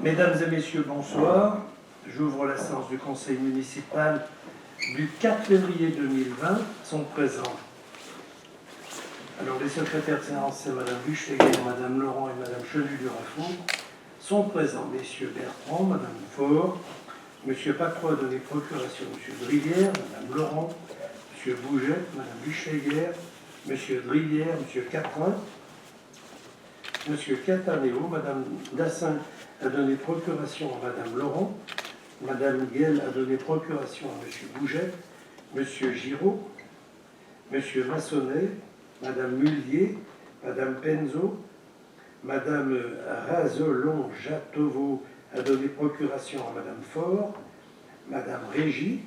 Mesdames et messieurs, bonsoir. J'ouvre la séance du conseil municipal du 4 février 2020. Sont présents. Alors, les secrétaires de séance, c'est Madame Buchleger, Madame Laurent et Madame Chenu-Durafour. Sont présents Messieurs Bertrand, Madame Faure, Monsieur Patro a donné procuration, Monsieur Drivière, Madame Laurent, Monsieur Bougette, Madame Buchleger, Monsieur Drivière, Monsieur Catrin, Monsieur Catanéo, Madame Dassin a donné procuration à Madame Laurent, Madame Guel a donné procuration à Monsieur Bougette, Monsieur Giraud, Monsieur Massonnet, Madame Mullier, Madame Penzo, Madame Razolon-Jatovo a donné procuration à Madame Faure, Madame Régie,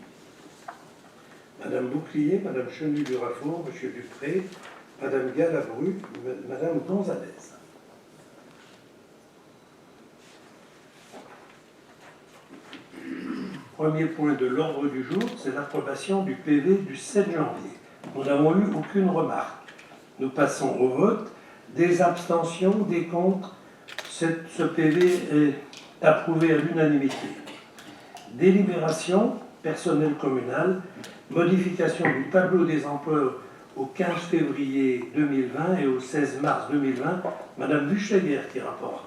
Madame Bouclier, Madame Chenu-Durafour, Monsieur Dupré, Madame Galabru, Madame Gonzalez. Premier point de l'ordre du jour, c'est l'approbation du PV du 7 janvier. Nous n'avons eu aucune remarque. Nous passons au vote. Des abstentions, des contre. Ce PV est approuvé à l'unanimité. Délibération, personnel communal, modification du tableau des emplois au 15 février 2020 et au 16 mars 2020. Madame Buchleger qui rapporte.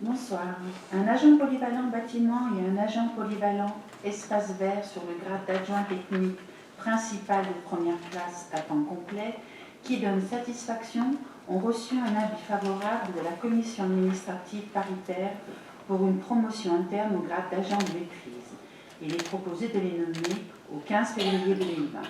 Bonsoir. Un agent polyvalent bâtiment et un agent polyvalent espace vert sur le grade d'adjoint technique principal de première classe à temps complet qui donne satisfaction ont reçu un avis favorable de la commission administrative paritaire pour une promotion interne au grade d'agent de maîtrise. Il est proposé de les nommer au 15 février 2020.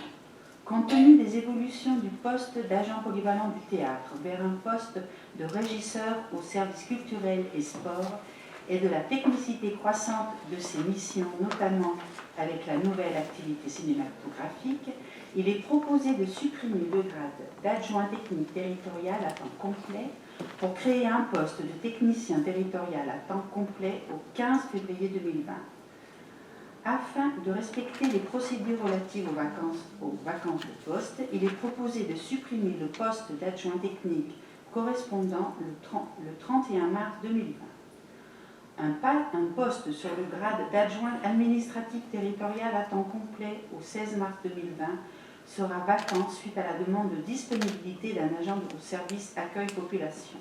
Compte tenu des évolutions du poste d'agent polyvalent du théâtre vers un poste de régisseur au service culturel et sport et de la technicité croissante de ses missions, notamment avec la nouvelle activité cinématographique, il est proposé de supprimer le grade d'adjoint technique territorial à temps complet pour créer un poste de technicien territorial à temps complet au 15 février 2020. Afin de respecter les procédures relatives aux vacances de poste, il est proposé de supprimer le poste d'adjoint technique correspondant le 31 mars 2020. Un poste sur le grade d'adjoint administratif territorial à temps complet au 16 mars 2020 sera vacant suite à la demande de disponibilité d'un agent au service accueil population.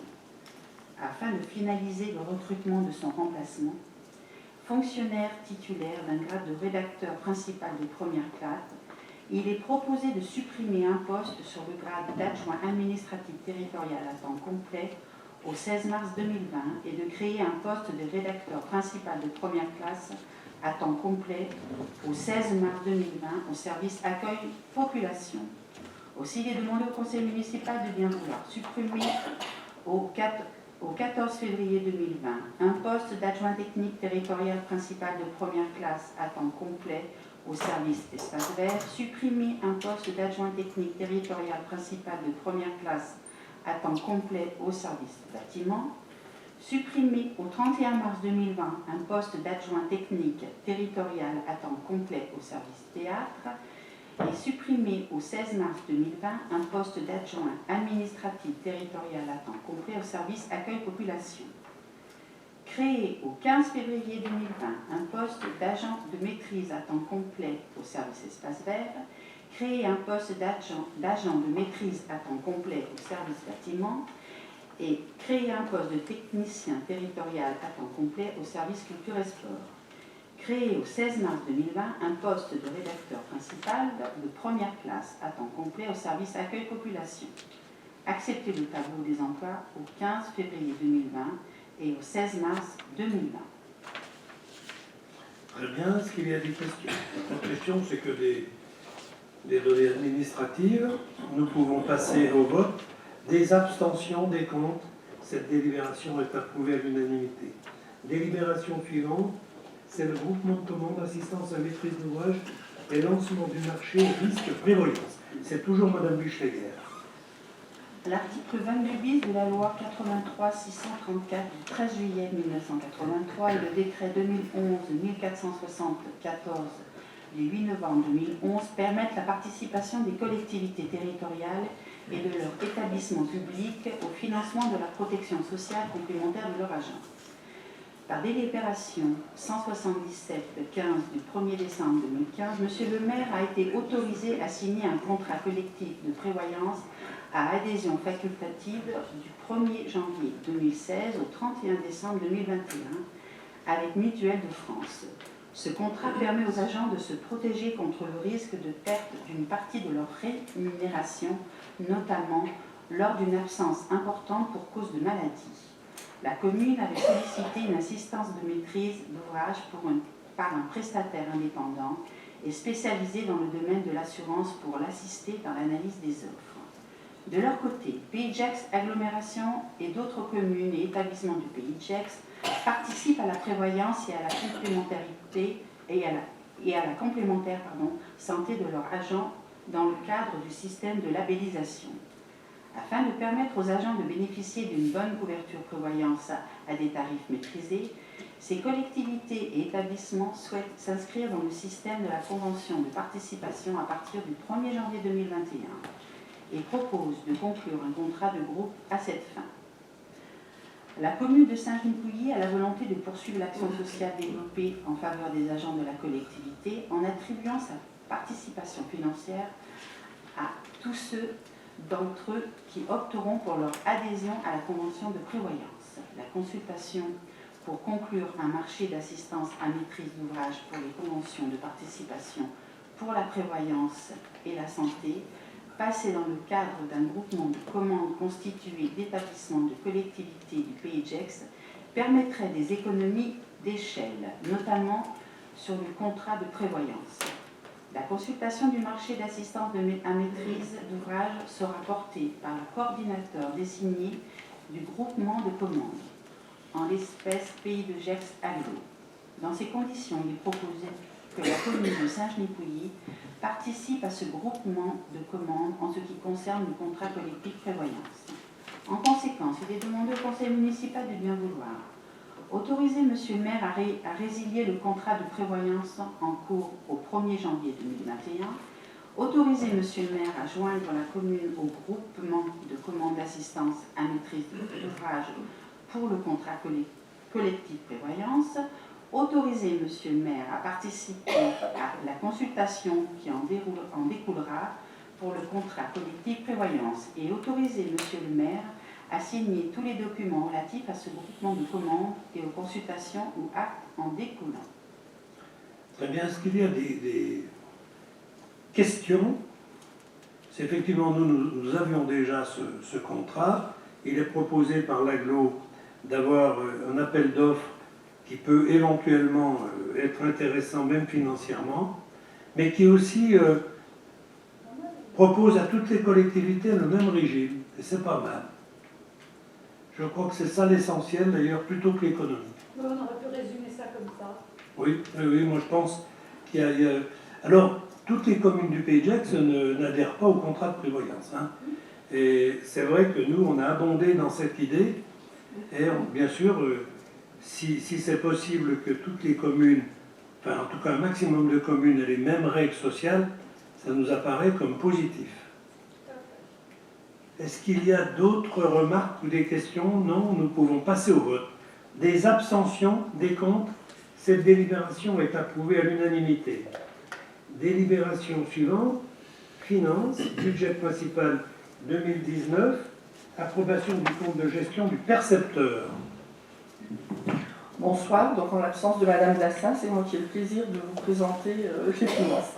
Afin de finaliser le recrutement de son remplacement, fonctionnaire titulaire d'un grade de rédacteur principal de première classe, il est proposé de supprimer un poste sur le grade d'adjoint administratif territorial à temps complet au 16 mars 2020 et de créer un poste de rédacteur principal de première classe à temps complet au 16 mars 2020 au service accueil population. Aussi, il est demandé au conseil municipal de bien vouloir supprimer au 14 février 2020, un poste d'adjoint technique territorial principal de première classe à temps complet au service espace vert, supprimer un poste d'adjoint technique territorial principal de première classe à temps complet au service bâtiment, supprimer au 31 mars 2020 un poste d'adjoint technique territorial à temps complet au service théâtre, et supprimer au 16 mars 2020 un poste d'adjoint administratif territorial à temps complet au service accueil population. Créer au 15 février 2020 un poste d'agent de maîtrise à temps complet au service espace vert, créer un poste d'agent de maîtrise à temps complet au service bâtiment et créer un poste de technicien territorial à temps complet au service culture et sport. Créer au 16 mars 2020 un poste de rédacteur principal de première classe à temps complet au service accueil population. Accepter le tableau des emplois au 15 février 2020 et au 16 mars 2020. Très bien. Est-ce qu'il y a des questions? La question, c'est que des données administratives. Nous pouvons passer au vote. Des abstentions, des contre. Cette délibération est approuvée à l'unanimité. Délibération suivante. C'est le groupement de commandes, assistance à maîtrise d'ouvrage et lancement du marché risque prévoyance. C'est toujours Madame Buchleger. L'article 22 bis de la loi 83-634 du 13 juillet 1983 et le décret 2011-1474 du 8 novembre 2011 permettent la participation des collectivités territoriales et de leurs établissements publics au financement de la protection sociale complémentaire de leurs agents. Par délibération 177-15 du 1er décembre 2015, M. le maire a été autorisé à signer un contrat collectif de prévoyance à adhésion facultative du 1er janvier 2016 au 31 décembre 2021 avec Mutuelle de France. Ce contrat permet aux agents de se protéger contre le risque de perte d'une partie de leur rémunération, notamment lors d'une absence importante pour cause de maladie. La commune avait sollicité une assistance de maîtrise d'ouvrage par un prestataire indépendant et spécialisé dans le domaine de l'assurance pour l'assister dans l'analyse des offres. De leur côté, Pays de Gex Agglomération et d'autres communes et établissements du Pays de Gex participent à la prévoyance et à la complémentarité et à la complémentaire santé de leurs agents dans le cadre du système de labellisation. Afin de permettre aux agents de bénéficier d'une bonne couverture prévoyance à des tarifs maîtrisés, ces collectivités et établissements souhaitent s'inscrire dans le système de la convention de participation à partir du 1er janvier 2021 et proposent de conclure un contrat de groupe à cette fin. La commune de Saint-Genis-Pouilly a la volonté de poursuivre l'action sociale développée en faveur des agents de la collectivité en attribuant sa participation financière à tous ceux d'entre eux qui opteront pour leur adhésion à la convention de prévoyance. La consultation pour conclure un marché d'assistance à maîtrise d'ouvrage pour les conventions de participation pour la prévoyance et la santé, passée dans le cadre d'un groupement de commandes constitué d'établissements de collectivités du Pays de Gex, permettrait des économies d'échelle, notamment sur le contrat de prévoyance. La consultation du marché d'assistance à maîtrise d'ouvrage sera portée par le coordinateur désigné du groupement de commandes, en l'espèce Pays de Gex Aglo. Dans ces conditions, il est proposé que la commune de Saint-Genis-Pouilly participe à ce groupement de commandes en ce qui concerne le contrat collectif prévoyance. En conséquence, il est demandé au conseil municipal de bien vouloir autoriser M. le maire à résilier le contrat de prévoyance en cours au 1er janvier 2021, autoriser M. le maire à joindre la commune au groupement de commandes d'assistance à maîtrise d'ouvrage pour le contrat collectif prévoyance, autoriser M. le maire à participer à la consultation qui en découlera pour le contrat collectif prévoyance et autoriser M. le maire à signer tous les documents relatifs à ce groupement de commandes et aux consultations ou actes en découlant. Très bien. Est-ce qu'il y a des questions? C'est effectivement, nous avions déjà ce contrat. Il est proposé par l'AGLO d'avoir un appel d'offres qui peut éventuellement être intéressant même financièrement, mais qui aussi propose à toutes les collectivités le même régime. Et c'est pas mal. Je crois que c'est ça l'essentiel, d'ailleurs, plutôt que l'économie. On aurait pu résumer ça comme ça. Oui, moi je pense qu'il y a... Alors, toutes les communes du Pays de Gex n'adhèrent pas au contrat de prévoyance. Hein. Et c'est vrai que nous, on a abondé dans cette idée. Et bien sûr, si c'est possible que toutes les communes, enfin en tout cas un maximum de communes aient les mêmes règles sociales, ça nous apparaît comme positif. Est-ce qu'il y a d'autres remarques ou des questions? Non, nous pouvons passer au vote. Des abstentions, des contre. Cette délibération est approuvée à l'unanimité. Délibération suivante, finances, budget principal 2019, approbation du compte de gestion du percepteur. Bonsoir, donc en l'absence de Madame Dassin, c'est moi qui ai le plaisir de vous présenter les finances.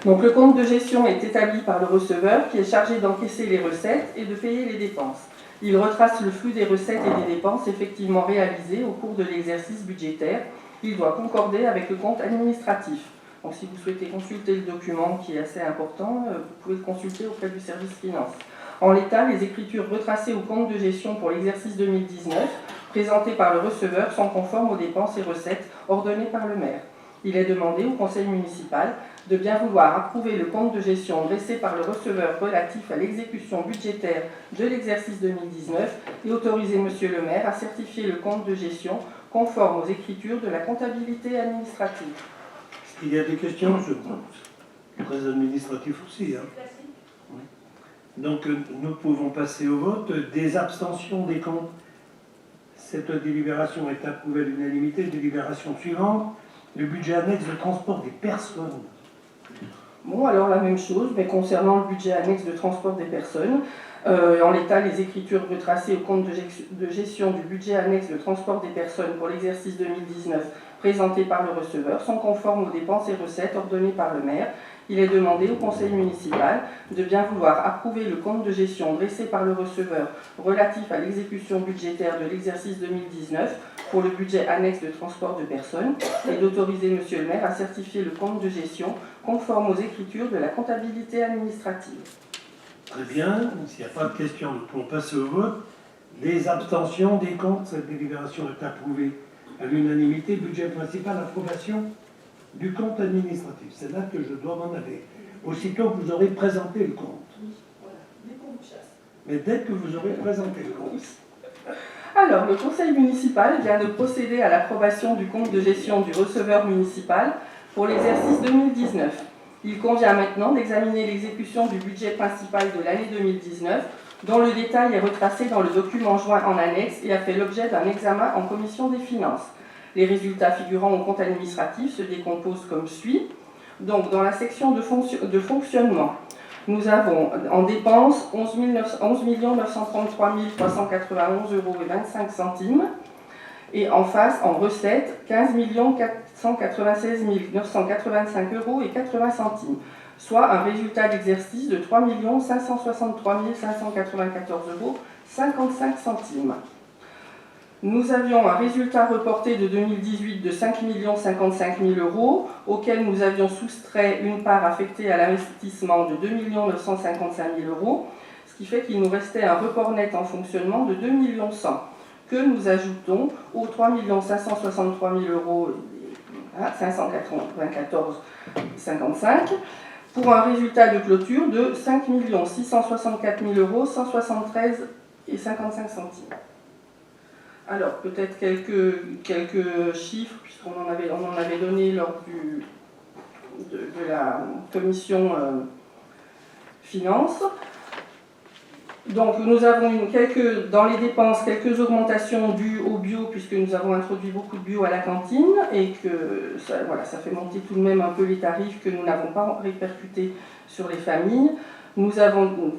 Donc le compte de gestion est établi par le receveur qui est chargé d'encaisser les recettes et de payer les dépenses. Il retrace le flux des recettes et des dépenses effectivement réalisées au cours de l'exercice budgétaire. Il doit concorder avec le compte administratif. Donc si vous souhaitez consulter le document qui est assez important, vous pouvez le consulter auprès du service finance. En l'état, les écritures retracées au compte de gestion pour l'exercice 2019, présentées par le receveur, sont conformes aux dépenses et recettes ordonnées par le maire. Il est demandé au conseil municipal de bien vouloir approuver le compte de gestion dressé par le receveur relatif à l'exécution budgétaire de l'exercice 2019 et autoriser M. le maire à certifier le compte de gestion conforme aux écritures de la comptabilité administrative. Est-ce qu'il y a des questions? C'est très administratif aussi. Hein. Oui. Donc nous pouvons passer au vote. Des abstentions, des comptes. Cette délibération est approuvée à l'unanimité. Délibération suivante, le budget annexe de transport des personnes. Bon, alors la même chose, mais concernant le budget annexe de transport des personnes, en l'état, les écritures retracées au compte de gestion du budget annexe de transport des personnes pour l'exercice 2019 présentées par le receveur sont conformes aux dépenses et recettes ordonnées par le maire. Il est demandé au conseil municipal de bien vouloir approuver le compte de gestion dressé par le receveur relatif à l'exécution budgétaire de l'exercice 2019 pour le budget annexe de transport de personnes et d'autoriser monsieur le maire à certifier le compte de gestion conforme aux écritures de la comptabilité administrative. Très bien. S'il n'y a pas de questions, nous pouvons passer au vote. Des abstentions, des comptes, cette délibération est approuvée à l'unanimité. Budget principal, approbation du compte administratif. C'est là que je dois m'en aller. Aussitôt que vous aurez présenté le compte. Mais dès que vous aurez présenté le compte. Alors, le conseil municipal vient de procéder à l'approbation du compte de gestion du receveur municipal pour l'exercice 2019. Il convient maintenant d'examiner l'exécution du budget principal de l'année 2019, dont le détail est retracé dans le document joint en annexe et a fait l'objet d'un examen en commission des finances. Les résultats figurant au compte administratif se décomposent comme suit. Donc, dans la section de fonctionnement, nous avons en dépenses 11 933 391,25 € et en face, en recettes, 15 496 985,80 €, soit un résultat d'exercice de 3 563 594,55 €. Nous avions un résultat reporté de 2018 de 5 055 000 €, auquel nous avions soustrait une part affectée à l'investissement de 2 955 000 €, ce qui fait qu'il nous restait un report net en fonctionnement de 2 100 000 € que nous ajoutons aux 3 563 000 € 594,55 € pour un résultat de clôture de 5 664 000 € 173,55 €. Alors, peut-être quelques chiffres, puisqu'on en avait donné lors de la commission finances. Donc, nous avons dans les dépenses quelques augmentations dues au bio, puisque nous avons introduit beaucoup de bio à la cantine, et que ça fait monter tout de même un peu les tarifs que nous n'avons pas répercutés sur les familles. Nous avons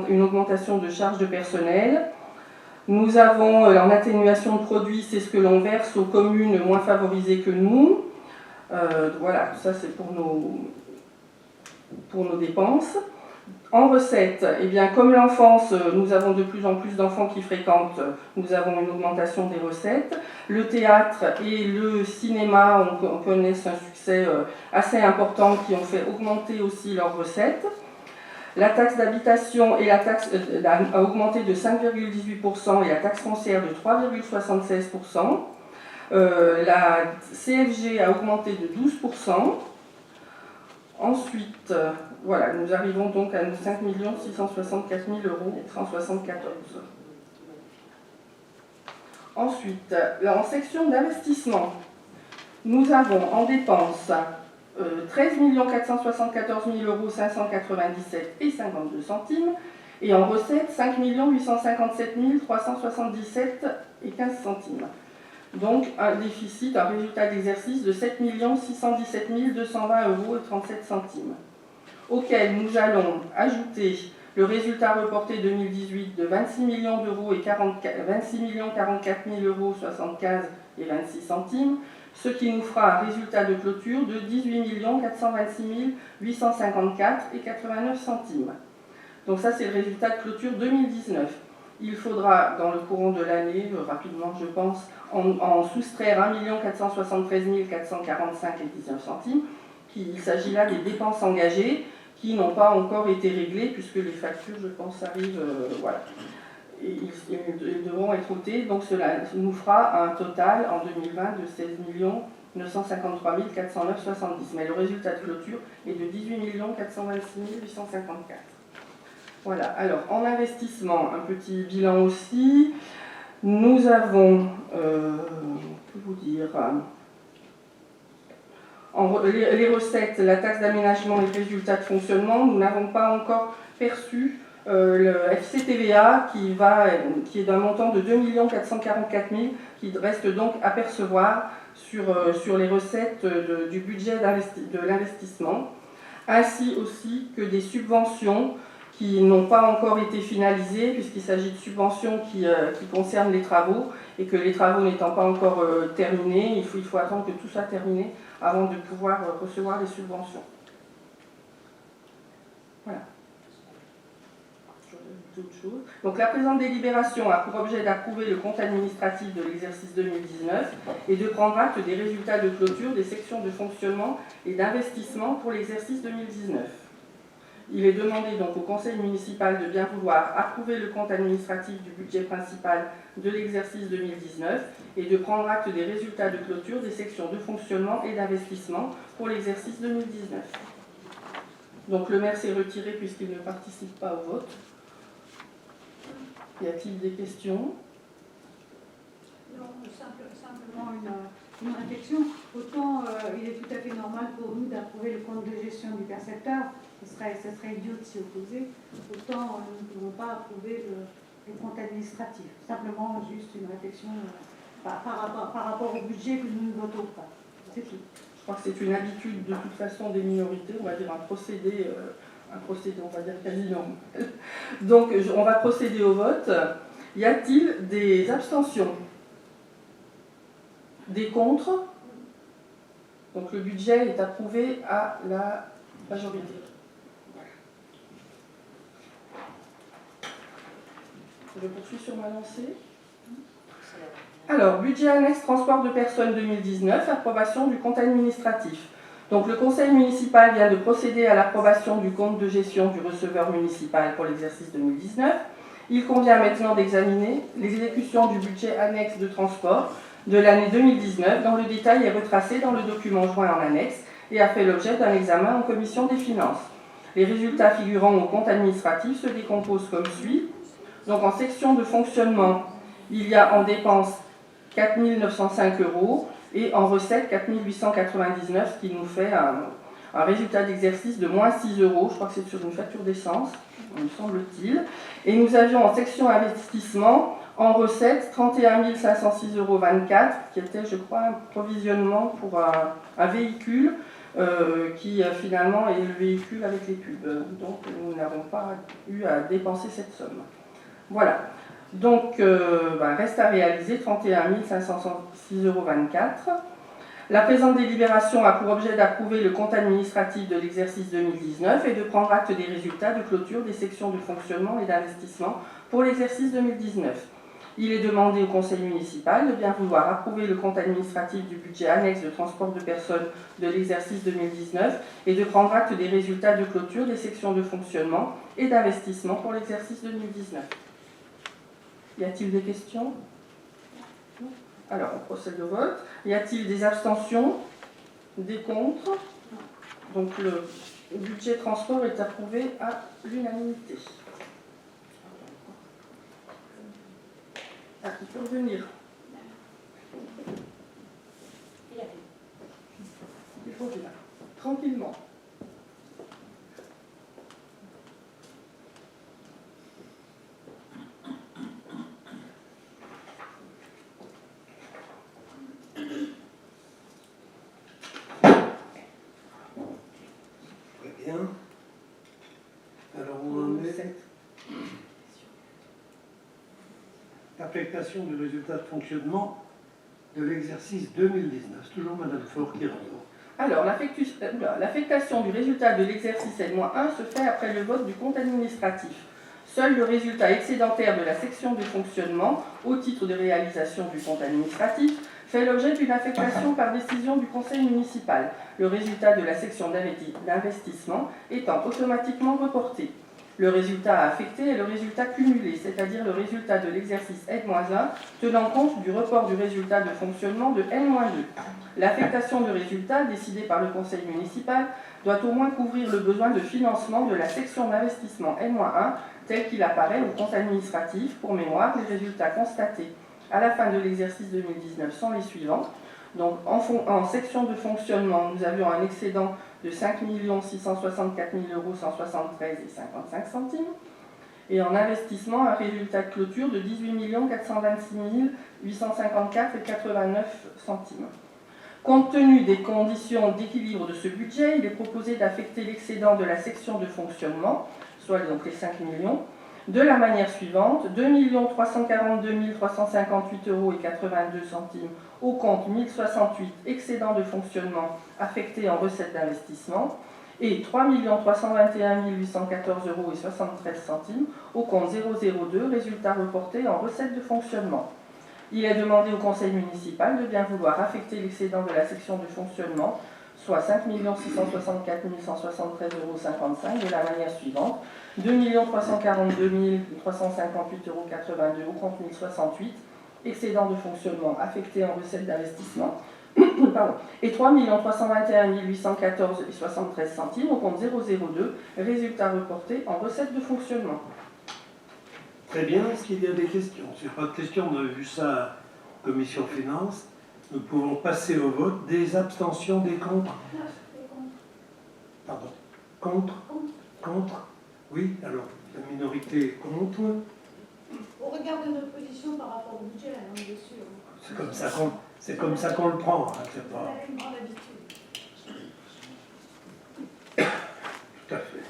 une augmentation de charges de personnel. Nous avons en atténuation de produits, c'est ce que l'on verse aux communes moins favorisées que nous. Voilà, ça c'est pour nos dépenses. En recettes, eh bien, comme l'enfance, nous avons de plus en plus d'enfants qui fréquentent, nous avons une augmentation des recettes. Le théâtre et le cinéma connaissent un succès assez important qui ont fait augmenter aussi leurs recettes. La taxe d'habitation a augmenté de 5,18% et la taxe foncière de 3,76%. La CFG a augmenté de 12%. Ensuite, voilà, nous arrivons donc à 5 664 000 € 174. Ensuite, en section d'investissement, nous avons en dépenses 13 474 000 € 597,52 € et en recettes 5 857 377,15 €. Donc un déficit, un résultat d'exercice de 7 617 220,37 €, auquel nous allons ajouter le résultat reporté 2018 de 26 millions d'euros et 26 044 000 € 75,26 €, ce qui nous fera un résultat de clôture de 18 426 854,89 €. Donc ça, c'est le résultat de clôture 2019. Il faudra, dans le courant de l'année, rapidement je pense, en soustraire 1 473 445,19 €. Il s'agit là des dépenses engagées qui n'ont pas encore été réglées, puisque les factures, je pense, arrivent, voilà. Et ils devront être ôtés, donc cela nous fera un total en 2020 de 16 953 409,70 €. Mais le résultat de clôture est de 18 426 854. Voilà, alors en investissement, un petit bilan aussi. Nous avons, que vous dire, les recettes, la taxe d'aménagement et le résultat de fonctionnement, nous n'avons pas encore perçu le FCTVA qui est d'un montant de 2 444 000, qui reste donc à percevoir sur les recettes du budget de l'investissement, ainsi aussi que des subventions qui n'ont pas encore été finalisées, puisqu'il s'agit de subventions qui concernent les travaux, et que les travaux n'étant pas encore terminés, il faut attendre que tout soit terminé avant de pouvoir recevoir les subventions. Voilà. D'autres choses. Donc la présente délibération a pour objet d'approuver le compte administratif de l'exercice 2019 et de prendre acte des résultats de clôture des sections de fonctionnement et d'investissement pour l'exercice 2019. Il est demandé donc au conseil municipal de bien vouloir approuver le compte administratif du budget principal de l'exercice 2019 et de prendre acte des résultats de clôture des sections de fonctionnement et d'investissement pour l'exercice 2019. Donc le maire s'est retiré puisqu'il ne participe pas au vote. Y a-t-il des questions? Non, simplement une réflexion. Autant il est tout à fait normal pour nous d'approuver le compte de gestion du percepteur, ce serait idiot de s'y opposer, autant nous ne pouvons pas approuver le compte administratif. Simplement juste une réflexion par rapport au budget que nous ne votons pas. C'est tout. Je crois que c'est une habitude de toute façon des minorités, on va dire un procédé on va dire quasi normal. Donc on va procéder au vote. Y a-t-il des abstentions? Des contre? Donc le budget est approuvé à la majorité. Je poursuis sur ma lancée. Alors, budget annexe transport de personnes 2019, approbation du compte administratif. Donc le conseil municipal vient de procéder à l'approbation du compte de gestion du receveur municipal pour l'exercice 2019. Il convient maintenant d'examiner l'exécution du budget annexe de transport de l'année 2019, dont le détail est retracé dans le document joint en annexe et a fait l'objet d'un examen en commission des finances. Les résultats figurant au compte administratif se décomposent comme suit. Donc en section de fonctionnement, il y a en dépenses 4 905 € et en recettes 4 899, ce qui nous fait un résultat d'exercice de moins 6 €. Je crois que c'est sur une facture d'essence, me semble-t-il. Et nous avions en section investissement, en recettes, 31 506,24 €, qui était, je crois, un provisionnement pour un véhicule qui finalement est le véhicule avec les pubs. Donc nous n'avons pas eu à dépenser cette somme. Voilà. Donc, reste à réaliser 31 506,24 €. La présente délibération a pour objet d'approuver le compte administratif de l'exercice 2019 et de prendre acte des résultats de clôture des sections de fonctionnement et d'investissement pour l'exercice 2019. Il est demandé au conseil municipal de bien vouloir approuver le compte administratif du budget annexe de transport de personnes de l'exercice 2019 et de prendre acte des résultats de clôture des sections de fonctionnement et d'investissement pour l'exercice 2019. Y a-t-il des questions? Alors, on procède au vote. Y a-t-il des abstentions? Des contre? Donc, le budget transport est approuvé à l'unanimité. Ah, il peut revenir. Il faut venir. Tranquillement. Très bien. Alors, on en est. Affectation du résultat de fonctionnement de l'exercice 2019. C'est toujours Madame Faure qui répond. Alors, l'affectation du résultat de l'exercice N-1 se fait après le vote du compte administratif. Seul le résultat excédentaire de la section de fonctionnement, au titre de réalisation du compte administratif, fait l'objet d'une affectation par décision du conseil municipal, le résultat de la section d'investissement étant automatiquement reporté. Le résultat affecté est le résultat cumulé, c'est-à-dire le résultat de l'exercice N-1, tenant compte du report du résultat de fonctionnement de N-2. L'affectation de résultat, décidée par le conseil municipal, doit au moins couvrir le besoin de financement de la section d'investissement N-1, tel qu'il apparaît au compte administratif. Pour mémoire, les résultats constatés à la fin de l'exercice 2019 sont les suivants. Donc, en section de fonctionnement, nous avions un excédent de 5 664 000 € 173,55 €. et en investissement un résultat de clôture de 18 426 854,89 €. Compte tenu des conditions d'équilibre de ce budget, il est proposé d'affecter l'excédent de la section de fonctionnement, soit donc les 5 millions, de la manière suivante: 2 342 358,82 € au compte 1068 excédent de fonctionnement affecté en recettes d'investissement et 3 321 814,73 € au compte 002 résultat reporté en recettes de fonctionnement. Il est demandé au conseil municipal de bien vouloir affecter l'excédent de la section de fonctionnement, soit 5 664 173,55 € de la manière suivante: 2 342 358,82 € au compte 1068, excédent de fonctionnement affecté en recettes d'investissement, et 3 321 814,73 € au compte 002, résultat reporté en recettes de fonctionnement. Très bien, est-ce qu'il y a des questions? Si il n'y a pas de questions, on a vu ça en commission finance. Nous pouvons passer au vote. Des abstentions, des contre? Pardon. Contre? Contre? Oui, alors, la minorité est contre. Au regard de notre position par rapport au budget, on est sûr. C'est comme ça qu'on le prend. Hein, c'est Vous pas... avez une grande habitude. Tout à fait.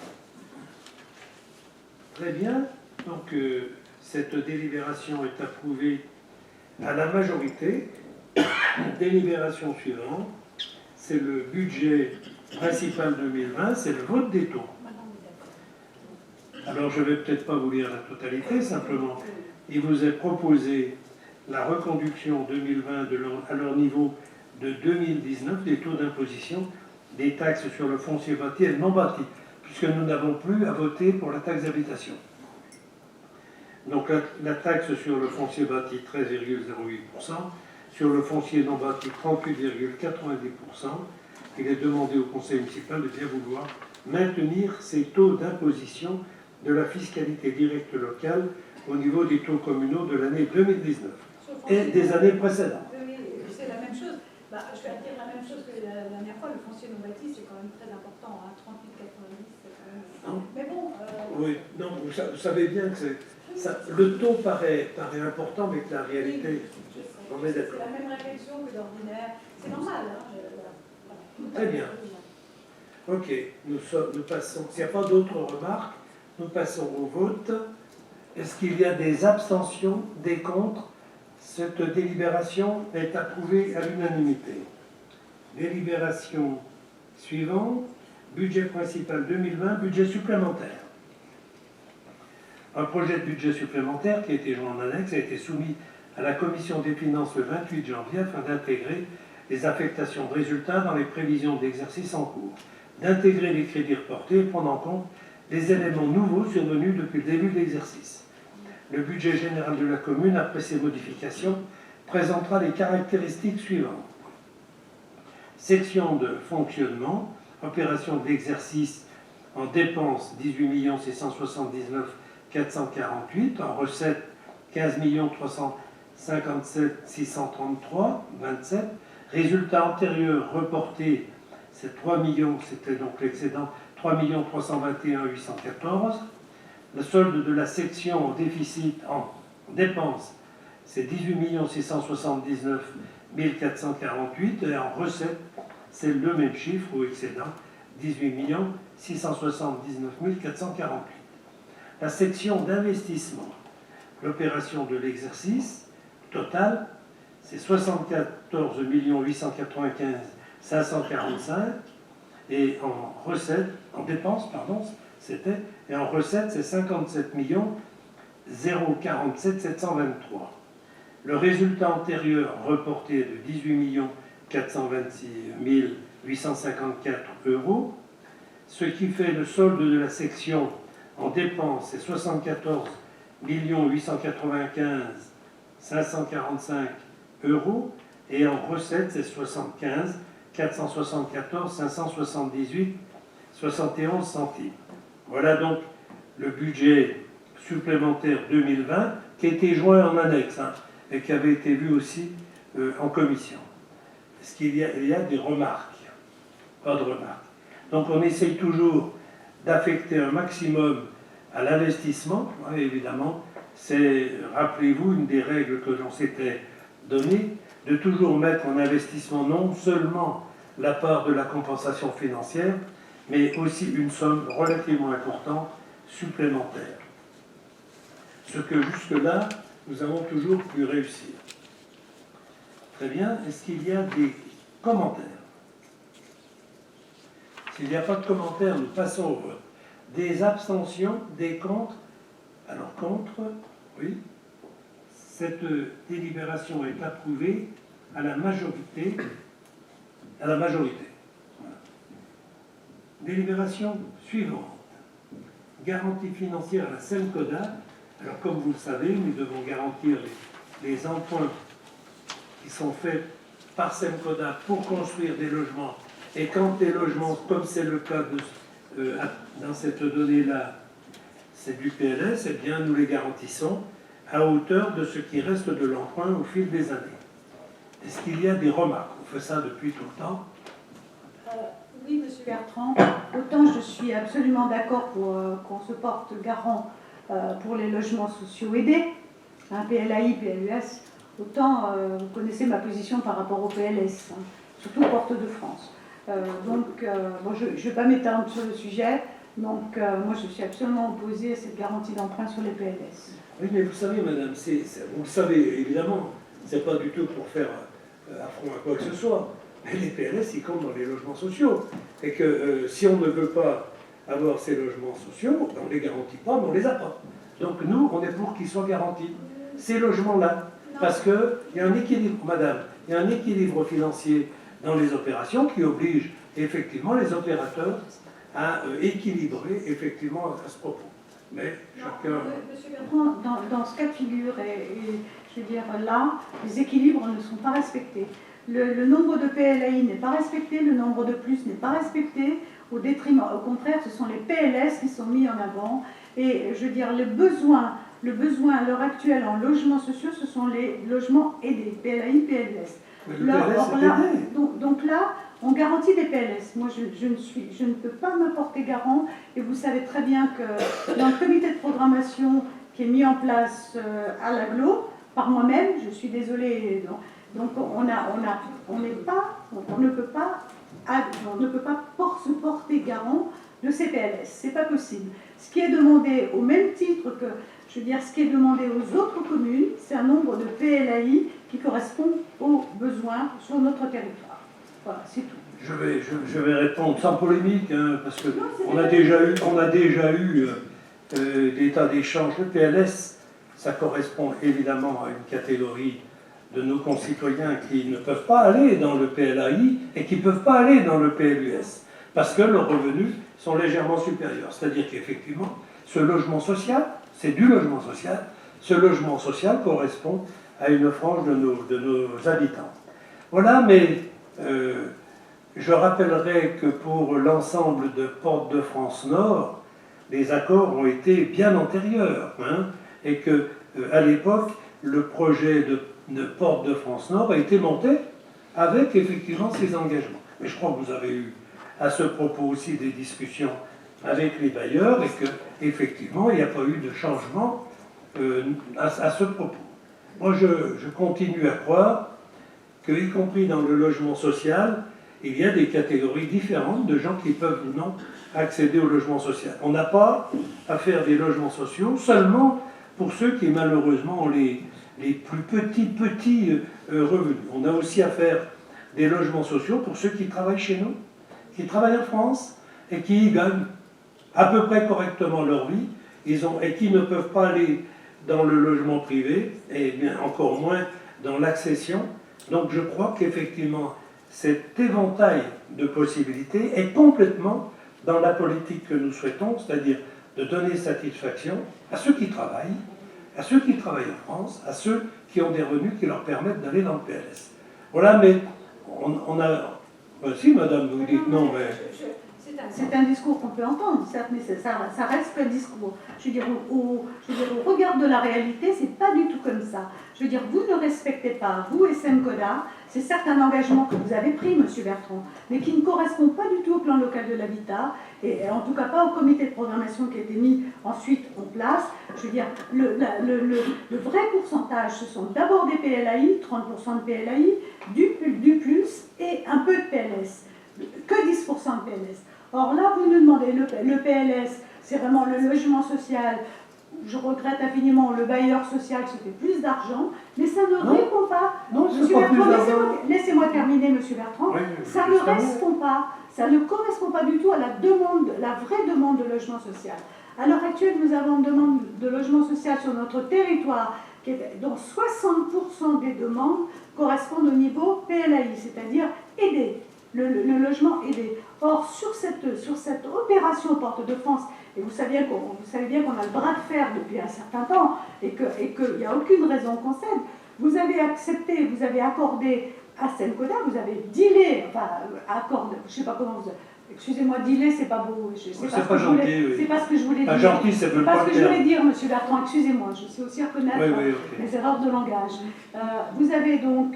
Très bien. Donc, cette délibération est approuvée à la majorité. Délibération suivante, c'est le budget principal 2020, c'est le vote des taux. Alors, je ne vais peut-être pas vous lire la totalité, simplement, il vous est proposé la reconduction 2020 à leur niveau de 2019 des taux d'imposition des taxes sur le foncier bâti et non bâti, puisque nous n'avons plus à voter pour la taxe d'habitation. Donc la taxe sur le foncier bâti 13,08%, sur le foncier non bâti 38,90%. Il est demandé au conseil municipal de bien vouloir maintenir ces taux d'imposition de la fiscalité directe locale au niveau des taux communaux de l'année 2019 et des années précédentes. Oui, c'est la même chose. Je vais dire la même chose que la dernière fois. Le foncier non bâti, c'est quand même très important. Hein. 38,90, c'est quand même... Mais bon... Oui, non, vous savez bien que le taux paraît important, mais que la réalité... On est d'accord. C'est la même réflexion que d'ordinaire. C'est normal. Hein, Très bien. Ok, nous passons. S'il n'y a pas d'autres remarques, nous passons au vote. Est-ce qu'il y a des abstentions, des contre? Cette délibération est approuvée à l'unanimité. Délibération suivante, budget principal 2020, budget supplémentaire. Un projet de budget supplémentaire qui a été joint en annexe a été soumis à la commission des finances le 28 janvier afin d'intégrer les affectations de résultats dans les prévisions d'exercice en cours, d'intégrer les crédits reportés et prendre en compte les éléments nouveaux survenus depuis le début de l'exercice. Le budget général de la commune, après ces modifications, présentera les caractéristiques suivantes. Section de fonctionnement, opération de l'exercice en dépenses 18 679 448, en recettes 15 357 633 27, résultat antérieur reporté, c'est 3 millions, c'était donc l'excédent 3 321 814. Le solde de la section en déficit en dépenses, c'est 18 679 448 et en recettes, c'est le même chiffre ou excédent, 18 679 448. La section d'investissement, l'opération de l'exercice total, c'est 74 895 545 et en recettes, en dépenses, pardon, c'était, et en recettes, c'est 57 047 723. Le résultat antérieur reporté de 18 426 854 €, ce qui fait le solde de la section en dépenses, c'est 74 895 545 € et en recettes, c'est 75 474 578 71 centimes. Voilà donc le budget supplémentaire 2020 qui a été joint en annexe et qui avait été vu aussi en commission. Est-ce qu'il y a des remarques? Pas de remarques. Donc on essaye toujours d'affecter un maximum à l'investissement, évidemment, c'est, rappelez-vous, une des règles que l'on s'était donnée, de toujours mettre en investissement non seulement la part de la compensation financière, mais aussi une somme relativement importante supplémentaire. Ce que jusque-là, nous avons toujours pu réussir. Très bien, est-ce qu'il y a des commentaires? S'il n'y a pas de commentaires, nous passons au vote. Des abstentions, des contre? Alors contre, oui. Cette délibération est approuvée à la majorité. Voilà. Délibération suivante. Garantie financière à la SEMCODA. Alors comme vous le savez, nous devons garantir les emprunts qui sont faits par SEMCODA pour construire des logements. Et quand les logements, comme c'est le cas dans cette donnée-là, c'est du PLS, eh bien nous les garantissons à hauteur de ce qui reste de l'emprunt au fil des années. Est-ce qu'il y a des remarques? On fait ça depuis tout le temps. Oui, monsieur Bertrand, autant je suis absolument d'accord pour qu'on se porte garant pour les logements sociaux aidés, PLAI, PLUS, autant vous connaissez ma position par rapport au PLS, surtout Porte de France. Bon, je ne vais pas m'étendre sur le sujet, donc moi je suis absolument opposée à cette garantie d'emprunt sur les PLS. Oui, mais vous savez, madame, vous le savez évidemment, c'est pas du tout pour faire affront à quoi que ce soit. Mais les PLS, ils comptent dans les logements sociaux. Et que si on ne veut pas avoir ces logements sociaux, on ne les garantit pas, mais on ne les a pas. Donc nous, on est pour qu'ils soient garantis, ces logements-là. Parce qu'il y a un équilibre, madame, il y a un équilibre financier dans les opérations qui oblige effectivement les opérateurs à équilibrer effectivement à ce propos. Mais chacun... Monsieur Bertrand, dans ce cas de figure, et je veux dire là, les équilibres ne sont pas respectés. Le nombre de PLAI n'est pas respecté, le nombre de plus n'est pas respecté, au détriment, au contraire, ce sont les PLS qui sont mis en avant. Et je veux dire, le besoin à l'heure actuelle en logements sociaux, ce sont les logements aidés, PLAI, PLS. Donc là, on garantit des PLS. Moi, je ne peux pas me porter garant, et vous savez très bien que dans le comité de programmation qui est mis en place à l'AGLO, par moi-même, je suis désolée, donc on ne peut pas se porter garant de ces PLS, c'est pas possible. Ce qui est demandé au même titre que, je veux dire, ce qui est demandé aux autres communes, c'est un nombre de PLAI qui correspond aux besoins sur notre territoire. Voilà, c'est tout. Je vais répondre sans polémique, hein, parce qu'on a déjà eu des tas d'échanges. Le PLS, ça correspond évidemment à une catégorie de nos concitoyens qui ne peuvent pas aller dans le PLAI et qui ne peuvent pas aller dans le PLUS, parce que leurs revenus sont légèrement supérieurs. C'est-à-dire qu'effectivement, ce logement social, c'est du logement social, ce logement social correspond à une frange de nos habitants. Voilà, mais je rappellerai que pour l'ensemble de Porte de France Nord, les accords ont été bien antérieurs, hein, et que à l'époque, le projet de Porte de France Nord a été monté avec effectivement ces engagements. Mais je crois que vous avez eu à ce propos aussi des discussions avec les bailleurs et qu'effectivement, il n'y a pas eu de changement à ce propos. Moi, je continue à croire qu'y compris dans le logement social, il y a des catégories différentes de gens qui peuvent ou non accéder au logement social. On n'a pas à faire des logements sociaux seulement pour ceux qui malheureusement ont les plus petits revenus. On a aussi à faire des logements sociaux pour ceux qui travaillent chez nous, qui travaillent en France et qui gagnent à peu près correctement leur vie, et qui ne peuvent pas aller dans le logement privé, et bien encore moins dans l'accession. Donc je crois qu'effectivement, cet éventail de possibilités est complètement dans la politique que nous souhaitons, c'est-à-dire de donner satisfaction à ceux qui travaillent en France, à ceux qui ont des revenus qui leur permettent d'aller dans le PLS. Voilà, mais on a... Ben, si, madame, vous dites non, mais... C'est c'est un discours qu'on peut entendre, certes, mais ça reste qu'un discours. Je veux dire, au regard de la réalité, c'est pas du tout comme ça. Je veux dire, vous ne respectez pas, vous et SEMCODA, c'est certes un engagement que vous avez pris, Monsieur Bertrand, mais qui ne correspond pas du tout au plan local de l'habitat, et en tout cas pas au comité de programmation qui a été mis ensuite en place. Je veux dire, le vrai pourcentage, ce sont d'abord des PLAI, 30% de PLAI, du plus et un peu de PLS. Que 10% de PLS. Or là, vous nous demandez, le PLS, c'est vraiment le logement social. Je regrette infiniment, le bailleur social, c'était plus d'argent, mais ça ne répond pas. Non, c'est Monsieur pas Bertrand, plus d'argent. laissez-moi terminer, Monsieur Bertrand. Oui, Ça ne correspond pas. Ça ne correspond pas du tout à la demande, la vraie demande de logement social. À l'heure actuelle, nous avons une demande de logement social sur notre territoire, dont 60% des demandes correspondent au niveau PLAI, c'est-à-dire aidé. Le logement aidé. Or, sur cette opération Porte de France, et vous savez bien qu'on a le bras de fer depuis un certain temps, et qu'il n'y a aucune raison qu'on cède, vous avez accepté, vous avez accordé à SEMCODA, vous avez dealé, enfin, accordé, je ne sais pas comment vous... Excusez-moi, dealer, c'est pas beau. C'est pas ce que je voulais dire. Pas gentil, c'est pas ce que je voulais dire, Monsieur Bertrand, excusez-moi, je sais aussi reconnaître les erreurs de langage. Vous avez donc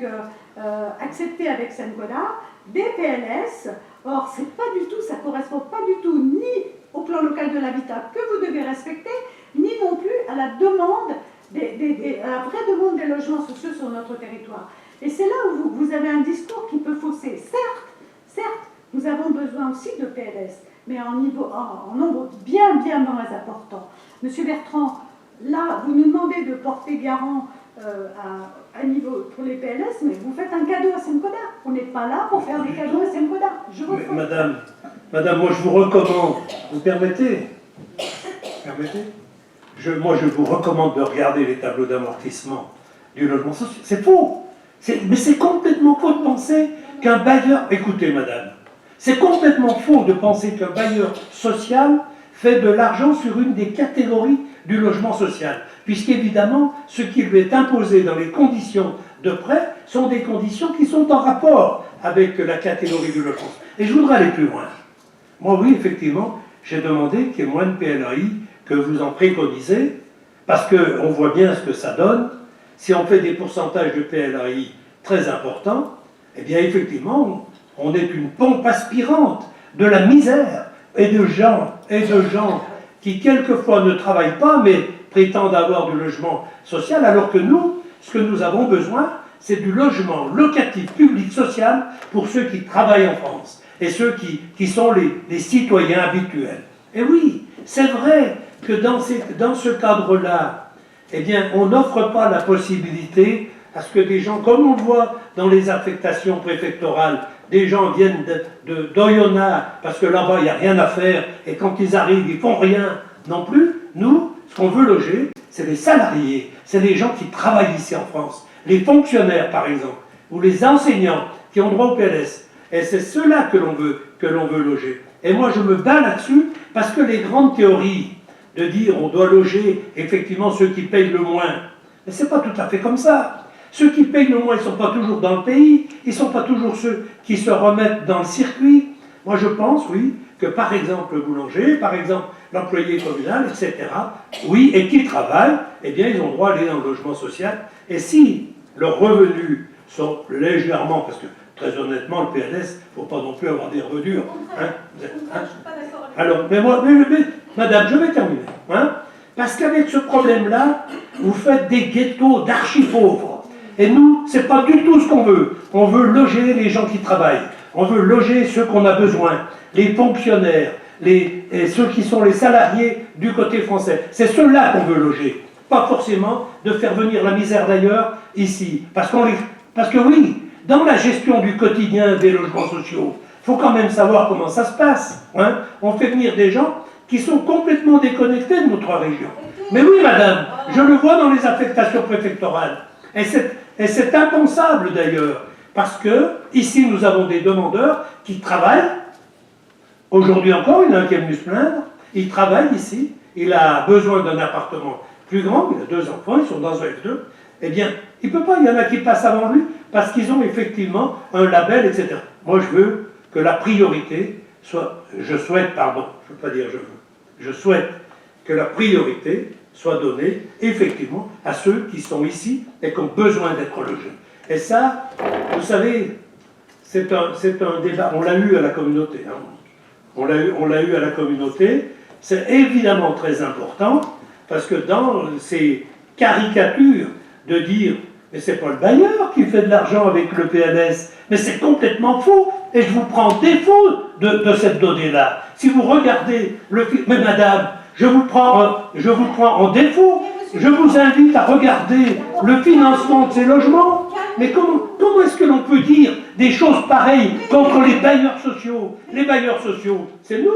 accepté avec SEMCODA des PLS. Or, c'est pas du tout, ça ne correspond pas du tout ni au plan local de l'habitat que vous devez respecter, ni non plus à la demande, à la vraie demande des logements sociaux sur notre territoire. Et c'est là où vous avez un discours qui peut fausser. Certes, nous avons besoin aussi de PLS, mais en nombre bien moins important. Monsieur Bertrand, là, vous nous demandez de porter garant à niveau pour les PLS, mais vous faites un cadeau à SEMCODA. On n'est pas là pour faire des cadeaux à SEMCODA. Je vous Madame, moi je vous recommande, vous permettez moi je vous recommande de regarder les tableaux d'amortissement du logement social. C'est faux. Mais c'est complètement faux de penser qu'un bailleur... Écoutez, madame, c'est complètement faux de penser qu'un bailleur social fait de l'argent sur une des catégories du logement social, puisqu'évidemment, ce qui lui est imposé dans les conditions de prêt sont des conditions qui sont en rapport avec la catégorie du logement. Et je voudrais aller plus loin. Moi, oui, effectivement, j'ai demandé qu'il y ait moins de PLAI que vous en préconisez, parce qu'on voit bien ce que ça donne. Si on fait des pourcentages de PLAI très importants, eh bien, effectivement, on est une pompe aspirante de la misère et de gens qui, quelquefois, ne travaillent pas, mais prétendent avoir du logement social, alors que nous, ce que nous avons besoin, c'est du logement locatif, public, social, pour ceux qui travaillent en France, et ceux qui sont les citoyens habituels. Et oui, c'est vrai que dans ce cadre-là, eh bien, on n'offre pas la possibilité à ce que des gens, comme on le voit dans les affectations préfectorales, des gens viennent d'Oyonnax, parce que là-bas, il n'y a rien à faire, et quand ils arrivent, ils ne font rien non plus. Nous, ce qu'on veut loger, c'est les salariés, c'est les gens qui travaillent ici en France, les fonctionnaires, par exemple, ou les enseignants qui ont droit au PLS. Et c'est ceux-là que l'on veut loger. Et moi, je me bats là-dessus, parce que les grandes théories de dire on doit loger effectivement ceux qui payent le moins, mais ce n'est pas tout à fait comme ça. Ceux qui payent le moins, ils ne sont pas toujours dans le pays, ils ne sont pas toujours ceux qui se remettent dans le circuit. Moi, je pense, oui, que par exemple le boulanger, par exemple l'employé communal, etc., oui, et qui travaillent, eh bien, ils ont droit à aller dans le logement social. Et si leurs revenus sont légèrement, parce que très honnêtement, le PLS, il ne faut pas non plus avoir des revenus. Alors, mais madame, je vais terminer. Parce qu'avec ce problème-là, vous faites des ghettos d'archi-pauvres. Et nous, ce n'est pas du tout ce qu'on veut. On veut loger les gens qui travaillent. On veut loger ceux qu'on a besoin. Les fonctionnaires, et ceux qui sont les salariés du côté français. C'est ceux-là qu'on veut loger. Pas forcément de faire venir la misère d'ailleurs ici. Parce que oui, dans la gestion du quotidien des logements sociaux, il faut quand même savoir comment ça se passe. On fait venir des gens qui sont complètement déconnectés de notre région. Mais oui, madame, je le vois dans les affectations préfectorales. Et c'est impensable d'ailleurs, parce que ici nous avons des demandeurs qui travaillent. Aujourd'hui encore, il y en a un qui est venu se plaindre, il travaille ici, il a besoin d'un appartement plus grand, il a 2 enfants, ils sont dans un F2, eh bien, il ne peut pas, il y en a qui passent avant lui, parce qu'ils ont effectivement un label, etc. Moi je veux que la priorité je souhaite que la priorité soit donnée effectivement à ceux qui sont ici et qui ont besoin d'être logés. Et ça, vous savez, c'est un débat, on l'a eu à la communauté, hein. On l'a eu à la communauté, c'est évidemment très important, parce que dans ces caricatures de dire « mais c'est pas le bailleur qui fait de l'argent avec le PLS », mais c'est complètement faux, et je vous prends défaut de cette donnée-là. Si vous regardez le film, mais madame, je vous prends en défaut, je vous invite à regarder le financement de ces logements. Mais comment est-ce que l'on peut dire des choses pareilles contre les bailleurs sociaux? Les bailleurs sociaux, c'est nous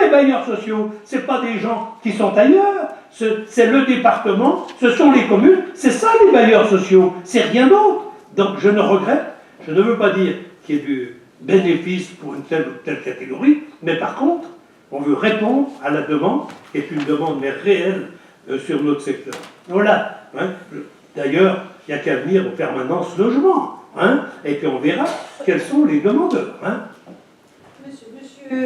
les bailleurs sociaux, c'est pas des gens qui sont ailleurs, c'est le département, ce sont les communes, c'est ça les bailleurs sociaux, c'est rien d'autre. Donc je ne regrette, je ne veux pas dire qu'il y ait du bénéfice pour une telle ou telle catégorie, mais par contre, on veut répondre à la demande, qui est une demande mais réelle sur notre secteur. Voilà. Hein. D'ailleurs, il n'y a qu'à venir aux permanences logement, hein, et puis on verra quels sont les demandeurs. Hein.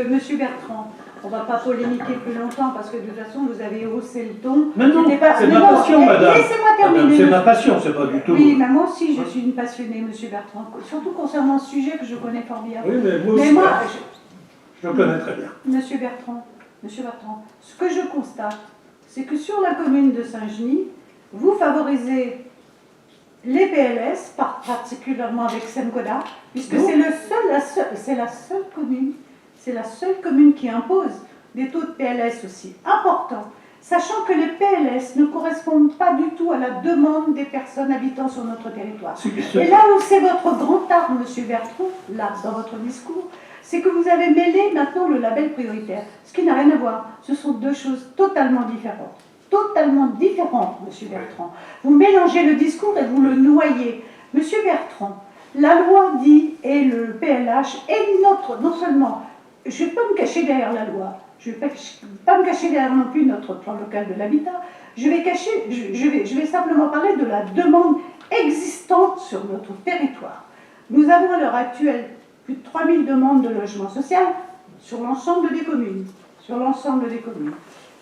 Monsieur Bertrand, on ne va pas polémiquer plus longtemps parce que de toute façon vous avez haussé le ton. Mais non, c'est ma passion, madame. Laissez-moi terminer. C'est ma passion, c'est pas du tout. Oui, mais moi aussi je suis une passionnée, monsieur Bertrand, surtout concernant ce sujet que je connais fort bien. Oui, mais moi aussi, je le connais très bien. Monsieur Bertrand, ce que je constate, c'est que sur la commune de Saint-Genis, vous favorisez les PLS, particulièrement avec Semcoda, puisque c'est la seule commune qui impose des taux de PLS aussi importants, sachant que les PLS ne correspondent pas du tout à la demande des personnes habitant sur notre territoire. Et là où c'est votre grand art, monsieur Bertrand, là, dans votre discours, c'est que vous avez mêlé maintenant le label prioritaire, ce qui n'a rien à voir. Ce sont deux choses totalement différentes. Totalement différentes, monsieur Bertrand. Vous mélangez le discours et vous le noyez. Monsieur Bertrand, la loi dit, et le PLH, et non seulement, je ne vais pas me cacher derrière la loi, je ne vais pas me cacher derrière non plus notre plan local de l'habitat, je vais simplement parler de la demande existante sur notre territoire. Nous avons à l'heure actuelle plus de 3000 demandes de logement social sur l'ensemble des communes.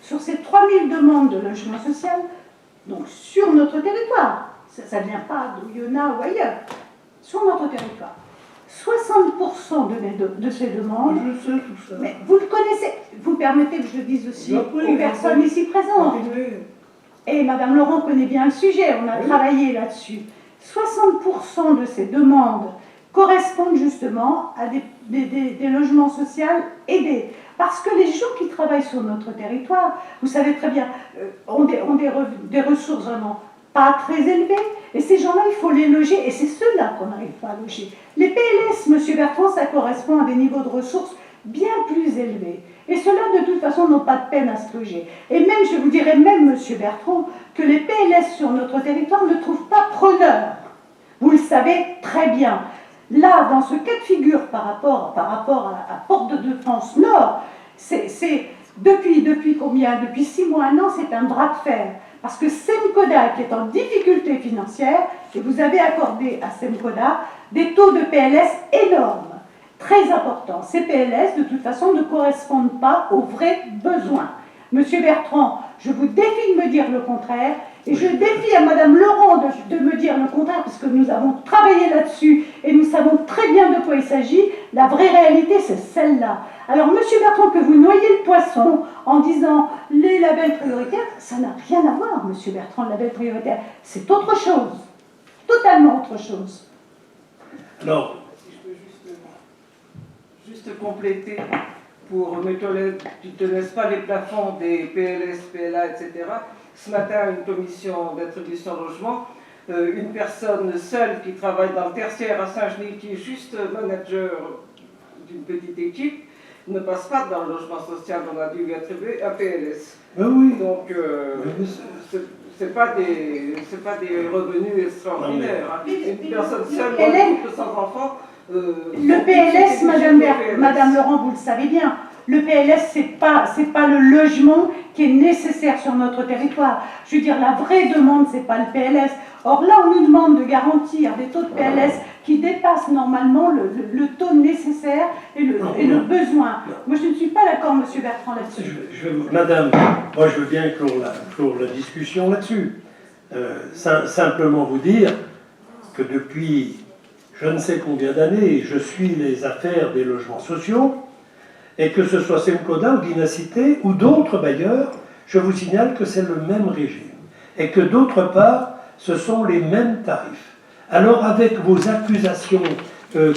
Sur ces 3000 demandes de logement social, donc sur notre territoire, ça ne vient pas d'Oyonnax ou ailleurs, sur notre territoire, 60% de ces demandes, Je sais tout ça. mais vous le connaissez, vous permettez que je le dise aussi aux personnes ici présentes. Et Madame Laurent connaît bien le sujet, on a travaillé là-dessus. 60% de ces demandes correspondent justement à des logements sociaux aidés. Parce que les gens qui travaillent sur notre territoire, vous savez très bien, ont des ressources vraiment pas très élevées. Et ces gens-là, il faut les loger. Et c'est ceux-là qu'on n'arrive pas à loger. Les PLS, monsieur Bertrand, ça correspond à des niveaux de ressources bien plus élevés. Et ceux-là, de toute façon, n'ont pas de peine à se loger. Et même, je vous dirais même, monsieur Bertrand, que les PLS sur notre territoire ne trouvent pas preneur. Vous le savez très bien. Là, dans ce cas de figure par rapport à Porte de France Nord, c'est depuis combien? Depuis 6 mois, 1 an, c'est un bras de fer. Parce que Semcoda, qui est en difficulté financière, et vous avez accordé à Semcoda des taux de PLS énormes, très importants. Ces PLS, de toute façon, ne correspondent pas aux vrais besoins. Monsieur Bertrand, je vous défie de me dire le contraire, et je défie à Madame Laurent de me dire le contraire, parce que nous avons travaillé là-dessus, et nous savons très bien de quoi il s'agit. La vraie réalité, c'est celle-là. Alors, monsieur Bertrand, que vous noyez le poisson en disant les labels prioritaires, ça n'a rien à voir, monsieur Bertrand, le label prioritaire. C'est autre chose, totalement autre chose. Alors, si je peux juste compléter, tu ne te laisses pas les plafonds des PLS, PLA, etc. Ce matin, une commission d'attribution logement, une personne seule qui travaille dans le tertiaire à Saint-Genis, qui est juste manager d'une petite équipe, ne passe pas dans le logement social. On a dû lui attribuer un PLS. oui. Donc, c'est pas des revenus extraordinaires. Hein. Une personne seule, qui peut sans enfant. Le PLS, Madame Laurent, vous le savez bien, le PLS, c'est pas le logement qui est nécessaire sur notre territoire. Je veux dire, la vraie demande, c'est pas le PLS. Or là, on nous demande de garantir des taux de PLS qui dépassent normalement le taux nécessaire et le besoin. Moi, je ne suis pas d'accord, M. Bertrand, là-dessus. Madame, moi je veux bien clore la discussion là-dessus. Simplement vous dire que depuis je ne sais combien d'années, je suis les affaires des logements sociaux, et que ce soit Semcoda ou Dinacité ou d'autres bailleurs, je vous signale que c'est le même régime. Et que d'autre part, ce sont les mêmes tarifs. Alors avec vos accusations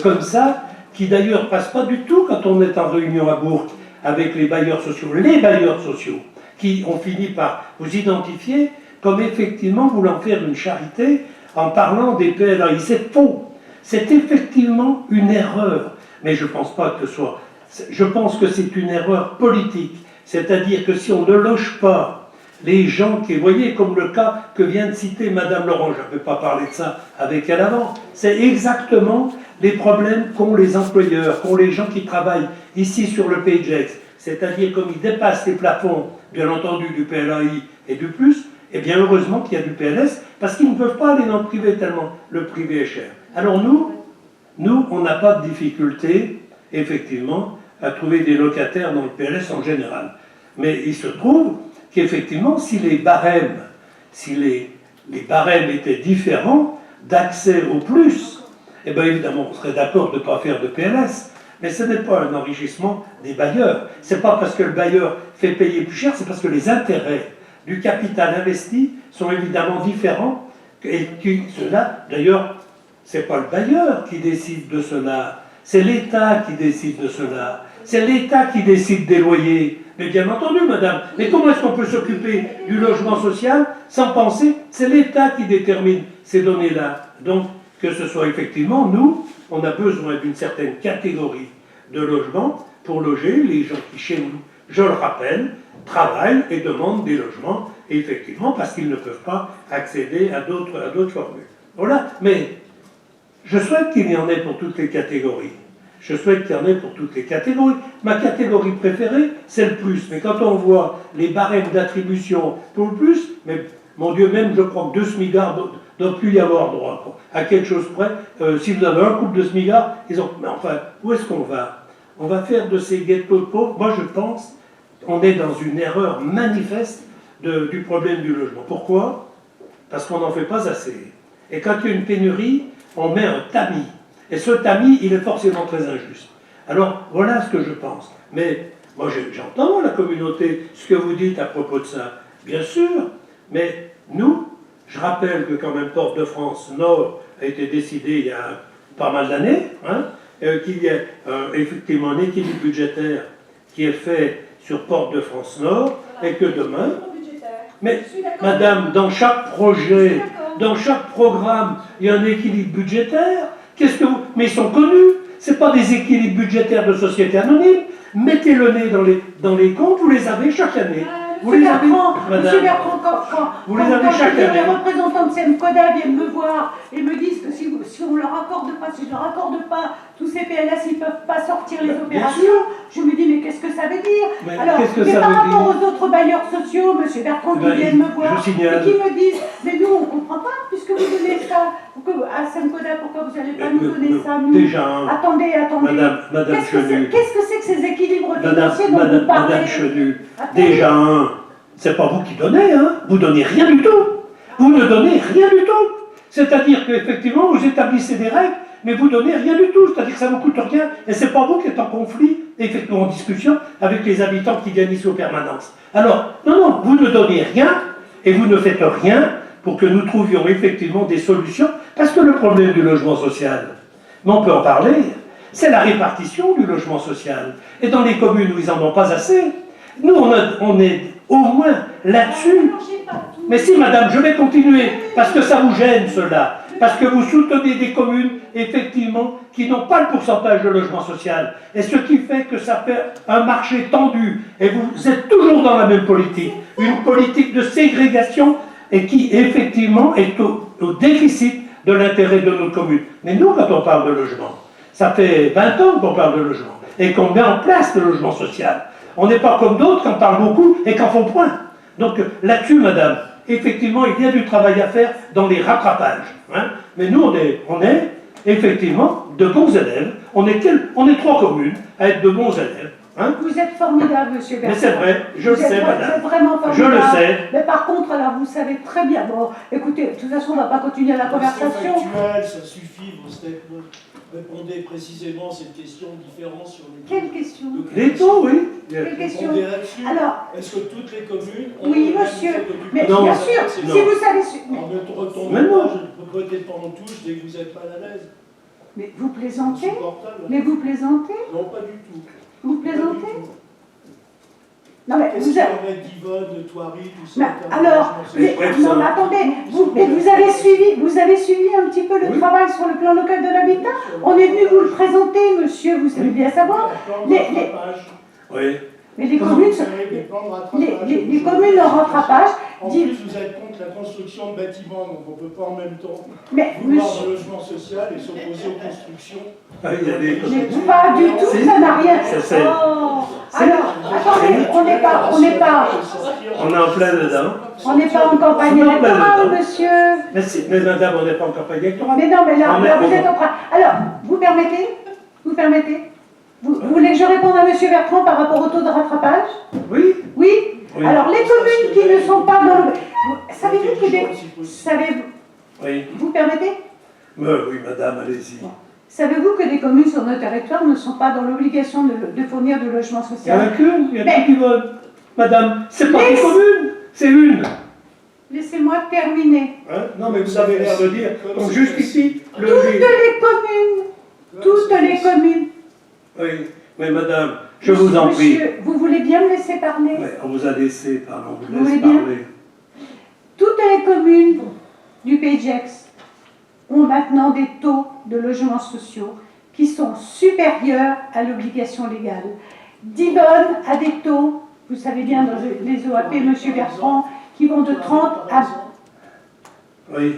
comme ça, qui d'ailleurs passent pas du tout quand on est en réunion à Bourg avec les bailleurs sociaux, qui ont fini par vous identifier comme effectivement voulant faire une charité en parlant des PLAI. C'est faux. C'est effectivement une erreur. Mais je pense pas que ce soit... Je pense que c'est une erreur politique. C'est-à-dire que si on ne loge pas les gens qui... Vous voyez, comme le cas que vient de citer Madame Laurent, je ne vais pas parler de ça avec elle avant, c'est exactement les problèmes qu'ont les employeurs, qu'ont les gens qui travaillent ici sur le PGX. C'est-à-dire comme ils dépassent les plafonds, bien entendu, du PLAI et du plus, eh bien heureusement qu'il y a du PLS, parce qu'ils ne peuvent pas aller dans le privé tellement le privé est cher. Alors nous, on n'a pas de difficulté, effectivement, à trouver des locataires dans le PLS en général. Mais il se trouve qu'effectivement, si les barèmes étaient différents d'accès au plus, eh bien évidemment, on serait d'accord de ne pas faire de PLS. Mais ce n'est pas un enrichissement des bailleurs. Ce n'est pas parce que le bailleur fait payer plus cher, c'est parce que les intérêts du capital investi sont évidemment différents. Et cela, d'ailleurs, ce n'est pas le bailleur qui décide de cela, c'est l'État qui décide de cela. C'est l'État qui décide des loyers. Mais bien entendu, madame, mais comment est-ce qu'on peut s'occuper du logement social sans penser? C'est l'État qui détermine ces données-là. Donc, que ce soit effectivement, nous, on a besoin d'une certaine catégorie de logements pour loger les gens qui, chez nous, je le rappelle, travaillent et demandent des logements, et effectivement, parce qu'ils ne peuvent pas accéder à d'autres formules. Voilà, mais je souhaite qu'il y en ait pour toutes les catégories. Je souhaite qu'il y en ait pour toutes les catégories. Ma catégorie préférée, c'est le plus. Mais quand on voit les barèmes d'attribution pour le plus, mais mon Dieu, même je crois que 2 smigards ne doivent plus y avoir droit. À quelque chose près, si vous avez un couple de smigards, ils ont... Mais enfin, où est-ce qu'on va? On va faire de ces ghettos de pauvres. Moi, je pense qu'on est dans une erreur manifeste du problème du logement. Pourquoi? Parce qu'on n'en fait pas assez. Et quand il y a une pénurie, on met un tamis. Et ce tamis, il est forcément très injuste. Alors, voilà ce que je pense. Mais moi, j'entends la communauté, ce que vous dites à propos de ça. Bien sûr, mais nous, je rappelle que quand même Porte de France Nord a été décidé il y a pas mal d'années, qu'il y a effectivement un équilibre budgétaire qui est fait sur Porte de France Nord, et que demain... Mais, madame, dans chaque projet, dans chaque programme, il y a un équilibre budgétaire. Mais ils sont connus. Ce n'est pas des équilibres budgétaires de sociétés anonymes. Mettez le nez dans les comptes, vous les avez chaque année. Vous les avez, Monsieur Bertrand, quand les représentants de Semcoda viennent me voir et me disent que si on ne leur accorde pas, si je ne leur accorde pas tous ces PLS, ils ne peuvent pas sortir les opérations, je me dis mais qu'est-ce que ça veut dire? Alors, mais par rapport aux autres bailleurs sociaux, monsieur Bertrand, qui viennent me voir et qui me disent mais nous on ne comprend pas puisque vous donnez ça à Semcoda, pourquoi vous n'allez pas nous donner ça nous? Déjà, attendez. Madame Chenu. Qu'est-ce que c'est que ces équilibres financiers dont vous parlez? Madame Chenu, déjà c'est pas vous qui donnez, vous donnez rien du tout. Vous ne donnez rien du tout. C'est-à-dire qu'effectivement, vous établissez des règles, mais vous donnez rien du tout. C'est-à-dire que ça ne vous coûte rien, et c'est pas vous qui êtes en conflit, effectivement en discussion avec les habitants qui viennent ici aux permanences. Alors, non, vous ne donnez rien, et vous ne faites rien pour que nous trouvions effectivement des solutions, parce que le problème du logement social, mais on peut en parler, c'est la répartition du logement social. Et dans les communes où ils n'en ont pas assez, nous, on est au moins là-dessus. Mais si, madame, je vais continuer, parce que ça vous gêne, cela. Parce que vous soutenez des communes, effectivement, qui n'ont pas le pourcentage de logement social. Et ce qui fait que ça fait un marché tendu. Et vous êtes toujours dans la même politique. Une politique de ségrégation, et qui, effectivement, est au déficit de l'intérêt de nos communes. Mais nous, quand on parle de logement, ça fait 20 ans qu'on parle de logement, et qu'on met en place le logement social. On n'est pas comme d'autres qui en parlent beaucoup et qui en font point. Donc là-dessus, madame, effectivement, il y a du travail à faire dans les rattrapages. Hein. Mais nous, on est effectivement de bons élèves. On est 3 communes à être de bons élèves. Hein. Vous êtes formidable, monsieur Bertrand. Mais c'est vrai, je le sais, Vous madame. êtes vraiment Je formidable. le sais. Mais par contre, alors, vous savez très bien. Bon, écoutez, de toute façon, on ne va pas continuer la conversation. Factuelle, ça suffit, vos statements. Répondez précisément cette question différence sur les Quelle question? Les taux, oui. Quelle question? Répondez là-dessus. Alors, Est-ce que toutes les communes ont oui, le même monsieur. taux d'occupation? Mais Non. bien sûr, C'est si non. vous savez. En ne retombant Mais non. pas, je ne peux pas en touche dès que vous êtes mal à l'aise. Mais vous plaisantez? Insupportable. Mais vous plaisantez? Non, pas du tout. Vous Pas du plaisantez? tout. Non, mais Qu'est-ce vous qu'il y avez. aurait d'Yvonne, de Thoiry, tout ça Mais aucun alors, engagement social. mais, non, mais attendez, vous avez suivi un petit peu le Oui. travail sur le plan local de l'habitat. On est venu vous le présenter, monsieur, vous savez bien savoir. Les les- Oui. Mais les communes, les communes en rattrapage En disent. plus, vous êtes contre la construction de bâtiments, donc on ne peut pas en même temps Mais vouloir monsieur, un logement social et s'opposer aux constructions. Ah, il y a des... mais pas du tout, Si. ça n'a rien. Ça, c'est- Oh, C'est- alors, attendez, on n'est pas On est en plein dedans. en campagne On est en plein électorale, dedans. monsieur. Mais madame, on n'est pas en campagne électorale. Mais non, mais là, On est- là, vous êtes en train. Alors, vous permettez? Vous voulez que je réponde à monsieur Bertrand par rapport au taux de rattrapage? Oui. Oui? Oui. Alors, les communes qui ne sont pas dans le. Savez-vous que des. Savez-vous. Oui. Vous permettez? Oui, madame, allez-y. Savez-vous que des communes sur notre territoire ne sont pas dans l'obligation de fournir du logement Il y en a social? qu'une, il y a Mais- que qui vole. Madame, c'est pas une Laisse- commune, c'est une. Laissez-moi terminer. Hein. Non, mais vous avez l'air de dire qu'on justifie le... Toutes les communes, toutes les communes. Oui, mais madame, je vous en prie. Monsieur, vous voulez bien me laisser parler? Mais on vous a laissé parler, on Vous vous laisse voulez bien parler. Toutes les communes du Pays de Gex ont maintenant des taux de logements sociaux qui sont supérieurs à l'obligation légale. Divonne a des taux, vous savez bien, dans les OAP, monsieur Bertrand, qui vont de 30 à... Oui.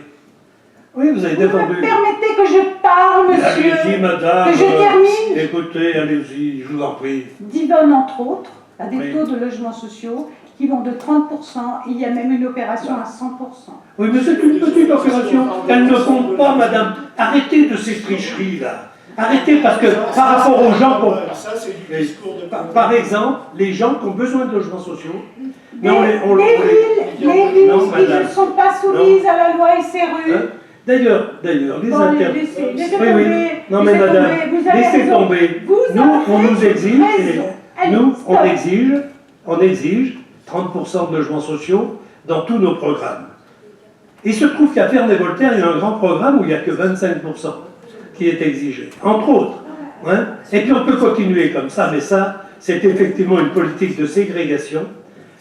Oui, vous avez Vous me défendu. permettez que je parle, monsieur? Allez-y, madame. Que je termine? Écoutez, allez-y, je vous en prie. Divonne, entre autres, a des Oui. taux de logements sociaux qui vont de 30%, il y a même une opération à 100%. Oui, mais c'est une petite opération. Elle ne compte pas, madame. Arrêtez de ces tricheries, là. Arrêtez, parce que par rapport aux gens... Ça, c'est du discours de... Par exemple, les gens qui ont besoin de logements sociaux, mais Les villes Non, qui madame. ne sont pas soumises à la loi SRU. Hein? D'ailleurs, les Bon, inter... laissez Oui, tomber. oui. Non, mais laissez madame, tomber, vous avez laissez raison. tomber. Vous Nous, on avez nous exige, raison. Allez, nous, stop. on exige 30% de logements sociaux dans tous nos programmes. Il se trouve qu'à Ferney-Voltaire, il y a un grand programme où il n'y a que 25% qui est exigé, entre autres. Hein? Et puis on peut continuer comme ça, mais ça, c'est effectivement une politique de ségrégation.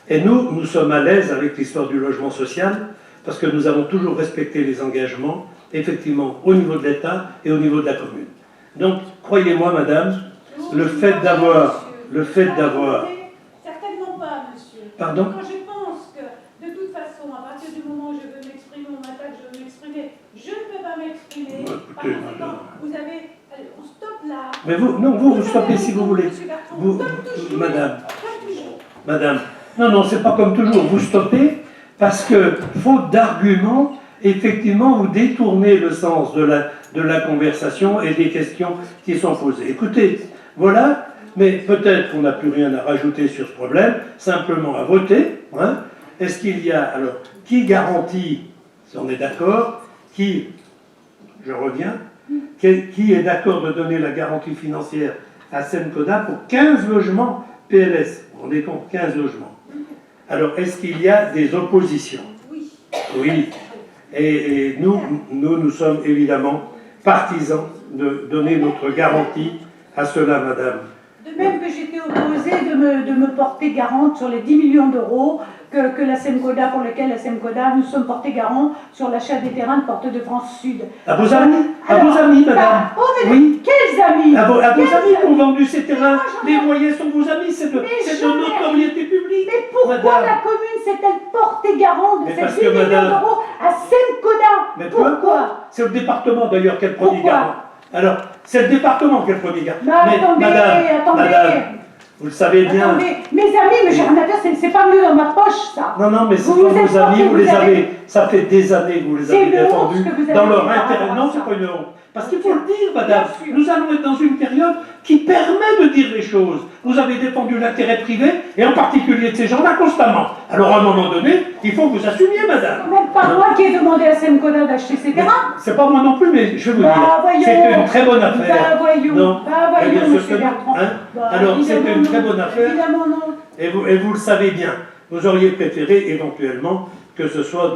Et nous sommes à l'aise avec l'histoire du logement social, parce que nous avons toujours respecté les engagements, effectivement, au niveau de l'État et au niveau de la commune. Donc, croyez-moi, madame, le fait d'avoir... Certainement pas, monsieur. Pardon? Quand je pense que, de toute façon, à partir du moment où je veux m'exprimer, on m'attaque, je veux m'exprimer, je ne peux pas m'exprimer. Écoutez, Par conséquent, madame. vous avez... Allez, on stoppe là. Mais vous stoppez avez si vous raison, voulez. monsieur Bertrand. Vous, Comme toujours. madame, Comme toujours. madame, non, c'est pas comme toujours, vous stoppez, parce que, faute d'arguments, effectivement, vous détournez le sens de la conversation et des questions qui sont posées. Écoutez, voilà, mais peut-être qu'on n'a plus rien à rajouter sur ce problème, simplement à voter. Hein. Est-ce qu'il y a, alors, qui garantit, si on est d'accord, qui, je reviens, qui est d'accord de donner la garantie financière à Semcoda pour 15 logements PLS? Vous vous rendez compte, 15 logements. Alors, est-ce qu'il y a des oppositions? Oui. Oui. Et nous sommes évidemment partisans de donner notre garantie à cela, madame. De même que j'étais opposée de me porter garante sur les 10 millions d'euros que la Semcoda, pour lesquels la Semcoda, nous sommes portés garants sur l'achat des terrains de Porte de France Sud. À vos amis, Alors, madame. oh, mais Oui. quels amis? À vos Quels amis qui ont amis? vendu ces terrains, moi, j'en ai- les moyens sont vos amis, c'est de j'en ai- notoriété publique. Mais pourquoi Madame. la commune s'est-elle portée garant de Mais ces parce 10 que, millions madame- d'euros à Semcoda? Mais peu Pourquoi? importe. C'est le département d'ailleurs qui est le premier Pourquoi? garant. Alors, c'est le département qui est le premier garant. Mais attendez, attendez. Vous le savez bien. Attendez, mes amis, mais j'ai rien à dire, c'est pas mieux dans ma poche, ça. Non, non, mais ce Vous sont vous êtes vos amis, porté, vous les vous avez- avez. Ça fait des années que vous les C'est avez une honte défendus que vous avez dans leur dit par intérêt. rapport à Non, ça. c'est pas une honte. Parce qu'il faut le dire, madame. Bien sûr. Nous allons être dans une période qui permet de dire les choses. Vous avez défendu l'intérêt privé, et en particulier de ces gens-là, constamment. Alors, à un moment donné, il faut que vous assumiez, madame. C'est même pas moi qui ai demandé à Semcoda d'acheter ces terrains. C'est pas moi non plus, mais je vais vous Bah, dire. voyons. C'était une très bonne affaire. Bah voyons, Non. bah Eh bien voyons, sûr monsieur que non, Bertrand. hein. Bah, Alors, c'était évidemment une très non. bonne affaire. Évidemment non. Et vous le savez bien. Vous auriez préféré, éventuellement, que ce soit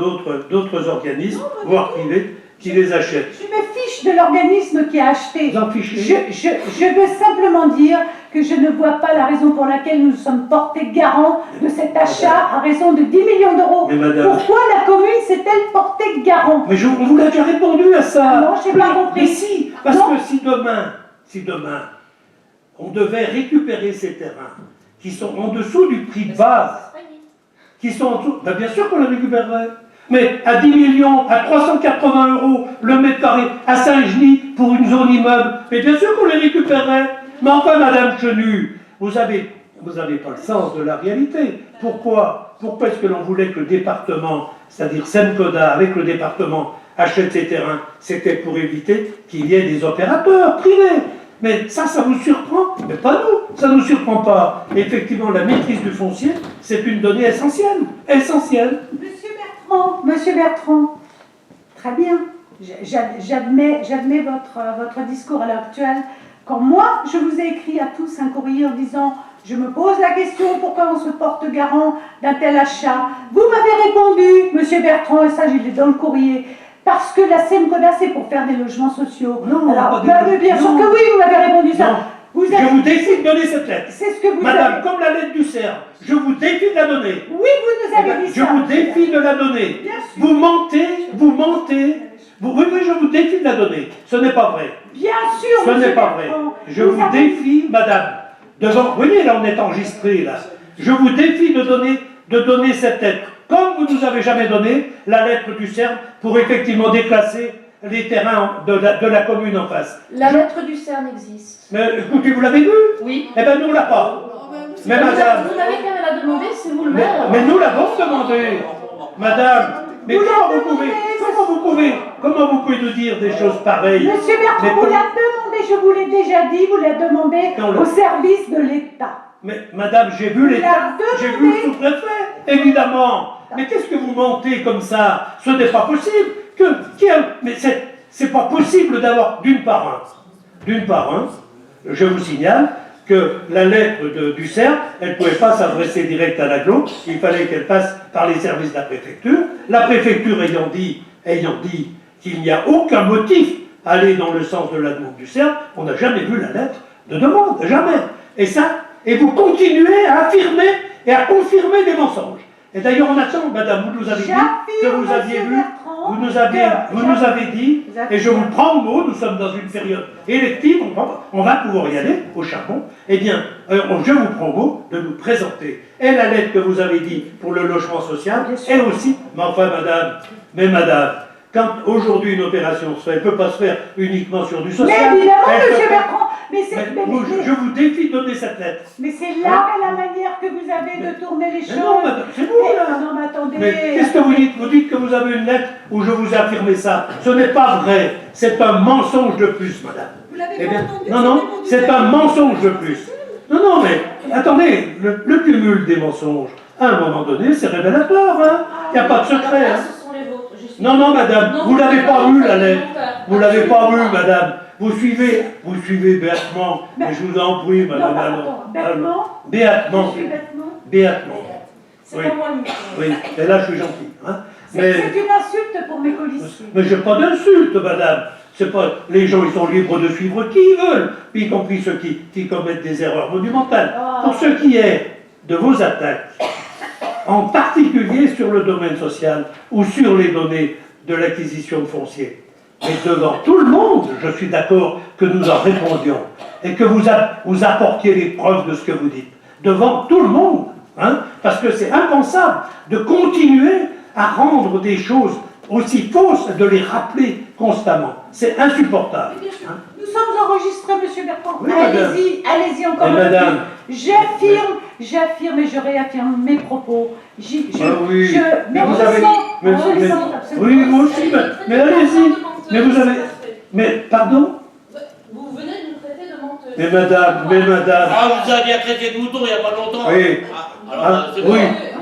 d'autres organismes, voire privés, qui les achètent. Je me fiche de l'organisme qui a acheté. Vous en fichez. Je veux simplement dire que je ne vois pas la raison pour laquelle nous sommes portés garants de cet achat à raison de 10 millions d'euros. Mais madame- Pourquoi la commune s'est-elle portée garant? Mais on vous l'a déjà répondu à ça. Non, j'ai pas compris. Mais si, parce Non. que si demain, on devait récupérer ces terrains qui sont en dessous du prix de base, qui sont en dessous, ben bien sûr qu'on les récupérerait. Mais à 10 millions, à 380 € le mètre carré, à Saint-Genis, pour une zone immeuble, mais bien sûr qu'on les récupérerait. Mais enfin, madame Chenu, vous avez pas le sens de la réalité. Pourquoi est-ce que l'on voulait que le département, c'est-à-dire Semcoda, avec le département, achète ces terrains? C'était pour éviter qu'il y ait des opérateurs privés. Mais ça vous surprend? Mais pas nous, ça ne nous surprend pas. Effectivement, la maîtrise du foncier, c'est une donnée essentielle. Essentielle. Monsieur Bertrand, très bien. J'admets votre discours à l'heure actuelle. Quand moi, je vous ai écrit à tous un courrier en disant « Je me pose la question pourquoi on se porte garant d'un tel achat », vous m'avez répondu, monsieur Bertrand, et ça, il est dans le courrier, parce que la Semcoda, c'est pour faire des logements sociaux. Non, alors, pas des mais bien sûr non. que oui, vous m'avez répondu ça. Non. Vous Je avez- vous défie de donner cette lettre. C'est ce que vous Madame, avez... comme la lettre du cerf, je vous défie de la donner. Oui, vous nous Eh avez ben, dit je ça. vous défie de la donner. Bien sûr. Vous mentez. Oui, je vous défie de la donner. Ce n'est pas vrai. Bien sûr, Ce monsieur n'est pas vrai. Bertrand. Je vous avez- défie, madame, devant. Vous voyez, là, on est enregistré, là. Je vous défie de donner cette lettre. Comme vous ne nous avez jamais donné la lettre du CERF pour effectivement déclasser les terrains de la commune en face. La lettre du CERN existe. Mais écoutez, vous l'avez vu? Oui. Eh bien, nous, on l'a pas. Mais madame. Vous n'avez qu'à la demander, c'est vous le Mais, maire. mais nous l'avons demandé, madame. Mais Vous comment l'avez vous pouvez, demandé, comment vous pouvez nous dire des choses pareilles? Monsieur Bertrand, Mais vous comme- l'avez demandé, je vous l'ai déjà dit, vous l'avez demandé Non, le- au service de l'État. Mais madame, j'ai vu Vous l'État, l'avez j'ai vu demandé. le sous-préfet, évidemment. Mais qu'est-ce que vous mentez comme ça? Ce n'est pas possible. Mais c'est pas possible d'avoir d'une part, je vous signale que la lettre du CERF, elle ne pouvait pas s'adresser direct à l'aglo, il fallait qu'elle passe par les services de la préfecture. La préfecture ayant dit qu'il n'y a aucun motif à aller dans le sens de la demande du CERF, on n'a jamais vu la lettre de demande, jamais. Et vous continuez à affirmer et à confirmer des mensonges. Et d'ailleurs, on attend, madame, vous nous avez dit que J'affirme, vous aviez monsieur vu, Bertrand, vous nous que avez dit, Vous et je vous prends le mot, nous sommes dans une période élective, on va pouvoir y aller au charbon. Eh bien, je vous prends le mot de nous présenter. Et la lettre que vous avez dit pour le logement social, Bien sûr. et aussi, mais enfin, madame, quand aujourd'hui une opération se fait, elle ne peut pas se faire uniquement sur du social. Mais évidemment, Elle se monsieur fait- Bertrand, mais c'est je vous défie de donner cette lettre. mais c'est l'art et la manière que vous avez de tourner les Mais choses. non, madame, c'est vous, Mais- là. Non, mais attendez. Mais qu'est-ce que vous dites? Vous dites que vous avez une lettre où je vous ai affirmé ça. Ce n'est pas vrai. C'est un mensonge de plus, madame. Vous l'avez Eh pas bien, entendu, non, c'est un mensonge de plus. Non, mais attendez, le cumul des mensonges, à un moment donné, c'est révélateur. Hein. Il n'y a pas de secret. Là, Hein. ce sont les vôtres. Je suis- Non, madame, Non, vous ne l'avez pas vu, la lettre. volontaire. Vous ne l'avez pas vu, madame. Vous suivez béatement. Mais je vous en prie, Non, madame. mais allons. attends, bêtement. Béatement. Monsieur Bêtement. Béatement. C'est Oui. pas moi le micro. Oui, et là, je suis gentil. Hein. C'est Mais- une insulte pour mes colistiers. Mais je n'ai pas d'insulte, madame. C'est pas... Les gens, ils sont libres de suivre qui ils veulent, y compris ceux qui commettent des erreurs monumentales. Ah. Pour ce qui est de vos attaques, en particulier sur le domaine social ou sur les données de l'acquisition de foncier, mais devant tout le monde, je suis d'accord que nous en répondions et que vous apportiez les preuves de ce que vous dites. Devant tout le monde, hein, parce que c'est impensable de continuer à rendre des choses aussi fausses, de les rappeler constamment. C'est insupportable. Bien sûr. Hein. Nous sommes enregistrés, monsieur Bertrand. Oui, madame. Allez-y encore Et un peu madame, plus. J'affirme et je réaffirme mes propos. oui. Mais vous je avez- sens- mais- je mais- sens absolument oui, moi pas. aussi, mais allez-y. Mais vous avez. Mais, pardon? Vous venez de nous traiter de menteuse. Mais madame. Ah, vous avez bien traité de mouton il n'y a pas longtemps. Oui. Ah, alors, Ah, c'est oui,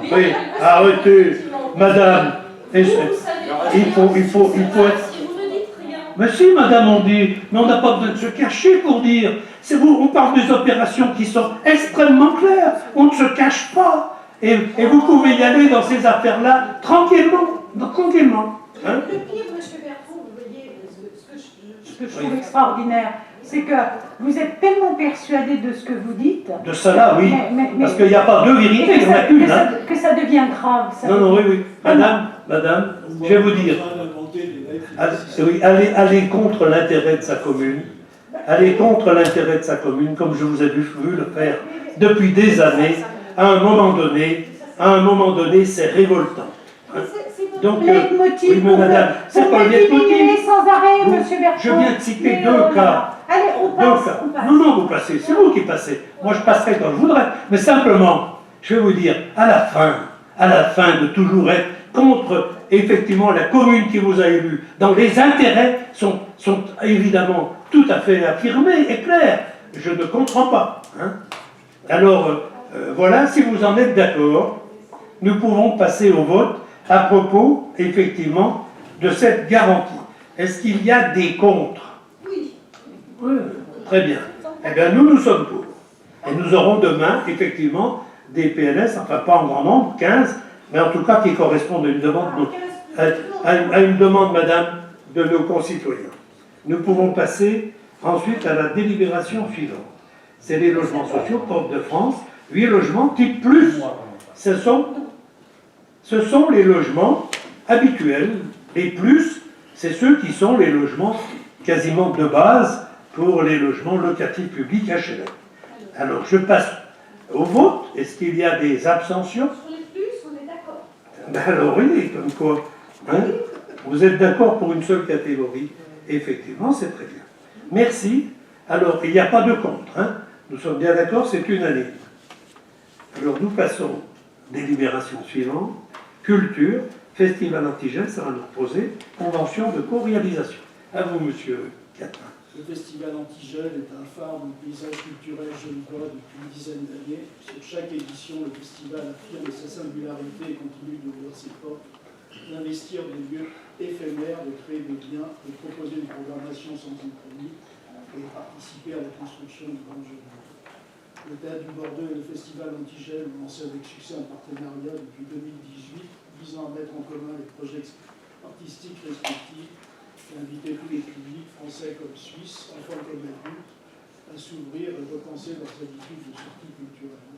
bon. oui, arrêtez, madame. Et Vous, je- vous savez il rien, faut- il faut- c'est il pas faut grave, être- si vous ne dites rien. Mais si, madame, on dit, mais on n'a pas besoin de se cacher pour dire. C'est vous, on parle des opérations qui sont extrêmement claires. On ne se cache pas. Et vous pouvez y aller dans ces affaires-là tranquillement. Tranquillement. Hein? Le pire, monsieur Bertrand, vous voyez, ce que je trouve extraordinaire, c'est que vous êtes tellement persuadé de ce que vous dites. De cela, oui. mais- Parce qu'il n'y a pas deux vérités, il y en a qu'une. Hein? que ça devient grave. Ça Non, non, oui, devient- oui. Madame, je vais vous dire. Oui, allez contre l'intérêt de sa commune. Allez contre l'intérêt de sa commune, comme je vous ai vu le faire depuis des années. À un moment donné, c'est révoltant. Donc, leitmotiv oui, mais pour madame, c'est pour pas le me diminuer leitmotiv. sans arrêt, Vous- monsieur Bertrand. je viens de citer Mais, deux là cas. là. Allez, on Donc, passe, on passe. non, vous passez, c'est vous qui passez. Moi, je passerai quand je voudrais. Mais simplement, je vais vous dire, à la fin de toujours être contre, effectivement, la commune qui vous a élu, dont les intérêts sont évidemment tout à fait affirmés et clairs. Je ne comprends pas. Hein. Alors, voilà, si vous en êtes d'accord, nous pouvons passer au vote à propos, effectivement, de cette garantie. Est-ce qu'il y a des contre? Oui. Oui, très bien. Eh bien, nous sommes pour. Et nous aurons demain, effectivement, des PLS, enfin pas en grand nombre, 15, mais en tout cas qui correspondent à une demande, à une demande, madame, de nos concitoyens. Nous pouvons passer ensuite à la délibération suivante. C'est les logements sociaux, Porte de France, 8 logements type plus. Ce sont les logements habituels. Les plus, c'est ceux qui sont les logements quasiment de base pour les logements locatifs publics HLM. Alors, je passe au vote. Est-ce qu'il y a des abstentions? Sur les plus, on est d'accord. Ben alors, oui, comme quoi. Hein? Vous êtes d'accord pour une seule catégorie? Effectivement, c'est très bien. Merci. Alors, il n'y a pas de contre. Hein? Nous sommes bien d'accord, c'est unanime. Alors, nous passons délibération suivante. Culture, Festival Antigène, ça va nous reposer. Convention de co-réalisation. À vous, monsieur Catherine. Le festival Antigel est un phare du paysage culturel genevois depuis une dizaine d'années. Sur chaque édition, le festival affirme sa singularité et continue d'ouvrir ses portes, d'investir des lieux éphémères, de créer des liens, de proposer une programmation sans compromis et de participer à la construction du Grand Genevois. Le Théâtre du Bordeaux et le festival Antigel ont lancé avec succès un partenariat depuis 2018 visant à mettre en commun les projets artistiques respectifs et inviter tous les publics, français comme suisses, enfants comme adultes, à s'ouvrir et repenser leurs habitudes de sortie culturelle.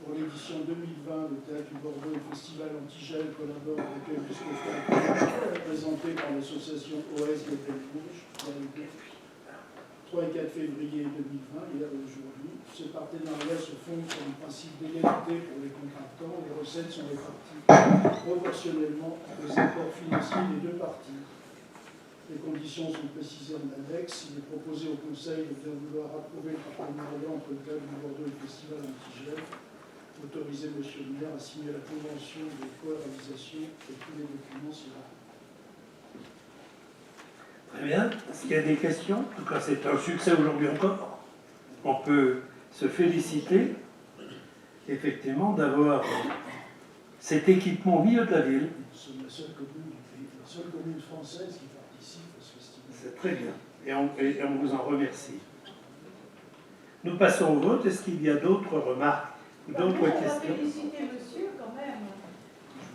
Pour l'édition 2020, le Théâtre du Bordeaux et le Festival Antigel collaborent avec le spectacle présenté par l'association OS des Belles Rouges, 3 et 4 février 2020, hier et aujourd'hui. Ce partenariat se fonde sur le principe d'égalité pour les contractants. Les recettes sont réparties proportionnellement aux apports financiers des deux parties. Les conditions sont précisées en annexe. Il est proposé au Conseil de bien vouloir approuver le partenariat entre le Théâtre du Bordeaux et le Festival Antigel, autoriser M. le maire à signer la convention de co-réalisation et tous les documents s'y rapportent. Très bien. Est-ce qu'il y a des questions? En tout cas, c'est un succès aujourd'hui encore. On peut se féliciter, effectivement, d'avoir cet équipement au milieu de la ville. Nous sommes la seule commune du pays, la seule commune française qui participe à ce festival. C'est très bien. Et on vous en remercie. Nous passons au vote. Est-ce qu'il y a d'autres remarques ou d'autres On va questions? féliciter monsieur quand même.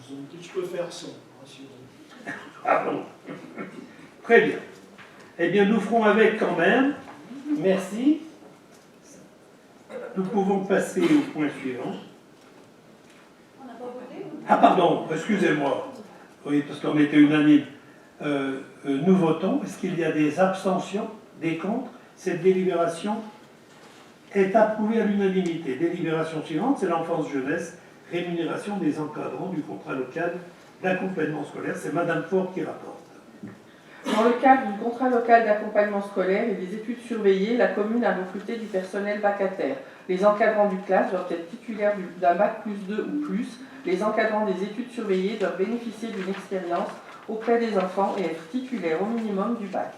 Je vous en prie, je peux faire ça, rassurez-vous. Ah bon. Très bien. Eh bien, nous ferons avec quand même. Merci. Nous pouvons passer au point suivant. On n'a pas voté. Ah pardon, excusez-moi. Oui, parce qu'on était unanime. Nous votons. Est-ce qu'il y a des abstentions, des contre? Cette délibération est approuvée à l'unanimité. Délibération suivante, c'est l'enfance-jeunesse, rémunération des encadrants du contrat local d'accompagnement scolaire. C'est Madame Fort qui rapporte. Dans le cadre du contrat local d'accompagnement scolaire et des études surveillées, la commune a recruté du personnel vacataire. Les encadrants du classe doivent être titulaires d'un bac +2 ou plus. Les encadrants des études surveillées doivent bénéficier d'une expérience auprès des enfants et être titulaires au minimum du bac.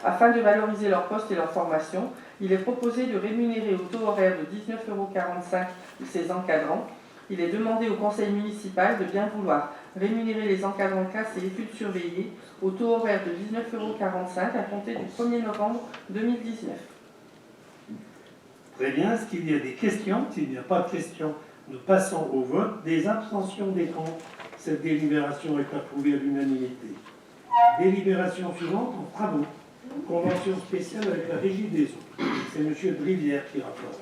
Afin de valoriser leur poste et leur formation, il est proposé de rémunérer au taux horaire de 19,45 € ces encadrants. Il est demandé au conseil municipal de bien vouloir rémunérer les encadrants classes et études surveillées au taux horaire de 19,45 € à compter du 1er novembre 2019. Très bien. Est-ce qu'il y a des questions? S'il n'y a pas de questions, nous passons au vote. Des abstentions, des contre. Cette délibération est approuvée à l'unanimité. Délibération suivante en travaux. Convention spéciale avec la Régie des eaux. C'est M. Drivière qui rapporte.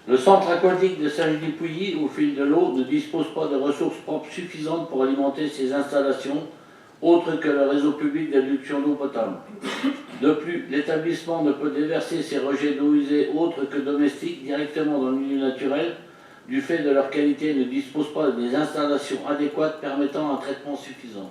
Le centre aquatique de Saint-Genis-Pouilly, au fil de l'eau, ne dispose pas de ressources propres suffisantes pour alimenter ses installations, autres que le réseau public d'adduction d'eau potable. De plus, l'établissement ne peut déverser ses rejets d'eau usée autres que domestiques directement dans le milieu naturel, du fait de leur qualité, ne dispose pas des installations adéquates permettant un traitement suffisant.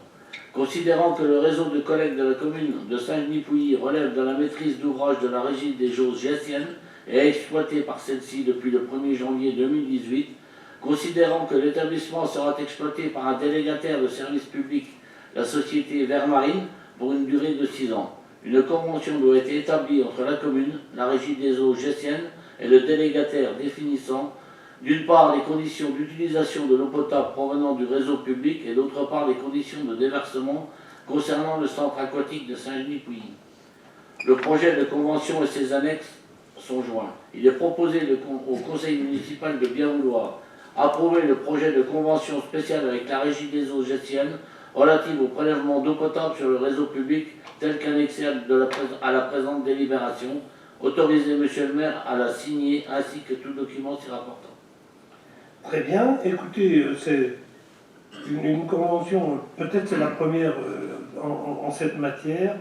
Considérant que le réseau de collecte de la commune de Saint-Genis-Pouilly relève de la maîtrise d'ouvrage de la Régie des eaux gestionnaires et est exploité par celle-ci depuis le 1er janvier 2018, considérant que l'établissement sera exploité par un délégataire de service public, la société Vermarine, pour une durée de 6 ans. Une convention doit être établie entre la commune, la Régie des eaux gestionnaires et le délégataire définissant d'une part les conditions d'utilisation de l'eau potable provenant du réseau public et d'autre part les conditions de déversement concernant le centre aquatique de Saint-Genis-Pouilly. Le projet de convention et ses annexes sont joints. Il est proposé au conseil municipal de bien vouloir approuver le projet de convention spéciale avec la Régie des eaux gestionnaires relative au prélèvement d'eau potable sur le réseau public tel qu'annexé à la présente délibération, autoriser monsieur le maire à la signer ainsi que tout document s'y rapportant. Très bien. Écoutez, c'est une convention, peut-être c'est la première en cette matière,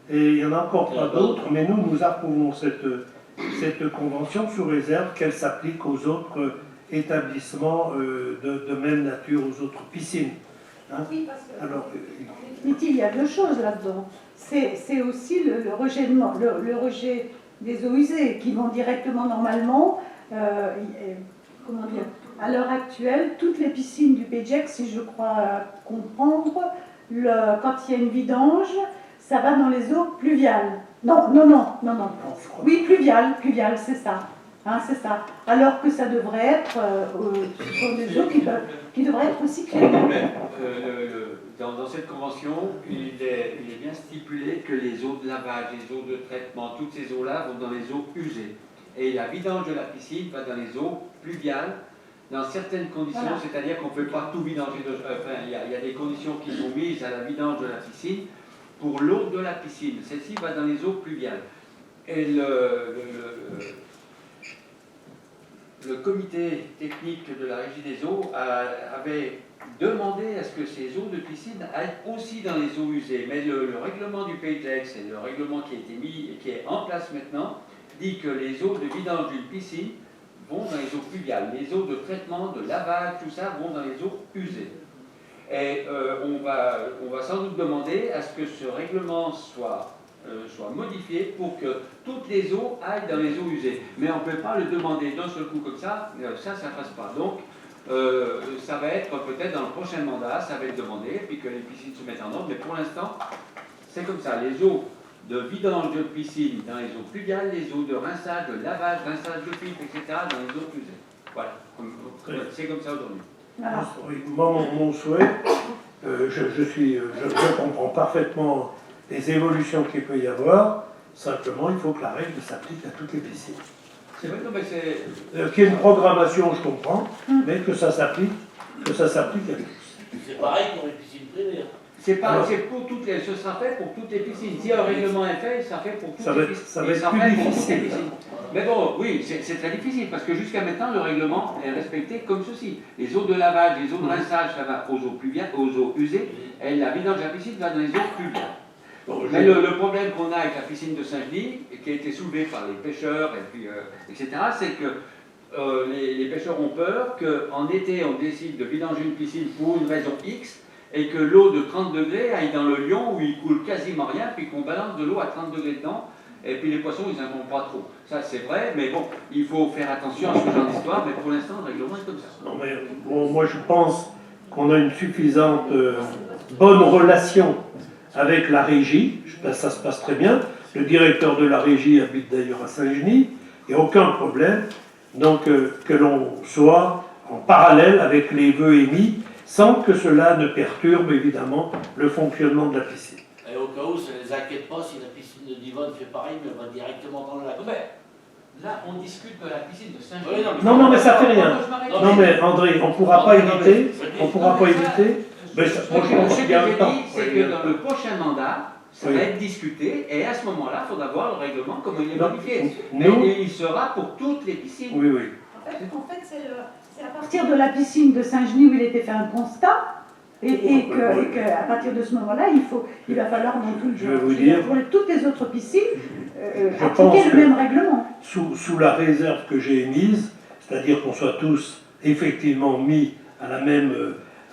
et il y en a encore pas d'autres, mais nous approuvons cette convention sous réserve qu'elle s'applique aux autres établissements de même nature, aux autres piscines. Hein? Oui, parce que... Alors, il y a deux choses là-dedans. C'est aussi le rejet des eaux usées qui vont directement normalement, comment dire, à l'heure actuelle, toutes les piscines du PEJEC, si je crois comprendre, quand il y a une vidange, ça va dans les eaux pluviales. Non. Oui, pluviales, c'est ça. Hein, c'est ça. Alors que ça devrait être ce sont des eaux qui devraient être recyclées. Dans cette convention, il est bien stipulé que les eaux de lavage, les eaux de traitement, toutes ces eaux-là vont dans les eaux usées. Et la vidange de la piscine va dans les eaux pluviales, dans certaines conditions, voilà. C'est-à-dire qu'on ne peut pas tout vidanger. Il y a des conditions qui sont mises à la vidange de la piscine pour l'eau de la piscine. Celle-ci va dans les eaux pluviales. Et le comité technique de la Régie des eaux avait demandé à ce que ces eaux de piscine aillent aussi dans les eaux usées. Mais le règlement du PEJEC, c'est le règlement qui a été mis et qui est en place maintenant, dit que les eaux de vidange d'une piscine vont dans les eaux pluviales. Les eaux de traitement, de lavage, tout ça vont dans les eaux usées. Et on va sans doute demander à ce que ce règlement soit modifié pour que toutes les eaux aillent dans les eaux usées. Mais on ne peut pas le demander d'un seul coup comme ça, ça ne passe pas. Donc, ça va être peut-être dans le prochain mandat, ça va être demandé, puis que les piscines se mettent en ordre. Mais pour l'instant, c'est comme ça. Les eaux de vidange de piscine dans les eaux pluviales, les eaux de rinçage, de lavage, rinçage de pipe, etc. dans les eaux usées. Voilà, c'est comme ça aujourd'hui. Voilà. Mon souhait, je comprends parfaitement les évolutions qu'il peut y avoir, simplement il faut que la règle s'applique à toutes les piscines. C'est vrai, non, mais c'est... Qu'il y ait une programmation, je comprends, mais que ça s'applique à tous. C'est pareil pour les piscines privées. C'est pour toutes les, ce sera fait pour toutes les piscines. Si un règlement est fait, ça fait pour toutes les piscines. Ça va être plus difficile. Mais bon, oui, c'est très difficile parce que jusqu'à maintenant, le règlement est respecté comme ceci. Les eaux de lavage, les eaux de rinçage, ça va aux eaux pluviales, aux eaux usées, et la vidange de la piscine va dans les eaux pluviales. Bon, mais le problème qu'on a avec la piscine de Saint-Genis, qui a été soulevé par les pêcheurs, et puis, etc., c'est que les pêcheurs ont peur qu'en été, on décide de vidanger une piscine pour une raison X, et que l'eau de 30 degrés aille dans le lion où il coule quasiment rien, puis qu'on balance de l'eau à 30 degrés dedans, et puis les poissons, ils n'en ont pas trop. Ça, c'est vrai, mais bon, il faut faire attention à ce genre d'histoire, mais pour l'instant, le règlement est comme ça. Non, mais, bon, moi, je pense qu'on a une suffisante bonne relation avec la régie. Ça se passe très bien. Le directeur de la régie habite d'ailleurs à Saint-Genis. Il n'y a aucun problème. Donc, que l'on soit en parallèle avec les vœux émis, sans que cela ne perturbe évidemment le fonctionnement de la piscine. Et au cas où, ça ne les inquiète pas si la piscine de Divonne fait pareil, mais elle va directement dans le lac. Là, on discute de la piscine de Saint-Jean. Oui, Non, mais ça fait rien. Non, Non, mais André, on ne pourra pas éviter. On pourra pas éviter. Mais moi, je pense Ce que qu'il y a un j'ai temps. dit, c'est que dans le prochain mandat, ça Oui. va être discuté, et à ce moment-là, il faudra voir le règlement, comment il est Non, modifié. nous- Mais il sera pour toutes les piscines. Oui, oui. En fait, c'est à partir de la piscine de Saint-Genis où il était fait un constat, et qu'à partir de ce moment-là, il va falloir dans tout le Je vais vous dire- pour toutes les autres piscines, Je pense appliquer que- le même règlement. Sous la réserve que j'ai émise, c'est-à-dire qu'on soit tous effectivement mis à la même,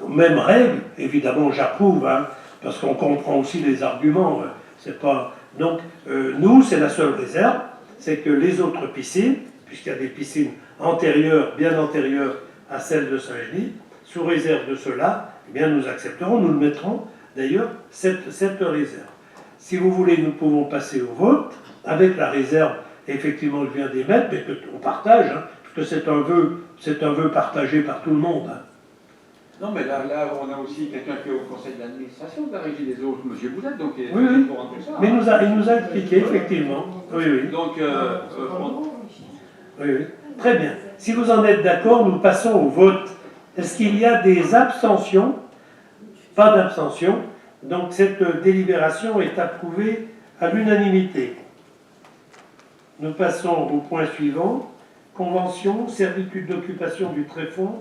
aux mêmes règles, évidemment j'approuve, hein, parce qu'on comprend aussi les arguments. C'est pas... Donc nous, c'est la seule réserve, c'est que les autres piscines, puisqu'il y a des piscines antérieures, bien antérieures à celles de Saint-Genis, sous réserve de cela, eh bien nous accepterons, nous le mettrons d'ailleurs, cette réserve. Si vous voulez, nous pouvons passer au vote, avec la réserve, effectivement, je viens d'émettre, mais qu'on partage, hein, parce que c'est un vœu partagé par tout le monde. Hein. Non, mais là, on a aussi quelqu'un qui est au conseil d'administration de la Régie des eaux, M. Boulet, donc il est Oui, oui. au courant de tout ça. Mais il nous a expliqué, effectivement. Oui, oui. Donc, Oui, oui. Très bien. Si vous en êtes d'accord, nous passons au vote. Est-ce qu'il y a des abstentions? Pas d'abstention. Donc cette délibération est approuvée à l'unanimité. Nous passons au point suivant. Convention, servitude d'occupation du tréfonds,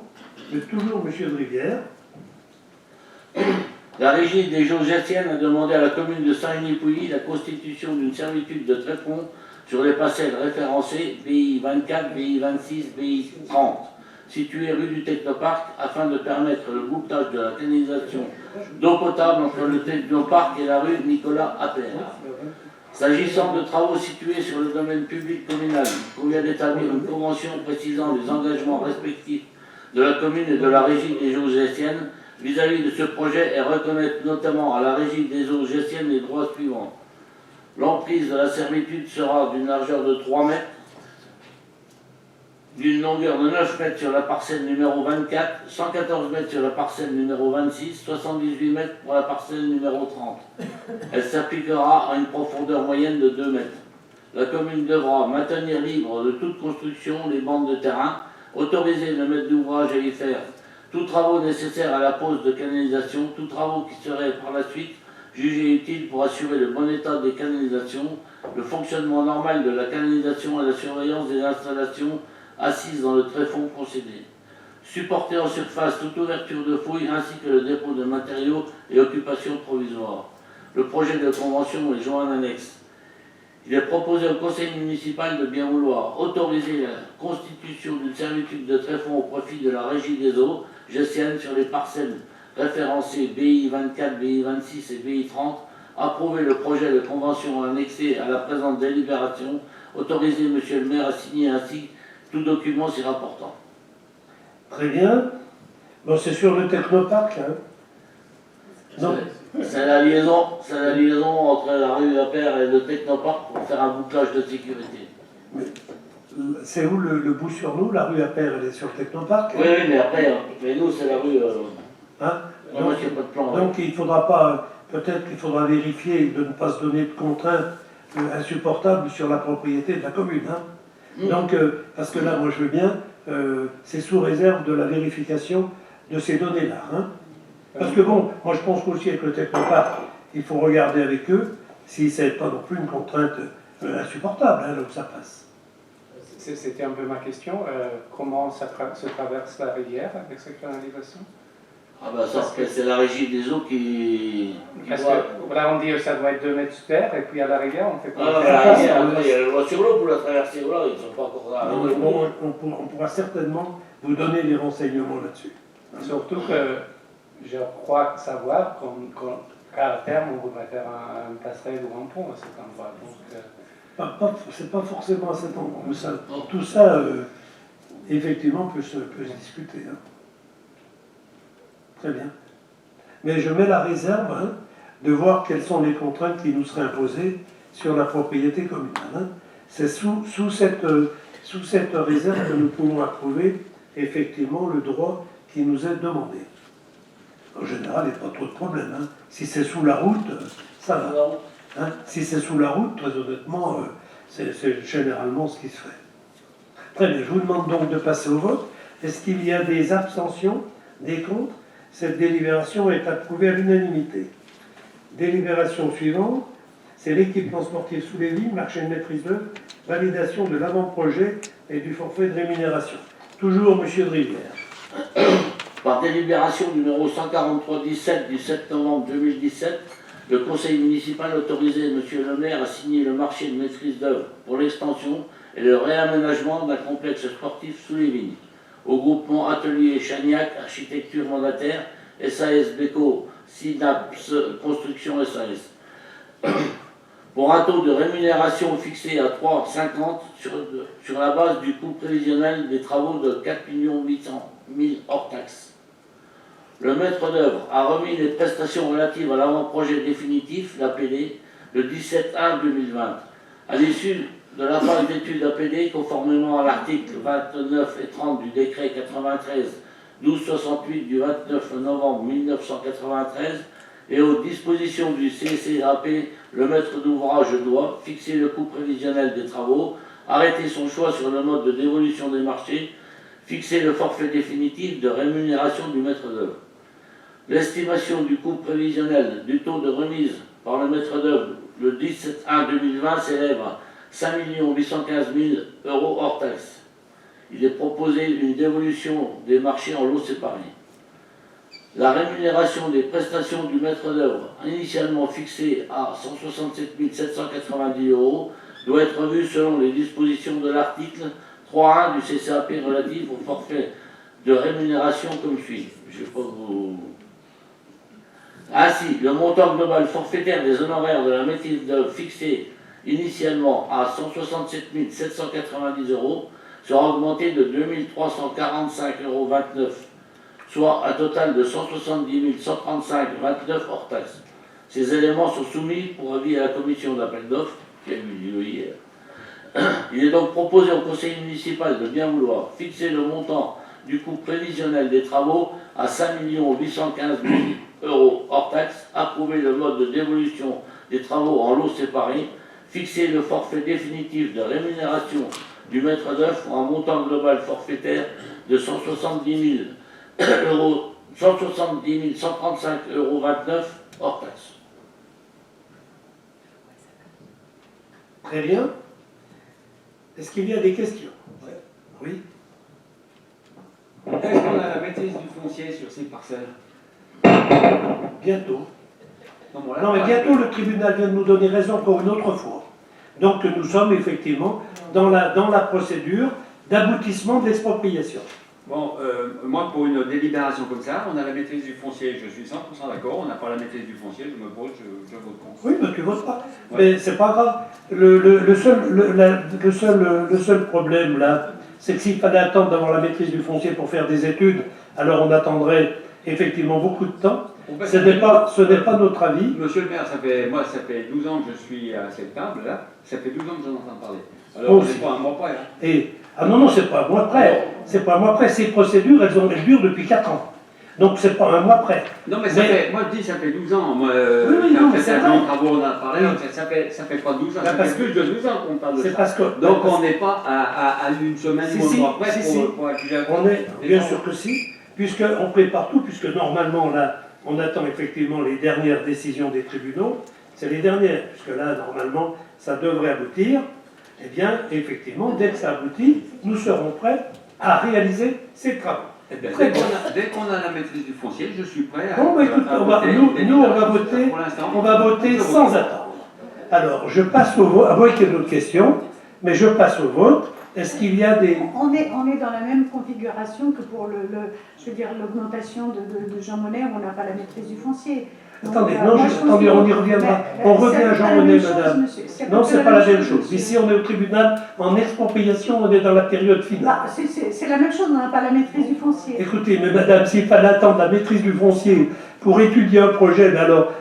de toujours M. de Rivière. La Régie des eaux gestionnaires a demandé à la commune de Saint-Genis-Pouilly la constitution d'une servitude de tréfonds sur les parcelles référencées BI 24, BI 26, BI 30, situées rue du Technoparc, afin de permettre le bouclage de la canalisation d'eau potable entre le Technoparc et la rue Nicolas Appert. S'agissant de travaux situés sur le domaine public communal, il convient d'établir une convention précisant les engagements respectifs de la commune et de la Régie des eaux gestionnaires vis-à-vis de ce projet et reconnaître notamment à la Régie des eaux gestionnaires les droits suivants. L'emprise de la servitude sera d'une largeur de 3 mètres, d'une longueur de 9 mètres sur la parcelle numéro 24, 114 mètres sur la parcelle numéro 26, 78 mètres pour la parcelle numéro 30. Elle s'appliquera à une profondeur moyenne de 2 mètres. La commune devra maintenir libre de toute construction les bandes de terrain, autoriser le maître d'ouvrage à y faire tous travaux nécessaires à la pose de canalisation, tous travaux qui seraient par la suite jugés utiles pour assurer le bon état des canalisations, le fonctionnement normal de la canalisation et la surveillance des installations assises dans le tréfonds concédé. Supporter en surface toute ouverture de fouilles ainsi que le dépôt de matériaux et occupation provisoire. Le projet de convention est joint en annexe. Il est proposé au conseil municipal de bien vouloir autoriser la constitution d'une servitude de tréfonds au profit de la Régie des eaux gestionnaires sur les parcelles référencées BI 24, BI 26 et BI 30, approuver le projet de convention annexé à la présente délibération, autoriser M. le maire à signer ainsi tout document s'y rapportant. Très bien. Bon, c'est sur le Technoparc, hein. Non. C'est la liaison entre la rue Appert et le Technoparc pour faire un bouclage de sécurité. C'est où le bout sur nous? La rue Appert, elle est sur le Technoparc? Oui, mais après, mais nous c'est la rue. Hein? Moi, j'ai pas de plan. Donc il faudra pas, peut-être qu'il faudra vérifier de ne pas se donner de contraintes insupportables sur la propriété de la commune. Hein. Donc, parce que là, moi je veux bien, c'est sous réserve de la vérification de ces données-là. Hein. Parce que bon, moi je pense qu'aussi avec le Technoparc, il faut regarder avec eux si c'est pas non plus une contrainte insupportable, hein, là où ça passe. C'était un peu ma question. Comment se traverse la rivière avec cette canalisation? Ah ben ça, c'est la Régie des eaux qui Parce doit... que là on dit que ça doit être 2 mètres sous terre, et puis à la rivière on fait quoi? Ah, la rivière, après, il y a la loi sur l'eau pour la traverser, voilà, ils ne sont pas encore là. On pourra certainement vous donner les renseignements là-dessus. Surtout que je crois savoir qu'à terme, on voudrait faire un passerelle ou un pont à cet endroit. Donc, C'est pas forcément à cet endroit. Mais tout ça, effectivement, peut se discuter. Hein. Très bien. Mais je mets la réserve de voir quelles sont les contraintes qui nous seraient imposées sur la propriété communale. Hein. C'est sous cette réserve que nous pouvons approuver effectivement le droit qui nous est demandé. En général, il n'y a pas trop de problème. Hein. Si c'est sous la route, ça va. Hein. Si c'est sous la route, très honnêtement, c'est généralement ce qui se fait. Très bien, je vous demande donc de passer au vote. Est-ce qu'il y a des abstentions, des contre? Cette délibération est approuvée à l'unanimité. Délibération suivante, c'est l'équipement sportif sous les vignes, marché de maîtrise d'œuvre, validation de l'avant-projet et du forfait de rémunération. Toujours Monsieur de Rivière. Par délibération numéro 143-17 du 7 novembre 2017, le conseil municipal autorisait M. le maire à signer le marché de maîtrise d'œuvre pour l'extension et le réaménagement d'un complexe sportif sous les vignes au groupement Atelier Chagnac, architecture mandataire, SAS Beco, Synaps Construction SAS. Pour un taux de rémunération fixé à 3,50 sur la base du coût prévisionnel des travaux de 4 800 000 hors taxes. Le maître d'œuvre a remis les prestations relatives à l'avant-projet définitif, l'APD, le 17/1/2020. À l'issue de la phase d'étude APD, conformément à l'article 29 et 30 du décret 93-1268 du 29 novembre 1993 et aux dispositions du CCAP, le maître d'ouvrage doit fixer le coût prévisionnel des travaux, arrêter son choix sur le mode de dévolution des marchés, fixer le forfait définitif de rémunération du maître d'œuvre. L'estimation du coût prévisionnel du taux de remise par le maître d'œuvre le 17/1/2020 s'élève à 5 815 000 € hors taxes. Il est proposé une dévolution des marchés en lots séparés. La rémunération des prestations du maître d'œuvre, initialement fixée à 167 790 €, doit être revue selon les dispositions de l'article 3.1 du CCAP relatif au forfait de rémunération comme suit. Je ne vais pas vous... Ainsi, le montant global forfaitaire des honoraires de la maîtrise d'œuvre fixé initialement à 167 790 € sera augmenté de 2 345,29 €, soit un total de 170 135,29 € hors taxes. Ces éléments sont soumis pour avis à la commission d'appel d'offres qui a eu lieu hier. Il est donc proposé au conseil municipal de bien vouloir fixer le montant du coût prévisionnel des travaux à 5 815 000 € hors taxes, approuver le mode de dévolution des travaux en lots séparés, fixer le forfait définitif de rémunération du maître d'œuvre pour un montant global forfaitaire de 170 135,29 € hors taxes. Très bien. Est-ce qu'il y a des questions? Oui. Est-ce qu'on a la maîtrise du foncier sur ces parcelles? Bientôt. Non, Non, mais bientôt le tribunal vient de nous donner raison pour une autre fois. Donc nous sommes effectivement dans la procédure d'aboutissement de l'expropriation. Bon, moi pour une délibération comme ça, on a la maîtrise du foncier, je suis 100% d'accord, on n'a pas la maîtrise du foncier, je me pose, je vote contre. Oui, mais tu votes pas. Ouais. Mais c'est pas grave. Le seul problème là, c'est que s'il fallait attendre d'avoir la maîtrise du foncier pour faire des études, alors on attendrait effectivement beaucoup de temps. Ce n'est pas notre avis. Monsieur le maire, ça fait 12 ans que je suis à cette table là, ça fait 12 ans que j'en entends parler. Alors c'est pas un mois près. Hein. Ah non, c'est pas un mois près. C'est pas un mois près. Ces procédures, elles durent depuis 4 ans. Donc c'est pas un mois près. Non mais moi je dis ça fait 12 ans. Moi, c'est vrai. Travaux, on en a parlé, ça fait pas 12 ans, ça fait plus de 12 ans qu'on parle de ça. Parce que, donc on n'est pas à une semaine ou un mois près pour accuser. On est, bien sûr que si, puisqu'on prépare tout, puisque normalement là, on attend effectivement les dernières décisions des tribunaux. C'est les dernières, puisque là, normalement, ça devrait aboutir. Eh bien, effectivement, dès que ça aboutit, nous serons prêts à réaliser ces travaux. Eh bien, dès qu'on a la maîtrise du foncier, je suis prêt à... Bon, bah, écoute, on va voter sans attendre. Alors, je passe au vote. À moins qu'il y ait d'autres questions. Mais je passe au vote. Est-ce qu'il y a des... On est dans la même configuration que pour je veux dire, l'augmentation de Jean Monnet où on n'a pas la maîtrise du foncier. Donc, Attendez, moi, je pense attendez, que- on y reviendra. Mais, On revient à c'est pas Jean la Monnet, même chose, madame. monsieur. Non, c'est pas la même chose. monsieur. Ici, on est au tribunal. En expropriation, on est dans la période finale. Bah, c'est la même chose, on n'a pas la maîtrise du foncier. Écoutez, mais madame, s'il fallait attendre la maîtrise du foncier pour étudier un projet, mais alors,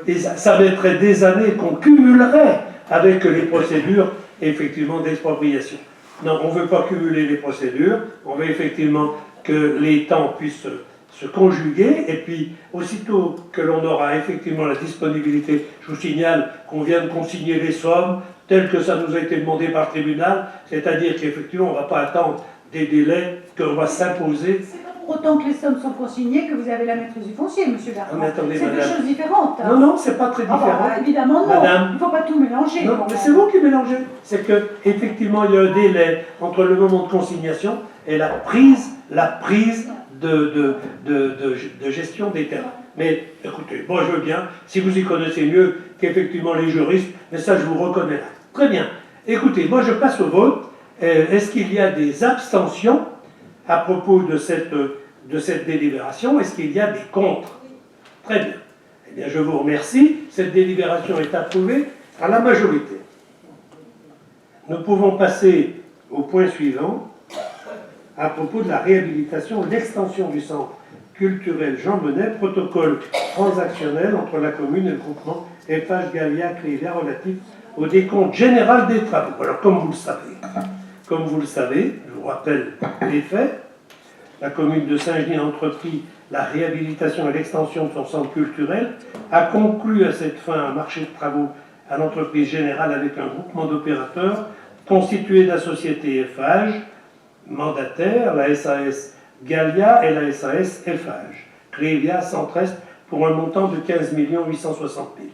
et ça mettrait des années qu'on cumulerait avec les procédures, effectivement, d'expropriation. Non, on ne veut pas cumuler les procédures, on veut effectivement que les temps puissent se conjuguer, et puis, aussitôt que l'on aura effectivement la disponibilité, je vous signale qu'on vient de consigner les sommes, telles que ça nous a été demandé par le tribunal, c'est-à-dire qu'effectivement, on ne va pas attendre des délais qu'on va s'imposer. C'est pas pour autant que les sommes sont consignées que vous avez la maîtrise du foncier, monsieur Ah, Bertrand. mais attendez, C'est deux madame. choses différentes. hein. Non, non, c'est pas très Ah bah, différent. évidemment, non. Madame. Il ne faut pas tout mélanger. Non, quand mais même. c'est vous qui mélangez. C'est que effectivement, il y a un délai entre le moment de consignation et la prise de gestion des terrains. Mais écoutez, moi je veux bien, si vous y connaissez mieux qu'effectivement les juristes, mais ça je vous reconnais là. Très bien. Écoutez, moi je passe au vote. Est-ce qu'il y a des abstentions à propos de cette délibération? Est-ce qu'il y a des contre? Très bien. Eh bien, je vous remercie. Cette délibération est approuvée à la majorité. Nous pouvons passer au point suivant, à propos de la réhabilitation et l'extension du centre culturel Jean Monnet, protocole transactionnel entre la commune et le groupement FH Gallia Clévia relatif au décompte général des travaux. Alors, comme vous le savez, je vous rappelle les faits, la commune de Saint-Genis a entrepris la réhabilitation et l'extension de son centre culturel, a conclu à cette fin un marché de travaux à l'entreprise générale avec un groupement d'opérateurs constitué de la société FH, mandataire, la SAS Gallia et la SAS FH, Clévia Centre-Est, pour un montant de 15 860 000.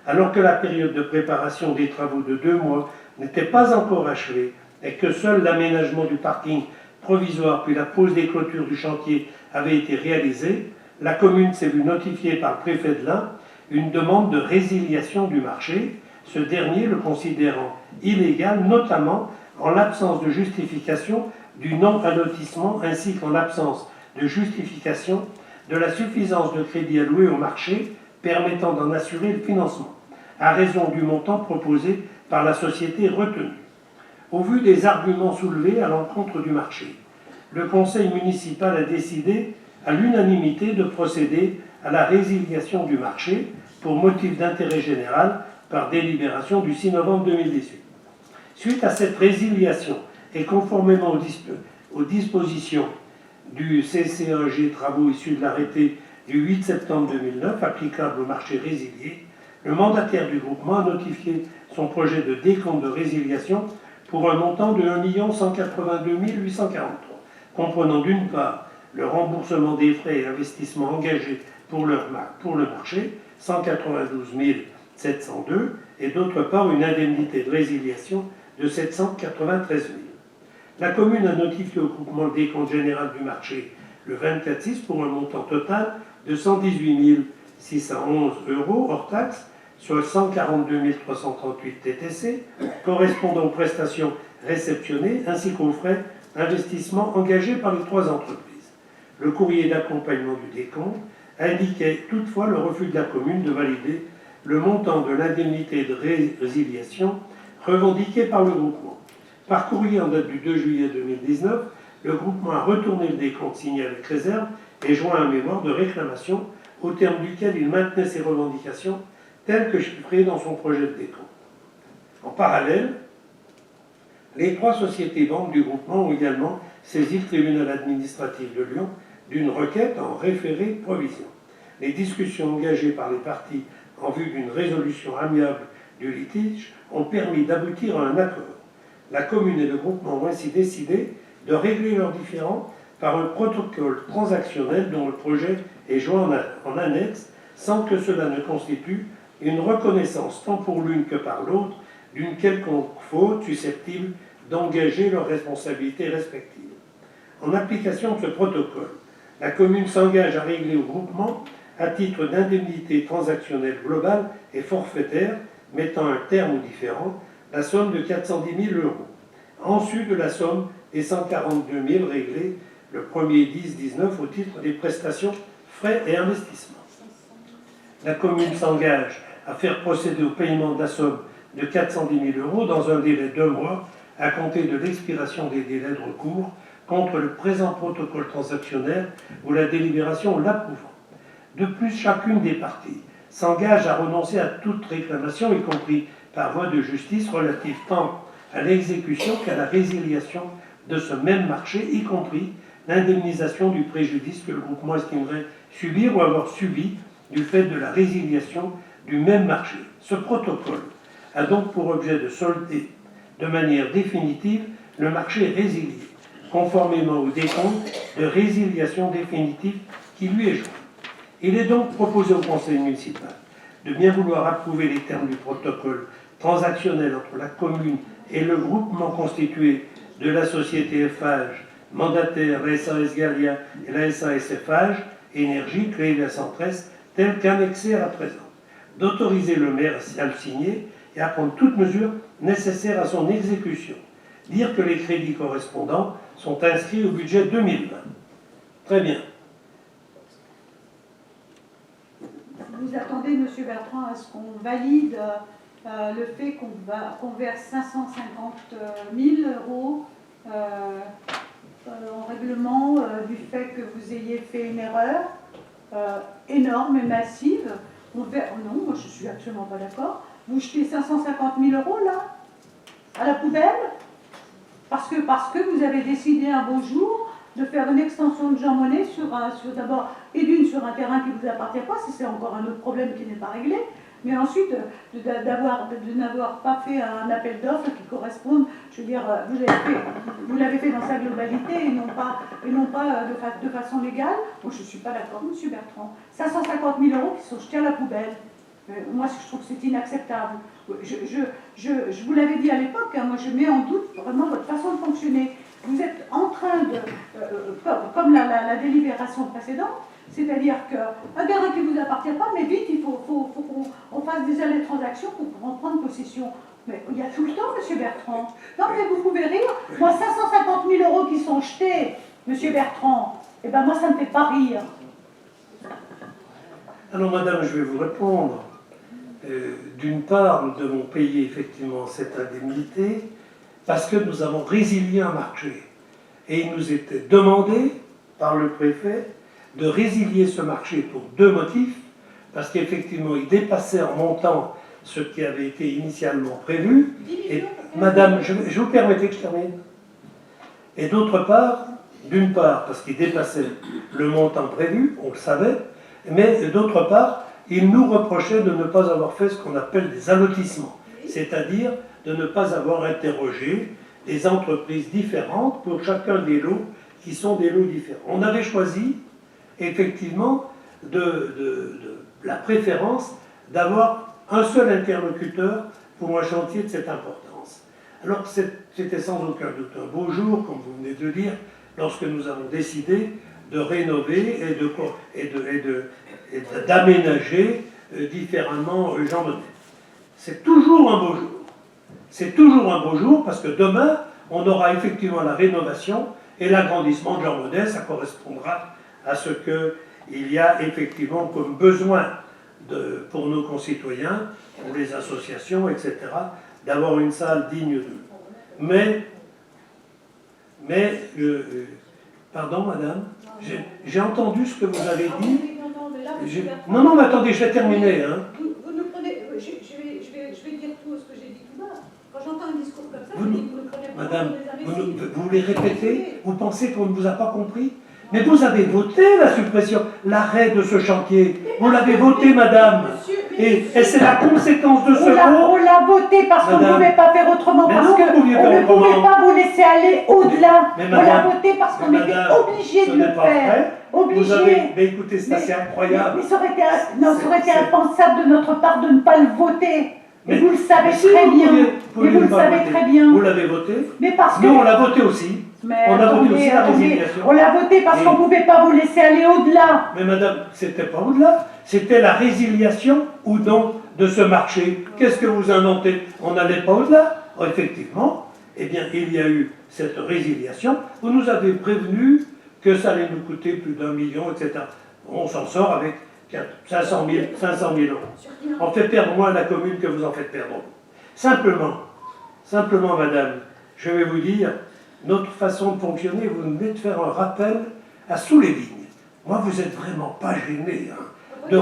Alors que la période de préparation des travaux de 2 mois n'était pas encore achevée et que seul l'aménagement du parking provisoire puis la pose des clôtures du chantier avait été réalisée, la commune s'est vue notifier par le préfet de l'Ain une demande de résiliation du marché, ce dernier le considérant illégal, notamment en l'absence de justification du non-allotissement ainsi qu'en l'absence de justification de la suffisance de crédit alloué au marché permettant d'en assurer le financement, à raison du montant proposé par la société retenue. Au vu des arguments soulevés à l'encontre du marché, le conseil municipal a décidé à l'unanimité de procéder à la résiliation du marché pour motif d'intérêt général par délibération du 6 novembre 2018. Suite à cette résiliation et conformément aux dispositions du CC1G travaux issus de l'arrêté du 8 septembre 2009 applicable au marché résilié, le mandataire du groupement a notifié son projet de décompte de résiliation pour un montant de 1 182 843, comprenant d'une part le remboursement des frais et investissements engagés pour le marché, 192 702, et d'autre part une indemnité de résiliation de 793 000. La commune a notifié au groupement le décompte général du marché le 24/6 pour un montant total de 118 611 euros hors taxes, soit 142 338 TTC, correspondant aux prestations réceptionnées ainsi qu'aux frais d'investissement engagés par les 3 entreprises. Le courrier d'accompagnement du décompte indiquait toutefois le refus de la commune de valider le montant de l'indemnité de résiliation revendiqué par le groupement. Par courrier en date du 2 juillet 2019, le groupement a retourné le décompte signé avec réserve et joint un mémoire de réclamation au terme duquel il maintenait ses revendications telles que chiffrées dans son projet de décompte. En parallèle, les 3 sociétés membres du groupement ont également saisi le tribunal administratif de Lyon d'une requête en référé de provision. Les discussions engagées par les parties en vue d'une résolution amiable du litige ont permis d'aboutir à un accord. La commune et le groupement ont ainsi décidé de régler leurs différends par un protocole transactionnel dont le projet est joint en annexe sans que cela ne constitue une reconnaissance tant pour l'une que par l'autre d'une quelconque faute susceptible d'engager leurs responsabilités respectives. En application de ce protocole, la commune s'engage à régler au groupement à titre d'indemnité transactionnelle globale et forfaitaire mettant un terme aux différends la somme de 410 000 €. Ensuite, de la somme des 142 000 réglés le 1er 10-19 au titre des prestations, frais et investissements. La commune s'engage à faire procéder au paiement de la somme de 410 000 € dans un délai de 2 mois à compter de l'expiration des délais de recours contre le présent protocole transactionnel ou la délibération l'approuvant. De plus, chacune des parties s'engage à renoncer à toute réclamation, y compris par voie de justice, relative tant à l'exécution qu'à la résiliation de ce même marché, y compris l'indemnisation du préjudice que le groupement estimerait subir ou avoir subi du fait de la résiliation du même marché. Ce protocole a donc pour objet de solder de manière définitive le marché résilié, conformément au décompte de résiliation définitive qui lui est joint. Il est donc proposé au conseil municipal de bien vouloir approuver les termes du protocole transactionnel entre la commune et le groupement constitué de la société FH, mandataire, la SAS Galia et la SAS FH, Énergie, Crédit à Centresse, tel qu'annexé à présent. D'autoriser le maire à le signer et à prendre toute mesure nécessaire à son exécution. Dire que les crédits correspondants sont inscrits au budget 2020. Très bien. Vous attendez, M. Bertrand, à ce qu'on valide le fait qu'on verse 550 000 € en règlement du fait que vous ayez fait une erreur énorme et massive. Non, moi je ne suis absolument pas d'accord. Vous jetez 550 000 € là, à la poubelle, parce que vous avez décidé un beau jour de faire une extension de Jean Monnet sur d'abord, et d'une sur un terrain qui ne vous appartient pas, si c'est encore un autre problème qui n'est pas réglé, mais ensuite de n'avoir pas fait un appel d'offres qui corresponde, je veux dire, vous l'avez fait dans sa globalité et non pas de façon légale. Moi je ne suis pas d'accord, M. Bertrand. 550 000 € qui sont jetés à la poubelle. Moi, je trouve que c'est inacceptable. Je vous l'avais dit à l'époque, hein, moi je mets en doute vraiment votre façon de fonctionner. Vous êtes en train de, comme la délibération précédente, c'est-à-dire qu'un terrain qui ne vous appartient pas, mais vite, il faut qu'on fasse des allées de transaction pour en prendre possession. Mais il y a tout le temps, M. Bertrand. Non, mais vous pouvez rire. Moi, 550 000 € qui sont jetés, M. Bertrand, eh ben moi, ça ne me fait pas rire. Alors, madame, je vais vous répondre. D'une part, nous devons payer effectivement cette indemnité parce que nous avons résilié un marché. Et il nous était demandé par le préfet de résilier ce marché pour 2 motifs, parce qu'effectivement, il dépassait en montant ce qui avait été initialement prévu. Et, madame, je vous permettez que je termine. Et d'autre part, d'une part, parce qu'il dépassait le montant prévu, on le savait, mais d'autre part, il nous reprochait de ne pas avoir fait ce qu'on appelle des allotissements, c'est-à-dire de ne pas avoir interrogé des entreprises différentes pour chacun des lots qui sont des lots différents. On avait choisi effectivement la préférence d'avoir un seul interlocuteur pour un chantier de cette importance. Alors c'était sans aucun doute un beau jour, comme vous venez de le dire, lorsque nous avons décidé de rénover et d'aménager différemment Jean Monnet. C'est toujours un beau jour. C'est toujours un beau jour parce que demain, on aura effectivement la rénovation et l'agrandissement de Jean Monnet. Ça correspondra à ce qu'il y a effectivement comme besoin pour nos concitoyens, pour les associations, etc., d'avoir une salle digne d'eux. Mais pardon, madame, j'ai entendu ce que vous avez dit. Non, mais attendez, je vais terminer. Hein. Vous ne prenez, je vais dire tout ce que j'ai dit tout bas. Quand j'entends un discours comme ça, vous ne prenez pas. Madame, vous voulez répéter? Vous pensez qu'on ne vous a pas compris? Mais vous avez voté la suppression, l'arrêt de ce chantier. Vous l'avez voté, madame. Et c'est la conséquence de ce vote. On l'a voté parce qu'on ne pouvait pas faire autrement, parce qu'on ne pouvait pas vous laisser aller au-delà. On l'a voté parce qu'on était obligé de le faire. Obligé. Mais écoutez, c'est incroyable. Mais ça aurait été impensable de notre part de ne pas le voter. Mais vous le savez très bien. Mais vous le savez très bien. Vous l'avez voté. Mais parce que... Nous, on l'a voté aussi. Mais on a voté aussi la résiliation. On l'a voté parce qu'on ne pouvait pas vous laisser aller au-delà. Mais madame, c'était pas au-delà. C'était la résiliation ou non de ce marché. Qu'est-ce que vous inventez? On n'allait pas au-delà. Effectivement, eh bien, il y a eu cette résiliation. Vous nous avez prévenu que ça allait nous coûter plus d'1 million, etc. On s'en sort avec 500 000 euros. On fait perdre moins à la commune que vous en faites perdre. Simplement, madame, je vais vous dire, notre façon de fonctionner, vous venez de faire un rappel à sous les lignes. Moi, vous n'êtes vraiment pas gêné de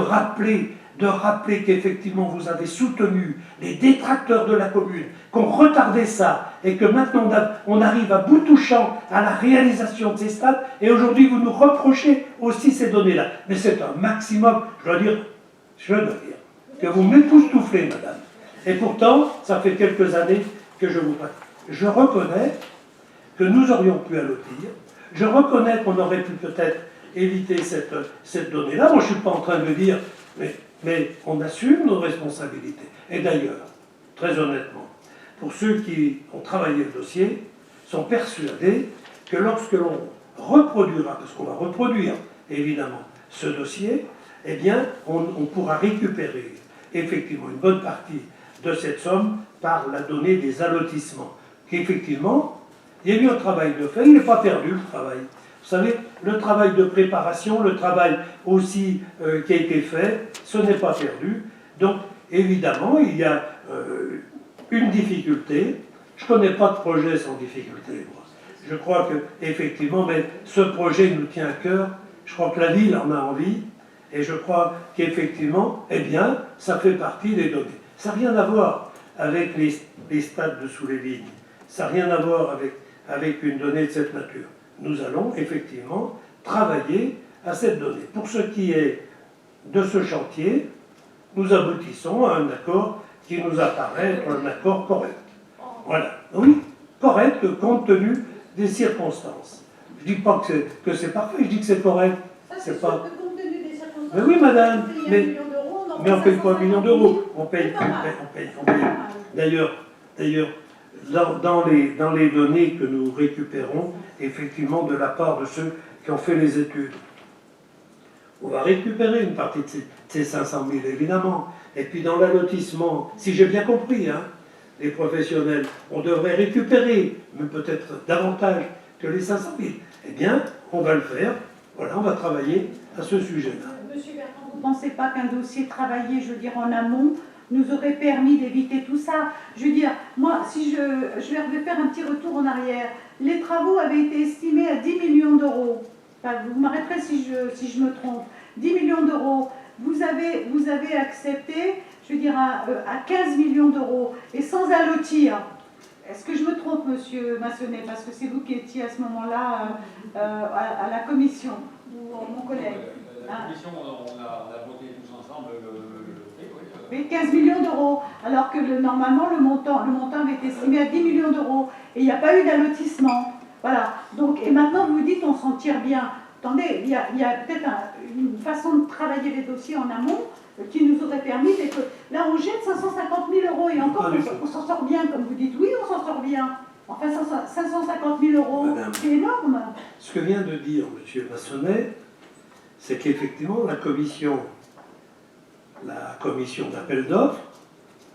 rappeler qu'effectivement vous avez soutenu les détracteurs de la commune, qu'on retardait ça, et que maintenant on arrive à bout touchant à la réalisation de ces stades, et aujourd'hui vous nous reprochez aussi ces données-là. Mais c'est un maximum, je dois dire, que vous m'époustouflez, madame. Et pourtant, ça fait quelques années que je vous parle. Je reconnais que nous aurions pu allotir, je reconnais qu'on aurait pu peut-être éviter cette donnée-là. Moi, je ne suis pas en train de dire, mais on assume nos responsabilités. Et d'ailleurs, très honnêtement, pour ceux qui ont travaillé le dossier, sont persuadés que lorsque l'on reproduira, parce qu'on va reproduire évidemment ce dossier, eh bien, on pourra récupérer effectivement une bonne partie de cette somme par la donnée des allotissements. Qu'effectivement, il y a eu un travail de fait, il n'est pas perdu le travail. Vous savez, le travail de préparation, le travail aussi qui a été fait, ce n'est pas perdu. Donc, évidemment, il y a une difficulté. Je ne connais pas de projet sans difficulté, moi. Je crois qu'effectivement, mais ce projet nous tient à cœur. Je crois que la ville en a envie. Et je crois qu'effectivement, eh bien, ça fait partie des données. Ça n'a rien à voir avec les stades de sous les lignes. Ça n'a rien à voir avec une donnée de cette nature. Nous allons effectivement travailler à cette donnée. Pour ce qui est de ce chantier, nous aboutissons à un accord qui nous apparaît être un accord correct. Voilà. Oui, correct compte tenu des circonstances. Je ne dis pas que c'est parfait, je dis que c'est correct. C'est pas... que compte tenu des circonstances, mais oui, madame, mais on ne paye pas 1 million d'euros. On paye. D'ailleurs, dans les données que nous récupérons, effectivement, de la part de ceux qui ont fait les études, on va récupérer une partie de ces 500 000, évidemment. Et puis dans l'allotissement, si j'ai bien compris, les professionnels, on devrait récupérer, mais peut-être davantage que les 500 000. Eh bien, on va le faire. Voilà, on va travailler à ce sujet-là. Monsieur Bertrand, vous ne pensez pas qu'un dossier travaillé, je veux dire, en amont, nous aurait permis d'éviter tout ça? Je veux dire, moi, si je vais faire un petit retour en arrière, les travaux avaient été estimés à 10 millions d'euros. Enfin, vous m'arrêterez si je me trompe. 10 millions d'euros. Vous avez accepté, je veux dire, à 15 millions d'euros, et sans allotir. Est-ce que je me trompe, monsieur Massonnet, parce que c'est vous qui étiez à ce moment-là à la commission, ou mon collègue? La commission, on a voté tous ensemble Mais 15 millions d'euros, alors que normalement le montant avait été estimé à 10 millions d'euros, et il n'y a pas eu d'allotissement. Voilà. Donc, et maintenant vous dites on s'en tire bien. Attendez, il y a peut-être une façon de travailler les dossiers en amont qui nous aurait permis, et que là on jette 550 000 euros, et encore on s'en sort bien, comme vous dites. Oui, on s'en sort bien. Enfin, 550 000 euros, c'est énorme. Ce que vient de dire M. Massonnet, c'est qu'effectivement la commission d'appel d'offres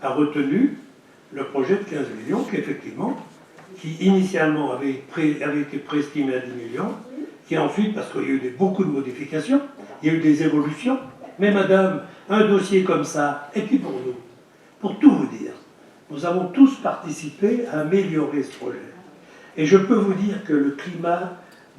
a retenu le projet de 15 millions qui initialement avait été préestimé à 10 millions, qui ensuite, parce qu'il y a eu beaucoup de modifications, il y a eu des évolutions, mais madame, un dossier comme ça, et puis pour nous, pour tout vous dire, nous avons tous participé à améliorer ce projet. Et je peux vous dire que le climat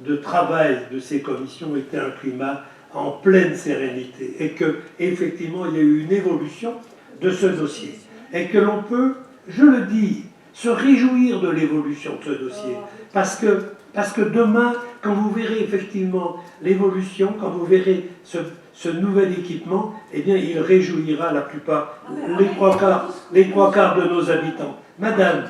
de travail de ces commissions était un climat en pleine sérénité, et qu'effectivement il y a eu une évolution de ce dossier, et que l'on peut, je le dis, se réjouir de l'évolution de ce dossier, parce que demain, quand vous verrez effectivement l'évolution, quand vous verrez ce nouvel équipement, eh bien il réjouira la plupart, les trois quarts de nos habitants. Madame,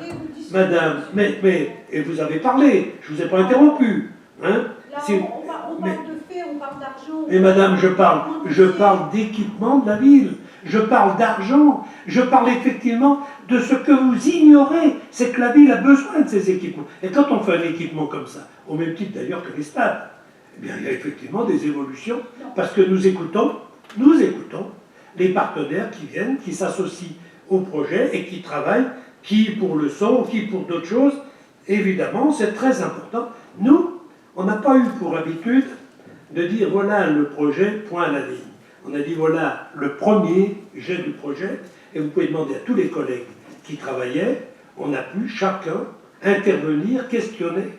mais vous avez parlé, je ne vous ai pas interrompu. Hein? Là, on parle de fait, on parle d'argent. Mais madame, je parle d'équipement de la ville, je parle d'argent, je parle effectivement de ce que vous ignorez, c'est que la ville a besoin de ces équipements. Et quand on fait un équipement comme ça, au même titre d'ailleurs que les stades, eh bien il y a effectivement des évolutions, parce que nous écoutons les partenaires qui viennent, qui s'associent au projet et qui travaillent, qui pour le son, qui pour d'autres choses. Évidemment, c'est très important. Nous, on n'a pas eu pour habitude de dire voilà le projet, point à la ligne. On a dit voilà le premier jet du projet, et vous pouvez demander à tous les collègues qui travaillaient, on a pu chacun intervenir, questionner,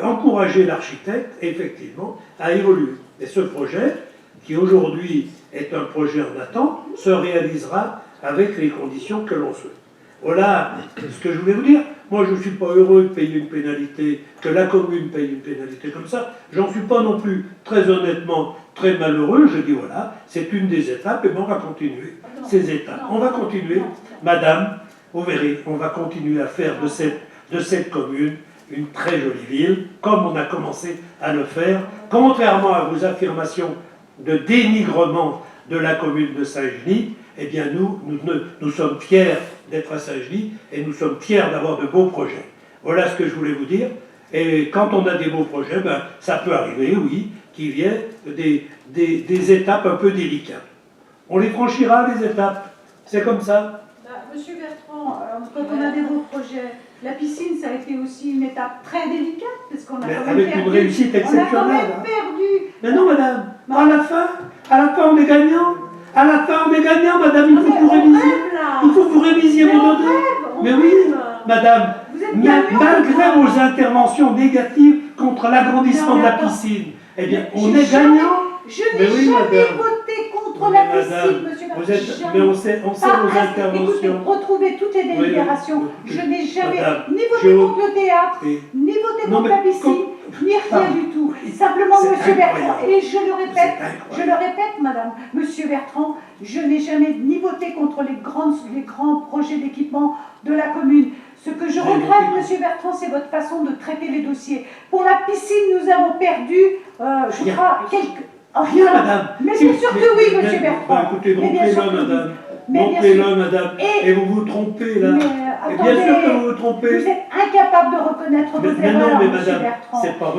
encourager l'architecte, effectivement, à évoluer. Et ce projet, qui aujourd'hui est un projet en attente, se réalisera avec les conditions que l'on souhaite. Voilà ce que je voulais vous dire. Moi, je ne suis pas heureux de payer une pénalité, que la commune paye une pénalité comme ça. J'en suis pas non plus, très honnêtement, très malheureux. Je dis voilà, c'est une des étapes, et bien on va continuer ces étapes. On va continuer, madame, vous verrez, on va continuer à faire de cette commune une très jolie ville, comme on a commencé à le faire, contrairement à vos affirmations de dénigrement de la commune de Saint-Genis. Eh bien nous sommes fiers d'être à Saint-Genis et nous sommes fiers d'avoir de beaux projets. Voilà ce que je voulais vous dire. Et quand on a des beaux projets, ben, ça peut arriver, oui, qu'il y ait des étapes un peu délicates. On les franchira, les étapes. C'est comme ça. Monsieur Bertrand, quand on a des beaux projets, la piscine, ça a été aussi une étape très délicate, parce qu'on a Mais quand même avec perdu. une réussite exceptionnelle. On a quand même perdu. Mais non, madame, à la fin, on est gagnant. À la fin, on est gagnant, madame. Il faut que vous révisiez. Il faut que vous révisiez vos données. Mais oui, madame, malgré vos interventions négatives contre l'agrandissement de la piscine, eh bien, on est gagnant. Je n'ai jamais voté contre la piscine, monsieur Bertrand. Mais on sait vos interventions. Écoutez, retrouvez toutes les délibérations. Oui, je n'ai jamais madame, ni voté contre le théâtre, ni voté contre la piscine, ni rien du tout. Simplement, monsieur Bertrand, et je le répète, madame, monsieur Bertrand, je n'ai jamais ni voté contre les grands projets d'équipement de la commune. Ce que je regrette, monsieur Bertrand, c'est votre façon de traiter les dossiers. Pour la piscine, nous avons perdu, je crois, quelques... Rien, madame. Mais bien sûr que oui, monsieur Bertrand. Écoutez, montrez-le, madame. Montrez-le, madame. Et vous vous trompez, là. Et bien sûr que vous vous trompez. Vous êtes incapable de reconnaître vos erreurs, non, mais monsieur madame, Bertrand. c'est pas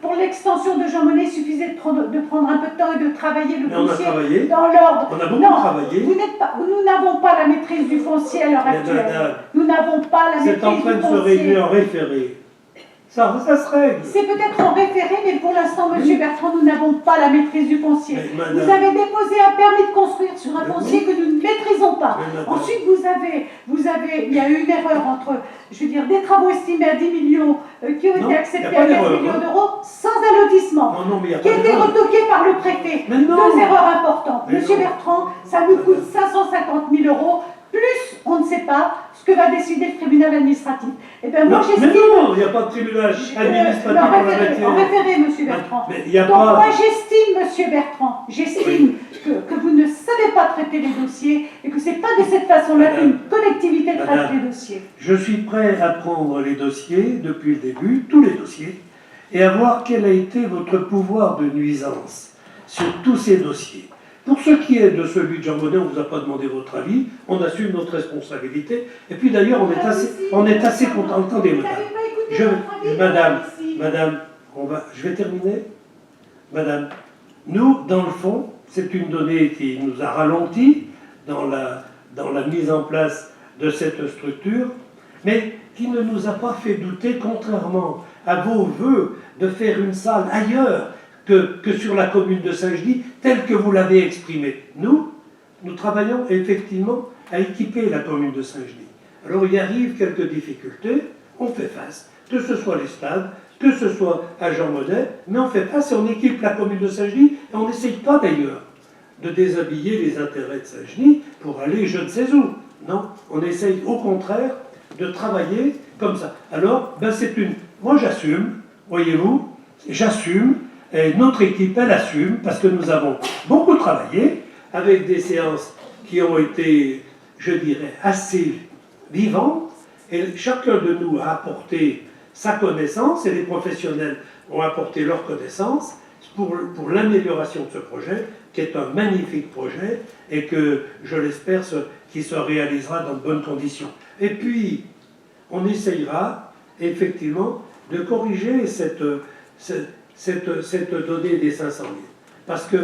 Pour l'extension de Jean Monnet, il suffisait de prendre un peu de temps et de travailler le dossier dans l'ordre. On a beaucoup travaillé. Nous n'avons pas la maîtrise du foncier à l'heure actuelle. Madame, nous n'avons pas la maîtrise du foncier. C'est en train de se régler en référé. Ça se règle. C'est peut-être en référé, mais pour l'instant, monsieur Bertrand, nous n'avons pas la maîtrise du foncier. Madame, vous avez déposé un permis de construire sur un foncier que nous ne maîtrisons pas. Ensuite, il y a eu une erreur entre, je veux dire, des travaux estimés à 10 millions qui ont été acceptés à 15 millions d'euros sans allotissement, qui a été retoqué par le préfet. Deux erreurs importantes. Monsieur Bertrand, ça nous coûte 550 000 euros. Plus, on ne sait pas ce que va décider le tribunal administratif. Eh bien, moi, j'estime... Mais non, il n'y a pas de tribunal administratif pour la matière. En référé, monsieur Bertrand. Donc, moi, j'estime, monsieur Bertrand, que vous ne savez pas traiter les dossiers et que ce n'est pas de cette façon-là qu'une collectivité traite les dossiers. Je suis prêt à prendre les dossiers depuis le début, tous les dossiers, et à voir quel a été votre pouvoir de nuisance sur tous ces dossiers. Pour ce qui est de celui de Jean Monnet, on ne vous a pas demandé votre avis, on assume notre responsabilité, et puis d'ailleurs on est assez content. Attendez, madame. Madame, je vais terminer. Madame, nous, dans le fond, c'est une donnée qui nous a ralenti dans la mise en place de cette structure, mais qui ne nous a pas fait douter, contrairement à vos voeux de faire une salle ailleurs que sur la commune de Saint-Genis, telle que vous l'avez exprimée. Nous travaillons effectivement à équiper la commune de Saint-Genis. Alors il arrive quelques difficultés, on fait face, que ce soit les stades, que ce soit à Jean Monnet, mais on fait face et on équipe la commune de Saint-Genis, et on n'essaye pas d'ailleurs de déshabiller les intérêts de Saint-Genis pour aller je ne sais où. Non, on essaye au contraire de travailler comme ça. Alors, moi j'assume, voyez-vous, j'assume. Et notre équipe, elle assume, parce que nous avons beaucoup travaillé, avec des séances qui ont été, je dirais, assez vivantes, et chacun de nous a apporté sa connaissance, et les professionnels ont apporté leur connaissance pour l'amélioration de ce projet, qui est un magnifique projet, et que, je l'espère, qui se réalisera dans de bonnes conditions. Et puis, on essayera, effectivement, de corriger cette donnée des 500 000. Parce que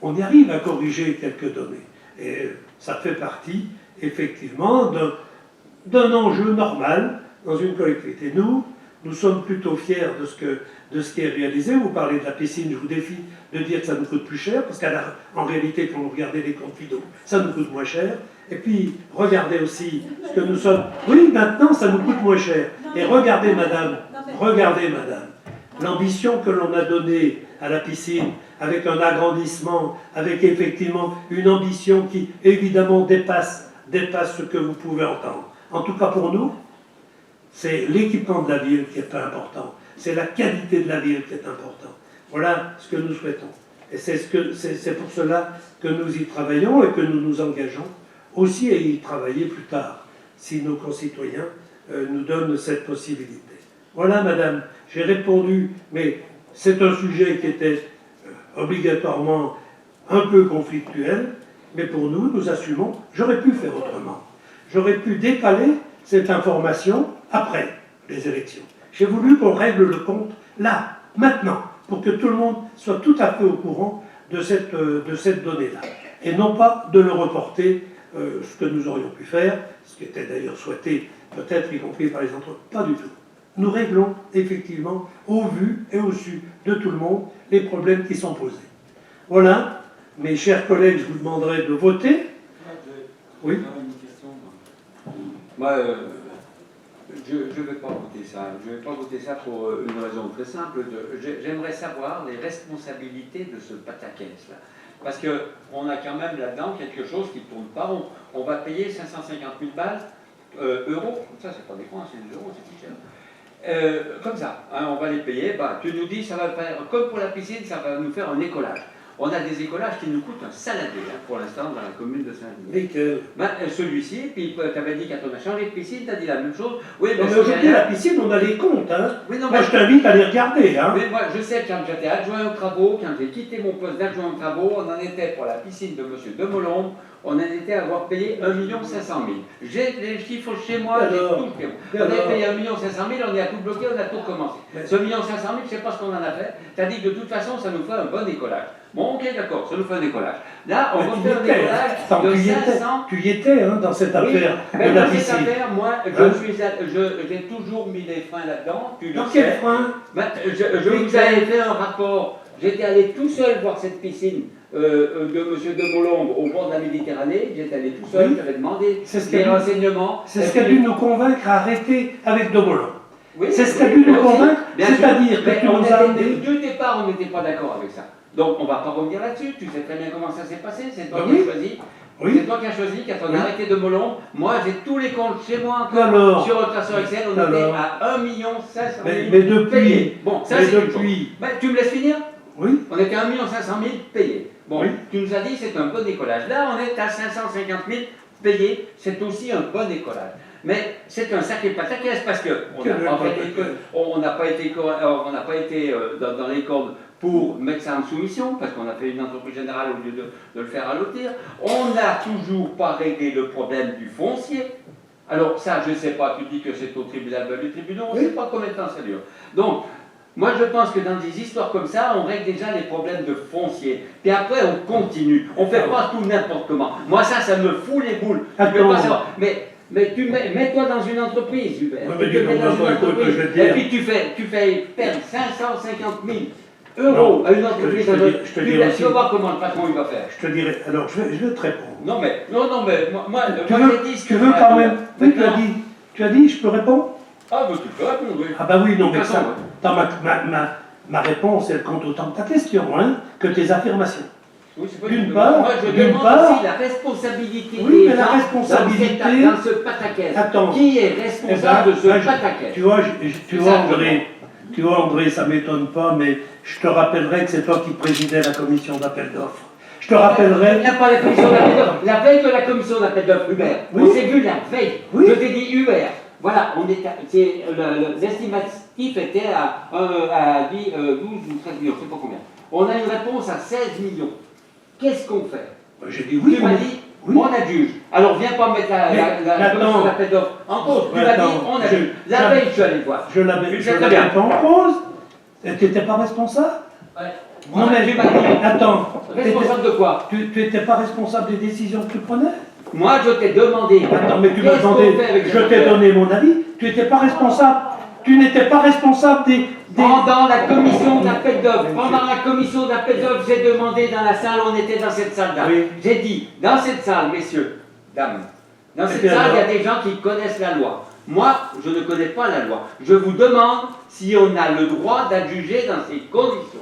on y arrive à corriger quelques données. Et ça fait partie, effectivement, d'un enjeu normal dans une collectivité. Nous sommes plutôt fiers de ce qui est réalisé. Vous parlez de la piscine, je vous défie de dire que ça nous coûte plus cher, parce qu'en réalité, quand vous regardez les comptes finaux, ça nous coûte moins cher. Et puis, regardez aussi ce que nous sommes... Oui, maintenant, ça nous coûte moins cher. Et regardez, madame, l'ambition que l'on a donnée à la piscine, avec un agrandissement, avec effectivement une ambition qui, évidemment, dépasse ce que vous pouvez entendre. En tout cas, pour nous, c'est l'équipement de la ville qui est important. C'est la qualité de la ville qui est important. Voilà ce que nous souhaitons. Et c'est pour cela que nous y travaillons et que nous nous engageons aussi à y travailler plus tard, si nos concitoyens nous donnent cette possibilité. Voilà, madame, j'ai répondu, mais c'est un sujet qui était obligatoirement un peu conflictuel, mais pour nous, nous assumons. J'aurais pu faire autrement. J'aurais pu décaler cette information après les élections. J'ai voulu qu'on règle le compte là, maintenant, pour que tout le monde soit tout à fait au courant de cette donnée-là. Et non pas de le reporter, ce que nous aurions pu faire, ce qui était d'ailleurs souhaité, peut-être y compris par les entreprises. Pas du tout. Nous réglons effectivement, au vu et au su de tout le monde, les problèmes qui sont posés. Voilà, mes chers collègues, je vous demanderai de voter. Oui. Une question. Moi, je ne vais pas voter ça. Je ne vais pas voter ça pour une raison très simple. J'aimerais savoir les responsabilités de ce pataquès-là. Parce qu'on a quand même là-dedans quelque chose qui ne tourne pas rond. On va payer 550 000 balles, euros. Ça, c'est pas des francs, c'est des euros, c'est plus cher. Comme ça, hein, on va les payer. Bah, tu nous dis, ça va faire, comme pour la piscine, ça va nous faire un écolage. On a des écolages qui nous coûtent un saladé, hein, pour l'instant, dans la commune de Saint-Denis. Celui-ci, puis tu avais dit, quand on a changé de piscine, tu as dit la même chose. Oui, mais aujourd'hui, la piscine, on a les comptes. Hein. Oui, non, moi, je t'invite à les regarder. Hein. Mais moi, je sais, quand j'étais adjoint aux travaux, quand j'ai quitté mon poste d'adjoint aux travaux, on en était pour la piscine de M. Demolombe, on en était à avoir payé 1 500 000. J'ai les chiffres chez moi, j'ai tout chez moi. On avait payé 1 500 000, on est à tout bloqué, on a tout recommencé. Ce 1 500 000, je ne sais pas ce qu'on en a fait. Tu as dit que de toute façon, ça nous fait un bon écolage. Bon, ok, d'accord, ça nous fait un écolage. Là, on va faire un écolage de 500... Tu y étais hein, dans cette affaire de la dans piscine. Cette affaire, moi, j'ai toujours mis les freins là-dedans. Dans quel frein? Je vous avais fait un rapport. J'étais allé tout seul voir cette piscine de M. Demolombe au bord de la Méditerranée. J'étais allé tout seul, j'avais demandé des renseignements. C'est ce qui a dû nous convaincre à arrêter avec Demolombe. Oui, c'est ce qui a dû nous convaincre, c'est-à-dire que tu nous as... Du départ, on n'était pas d'accord avec ça. Donc on ne va pas revenir là-dessus, tu sais très bien comment ça s'est passé, c'est toi qui as choisi. Oui. C'est toi qui as choisi, quand on a arrêté Demolombe. Moi j'ai tous les comptes chez moi encore, sur le classeur Excel, on était à 1 500 000 mais depuis, payés. Bon, ça c'est depuis. Tu me laisses finir? Oui. On était à 1 500 000 payés. Bon, oui. Tu nous as dit c'est un bon écolage. Là on est à 550 000 payés, c'est aussi un bon écolage. Mais c'est un sacré pataquès parce qu'on n'a pas été dans les cordes pour mettre ça en soumission, parce qu'on a fait une entreprise générale au lieu de le faire à lotir. On n'a toujours pas réglé le problème du foncier. Alors ça, je ne sais pas, tu dis que c'est au tribunal du tribunal, on ne sait pas combien de temps ça dure. Donc, moi je pense que dans des histoires comme ça, on règle déjà les problèmes de foncier. Puis après, on continue. On ne fait pas tout n'importe comment. Moi ça me fout les boules. Je ne peux pas savoir. Mais mets-toi dans une entreprise, Hubert. Et puis tu fais perdre 550 000 euros à une entreprise. Tu vas voir comment le patron il va faire. Je te dirai. Alors, je vais te répondre. Non, mais moi j'ai dit ce que tu veux quand même. Oui, tu as dit, je peux répondre? Ah, bah tu peux répondre, oui. Ah, bah oui, non, mais ça. Ma réponse, elle compte autant que ta question, hein, que tes affirmations. Oui, d'une part, moi je demande aussi la responsabilité des gens dans ce pataquès. Qui est responsable de ce pataquès? Tu vois, André, ça ne m'étonne pas, mais je te rappellerai que c'est toi qui présidais la commission d'appel d'offres. Je te rappellerai... Il n'y a pas la commission d'appel d'offres. La veille de la commission d'appel d'offres, Hubert. Oui. On s'est vu la veille. Oui. Je t'ai dit, Hubert, voilà, l'estimatif était à 12 ou 13 millions, je ne sais pas combien. On a une réponse à 16 millions. Qu'est-ce qu'on fait? J'ai dit oui. Tu m'as dit, on adjuge. Alors viens pas mettre la commission d'appel d'offres en cause. Tu m'as dit, on adjuge. La veille, je suis allé voir. Je l'avais pas en cause. Tu n'étais pas responsable? Ouais. Non mais, tu m'as dit, attends, responsable de quoi? tu n'étais pas responsable des décisions que tu prenais? Moi, je t'ai demandé. Attends, mais tu m'as Qu'est-ce qu'on demandé, fait avec je les t'ai affaires donné mon avis, tu n'étais pas responsable. Tu n'étais pas responsable des... Pendant la commission d'appel d'offres, j'ai demandé dans la salle, on était dans cette salle-là. Oui. J'ai dit, dans cette salle, messieurs, dames, dans cette bien salle, il y a alors des gens qui connaissent la loi. Moi, je ne connais pas la loi. Je vous demande si on a le droit d'adjuger dans ces conditions.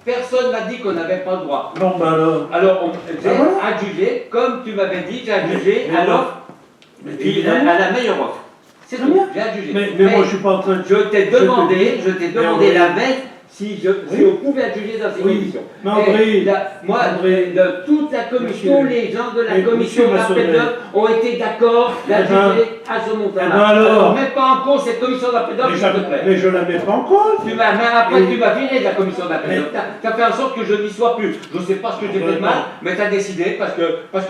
Personne m'a dit qu'on n'avait pas le droit. Bon, ben alors... Alors, j'ai voilà. adjugé, comme tu m'avais dit, j'ai adjugé Mais à l'offre, Mais à évidemment. la meilleure offre. C'est Très tout, bien. j'ai adjugé. Mais moi, je suis pas en train de... Je t'ai demandé, Mais la veille si Oui. on pouvait adjuger dans ces Oui. conditions. Mais André, Et moi, André, de toute la commission, Monsieur, les gens de la et commission Monsieur d'appel Massonnet. d'offres ont été d'accord d'adjuger à ce montant-là. eh ben alors mets pas en cause cette commission d'appel d'offres, mais s'il te plaît. je la mets pas en cause. Mais après, Et- tu m'as viré de la commission d'appel Mais- d'offres. Tu as fait en sorte que je n'y sois plus. Je ne sais pas ce que j'ai fait de mal, mais tu as décidé, parce que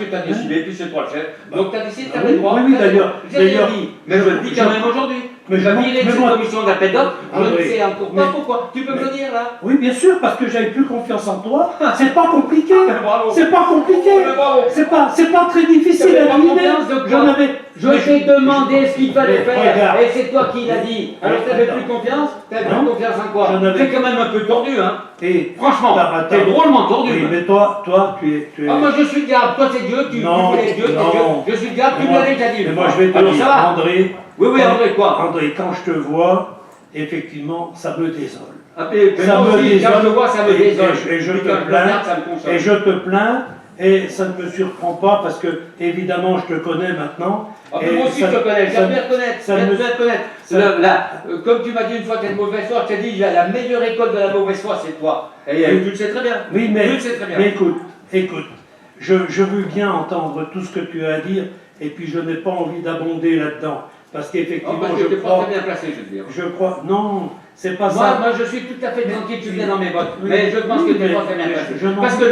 tu as décidé, puis c'est toi le chef. Donc tu as décidé, tu Ah avais oui, le droit. oui, oui, t'avais le d'ailleurs- droit. J'ai rien d'ailleurs, dit, mais je le dis quand même aujourd'hui. Mais Tu je as m'en- viré de mais cette moi- commission d'appel d'offres, je ne André, sais encore mais- pas pourquoi. Tu peux me mais- le dire là? Oui, bien sûr, parce que j'avais plus confiance en toi. C'est pas compliqué. Bravo. C'est pas compliqué. Bravo. C'est pas très difficile T'avais à pas deviner. confiance de quoi? J'en avais... Je t'ai demandé ce qu'il fallait Mais faire, regarde. et c'est toi qui l'as dit. Alors Mais t'avais attends. plus confiance? T'avais Non. plus confiance en quoi? J'en avais- C'est quand même un peu tordu, hein? Et... Franchement, Attends. t'es drôlement tordu. Oui, hein. mais toi, tu es... Ah, moi je suis le diable, toi c'est Dieu, tu Non, voulais Dieu, t'es non. Dieu. Je suis le diable, tu Mais me moi- l'avais déjà dit. Mais une moi, fois. je vais te Alors dire, ça va? André... Oui, André, quoi? André, quand je te vois, effectivement, ça me désole. Ah, mais Ça moi me aussi, désole. quand je vois, ça me Et- désole. et je Puis te quand je plains. regarde, ça me console. Et je te plains, et ça ne me surprend pas, parce que, évidemment, je te connais maintenant. Ah, mais et moi aussi ça- je te connais, ça- j'aime bien te connaître, ça j'aime me- bien te connaître. ça- Comme tu m'as dit une fois, tu as une mauvaise foi, je t'ai dit, la meilleure école de la mauvaise foi, c'est toi. Et Oui. tu le sais très bien. Oui, mais, Tu le sais très bien. mais écoute, je veux bien entendre tout ce que tu as à dire, et puis je n'ai pas envie d'abonder là-dedans, parce Oh, qu'effectivement, parce que je t'es pas crois... très bien placé, je veux dire. Je crois... Non, c'est pas Moi, ça. moi, je suis tout à fait tranquille, tu viens dans mes bottes. Oui. Mais je pense Oui, que tu n'es mais- pas très bien mais placé. je n'en- Parce que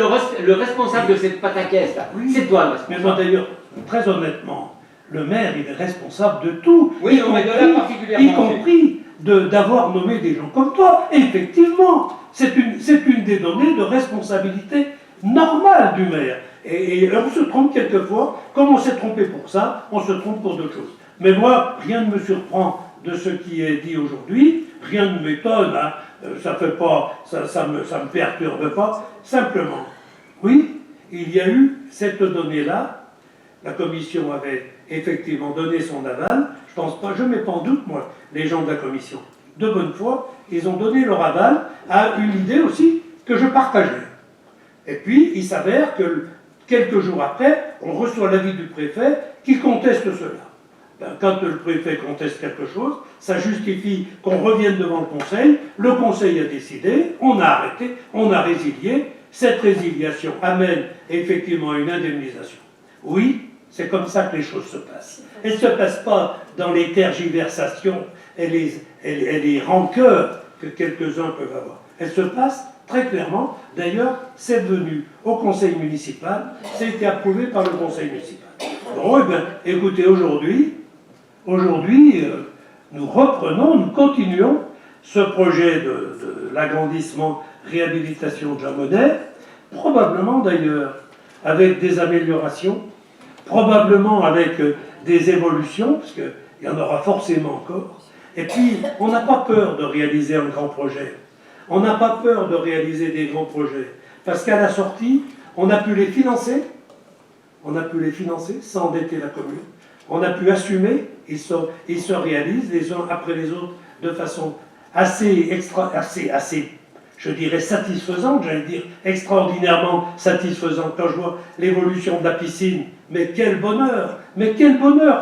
le responsable de cette pataquès, là, Oui. c'est toi le Mais responsable. moi d'ailleurs, très honnêtement, le maire, il est responsable de tout. Oui, y on met de là compris- particulièrement. y compris d'avoir nommé des gens comme toi. Effectivement, c'est une des données de responsabilité normale du maire. Et on se trompe quelquefois, comme on s'est trompé pour ça, on se trompe pour d'autres choses. Mais moi, rien ne me surprend de ce qui est dit aujourd'hui, rien ne m'étonne, hein. Ça me perturbe pas. Simplement, oui, il y a eu cette donnée-là, la commission avait effectivement donné son aval, je pense pas, je ne mets pas en doute, moi, les gens de la commission. De bonne foi, ils ont donné leur aval à une idée aussi que je partageais. Et puis, il s'avère que quelques jours après, on reçoit l'avis du préfet qui conteste cela. Ben, quand le préfet conteste quelque chose, ça justifie qu'on revienne devant le conseil a décidé, on a arrêté, on a résilié, cette résiliation amène effectivement à une indemnisation. Oui, c'est comme ça que les choses se passent. Elles ne se passent pas dans les tergiversations et les rancœurs que quelques-uns peuvent avoir. Elles se passent très clairement. D'ailleurs, c'est venu au conseil municipal, ça a été approuvé par le conseil municipal. Bon, eh bien, écoutez, aujourd'hui, nous reprenons, nous continuons ce projet de l'agrandissement, réhabilitation de Jean Monnet, probablement d'ailleurs avec des améliorations, probablement avec des évolutions, parce qu'il y en aura forcément encore. Et puis, on n'a pas peur de réaliser un grand projet. On n'a pas peur de réaliser des grands projets. Parce qu'à la sortie, on a pu les financer, sans endetter la commune. On a pu assumer, ils se réalisent les uns après les autres de façon assez, je dirais, satisfaisante, j'allais dire extraordinairement satisfaisante. Quand je vois l'évolution de la piscine, mais quel bonheur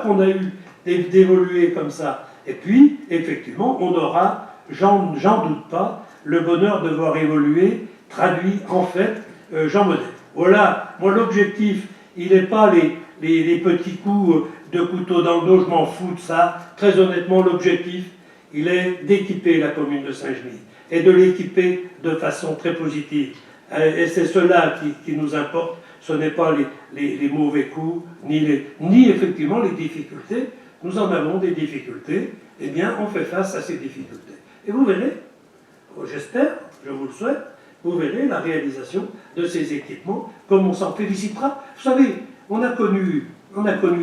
qu'on a eu d'évoluer comme ça. Et puis, effectivement, on aura, j'en doute pas, le bonheur de voir évoluer, traduit en fait Jean Monnet. Voilà, moi l'objectif, il n'est pas les petits coups de couteau dans le dos, je m'en fous de ça. Très honnêtement, l'objectif, il est d'équiper la commune de Saint-Genis et de l'équiper de façon très positive. Et c'est cela qui nous importe, ce n'est pas les mauvais coups, ni effectivement les difficultés. Nous en avons des difficultés, eh bien on fait face à ces difficultés. Et vous verrez, j'espère, je vous le souhaite, vous verrez la réalisation de ces équipements, comme on s'en félicitera. Vous savez, on a connu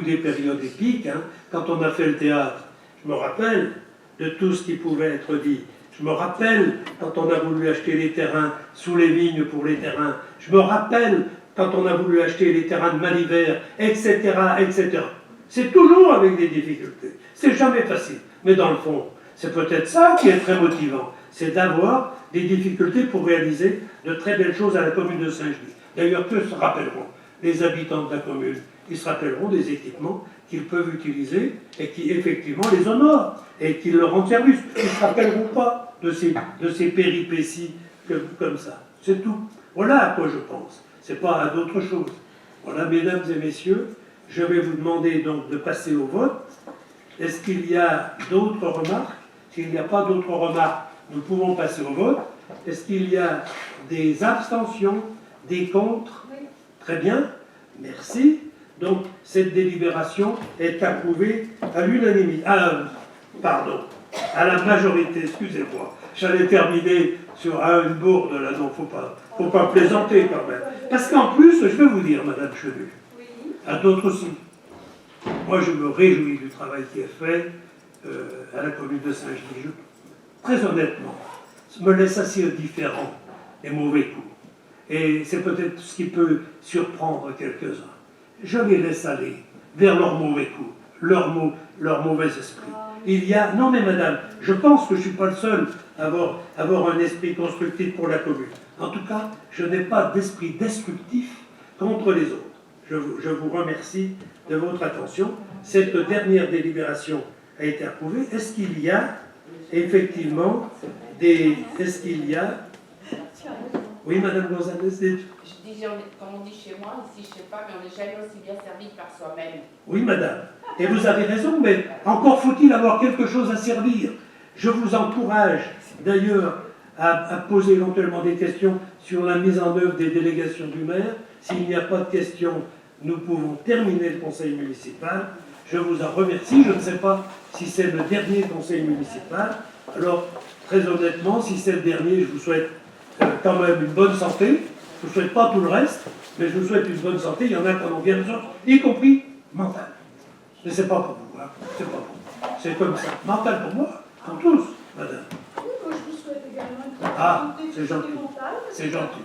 des périodes épiques, hein, quand on a fait le théâtre. Je me rappelle de tout ce qui pouvait être dit. Je me rappelle quand on a voulu acheter les terrains sous les vignes pour les terrains. Je me rappelle quand on a voulu acheter les terrains de Malivert, etc., etc. C'est toujours avec des difficultés. C'est jamais facile. Mais dans le fond, c'est peut-être ça qui est très motivant. C'est d'avoir des difficultés pour réaliser de très belles choses à la commune de Saint-Genis. D'ailleurs, que se rappelleront les habitants de la commune? Ils se rappelleront des équipements qu'ils peuvent utiliser et qui, effectivement, les honorent et qui leur rendent service. Ils ne se rappelleront pas de ces péripéties comme ça. C'est tout. Voilà à quoi je pense. Ce n'est pas à d'autres choses. Voilà, mesdames et messieurs, je vais vous demander donc de passer au vote. Est-ce qu'il y a d'autres remarques? S'il n'y a pas d'autres remarques, nous pouvons passer au vote. Est-ce qu'il y a des abstentions, des contre? Très bien, merci. Donc, cette délibération est approuvée à l'unanimité. Pardon, à la majorité, excusez-moi. J'allais terminer sur une bourde, là, non, faut pas plaisanter quand même. Parce qu'en plus, je vais vous dire, Madame Chenu, à d'autres aussi, moi je me réjouis du travail qui est fait à la commune de Saint-Genis. Très honnêtement, ça me laisse assez indifférent les mauvais coups. Et c'est peut-être ce qui peut surprendre quelques-uns. Je les laisse aller vers leurs mauvais coups, leur mauvais esprit. Il y a... Non mais madame, je pense que je ne suis pas le seul à avoir un esprit constructif pour la commune. En tout cas, je n'ai pas d'esprit destructif contre les autres. Je vous remercie de votre attention. Cette dernière délibération a été approuvée. Est-ce qu'il y a effectivement des... Est-ce qu'il y a... Oui, madame Gonzalez. Je dis, comme on dit chez moi, ici je sais pas, mais on n'est jamais aussi bien servi que par soi-même. Oui, madame. Et vous avez raison, mais encore faut-il avoir quelque chose à servir. Je vous encourage d'ailleurs à poser éventuellement des questions sur la mise en œuvre des délégations du maire. S'il n'y a pas de questions, nous pouvons terminer le conseil municipal. Je vous en remercie. Je ne sais pas si c'est le dernier conseil municipal. Alors, très honnêtement, si c'est le dernier, je vous souhaite quand même une bonne santé. Je ne vous souhaite pas tout le reste, mais je vous souhaite une bonne santé. Il y en a qui en ont bien besoin, y compris mentale. Mais c'est pas pour vous, hein. C'est pas pour vous. C'est comme ça. Mental pour moi, pour tous, madame. Oui, moi je vous souhaite également une très Ah, bonne santé c'est gentil. mentale. C'est gentil.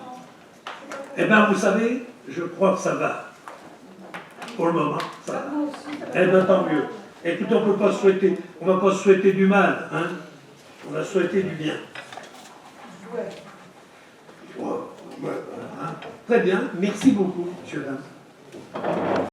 Eh bien, vous savez, je crois que ça va. Pour le moment, ça va. Moi aussi, ça va. Eh bien, tant mieux. Écoutez, on ne va pas se souhaiter du mal, hein. On va souhaiter du bien. Ouais. Ouais, hein. Très bien, merci beaucoup, monsieur, dame.